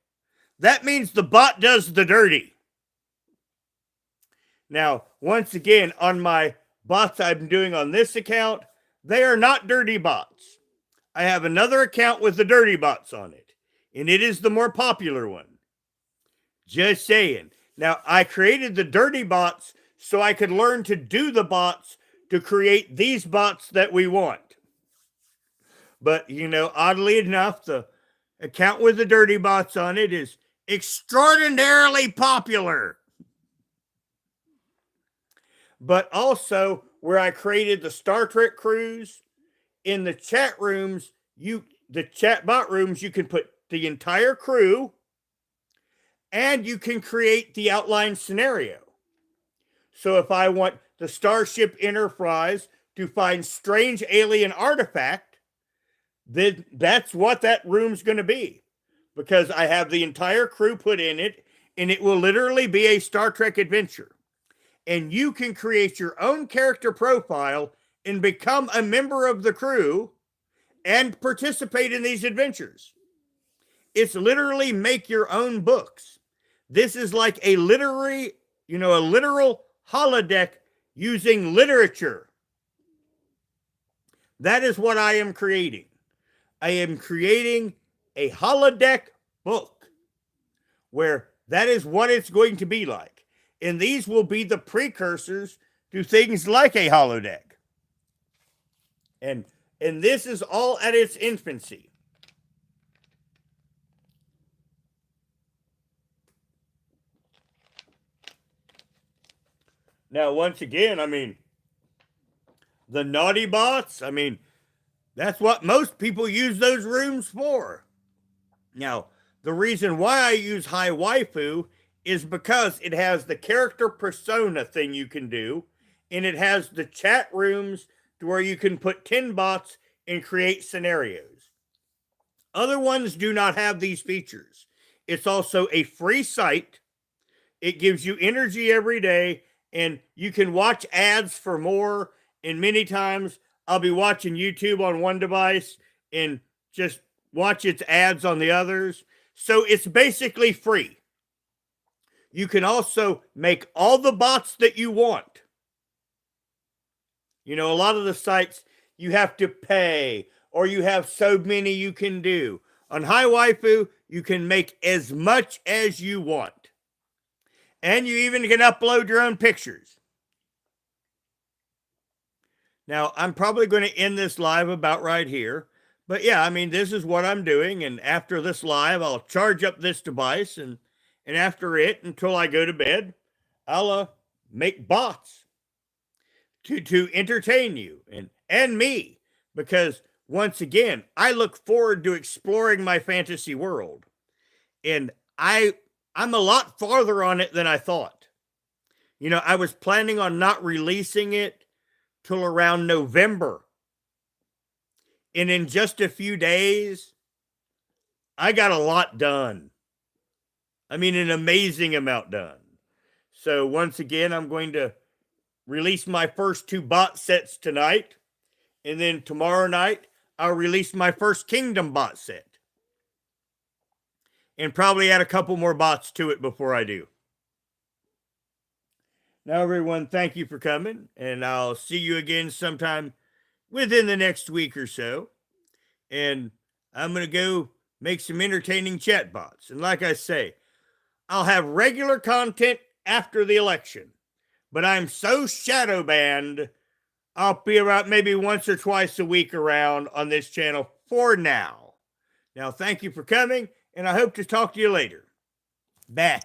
that means the bot does the dirty. Now, once again, on my bots I'm doing on this account, they are not dirty bots. I have another account with the dirty bots on it, and it is the more popular one. Just saying. Now, I created the dirty bots so I could learn to do the bots to create these bots that we want. But, you know, oddly enough, the account with the dirty bots on it is extraordinarily popular. But also, where I created the Star Trek crews, in the chat rooms, the chatbot rooms, you can put the entire crew, and you can create the outline scenario. So if I want the Starship Enterprise to find strange alien artifact, then that's what that room's going to be. Because I have the entire crew put in it, and it will literally be a Star Trek adventure. And you can create your own character profile and become a member of the crew and participate in these adventures. It's literally make your own books. This is like a literal holodeck using literature. That is what I am creating. I am creating a holodeck book where that is what it's going to be like. And these will be the precursors to things like a holodeck. And this is all at its infancy. Now, once again, I mean, the naughty bots, I mean, that's what most people use those rooms for. Now, the reason why I use High Waifu is because it has the character persona thing you can do, and it has the chat rooms to where you can put 10 bots and create scenarios. Other ones do not have these features. It's also a free site. It gives you energy every day, and you can watch ads for more. And many times I'll be watching YouTube on one device and just watch its ads on the others. So it's basically free. You can also make all the bots that you want. You know, a lot of the sites you have to pay, or you have so many you can do. On High Waifu, you can make as much as you want. And you even can upload your own pictures. Now, I'm probably going to end this live about right here. But yeah, I mean, this is what I'm doing. And after this live, I'll charge up this device. And after it, until I go to bed, I'll make bots to entertain you and me. Because once again, I look forward to exploring my fantasy world. And I'm a lot farther on it than I thought. You know, I was planning on not releasing it till around November. And in just a few days, I got a lot done. I mean, an amazing amount done. So once again, I'm going to release my first 2 bot sets tonight. And then tomorrow night, I'll release my first Kingdom bot set. And probably add a couple more bots to it before I do. Now, everyone, thank you for coming. And I'll see you again sometime within the next week or so. And I'm going to go make some entertaining chatbots. And like I say, I'll have regular content after the election. But I'm so shadow banned, I'll be about maybe once or twice a week around on this channel for now. Now, thank you for coming, and I hope to talk to you later. Bye.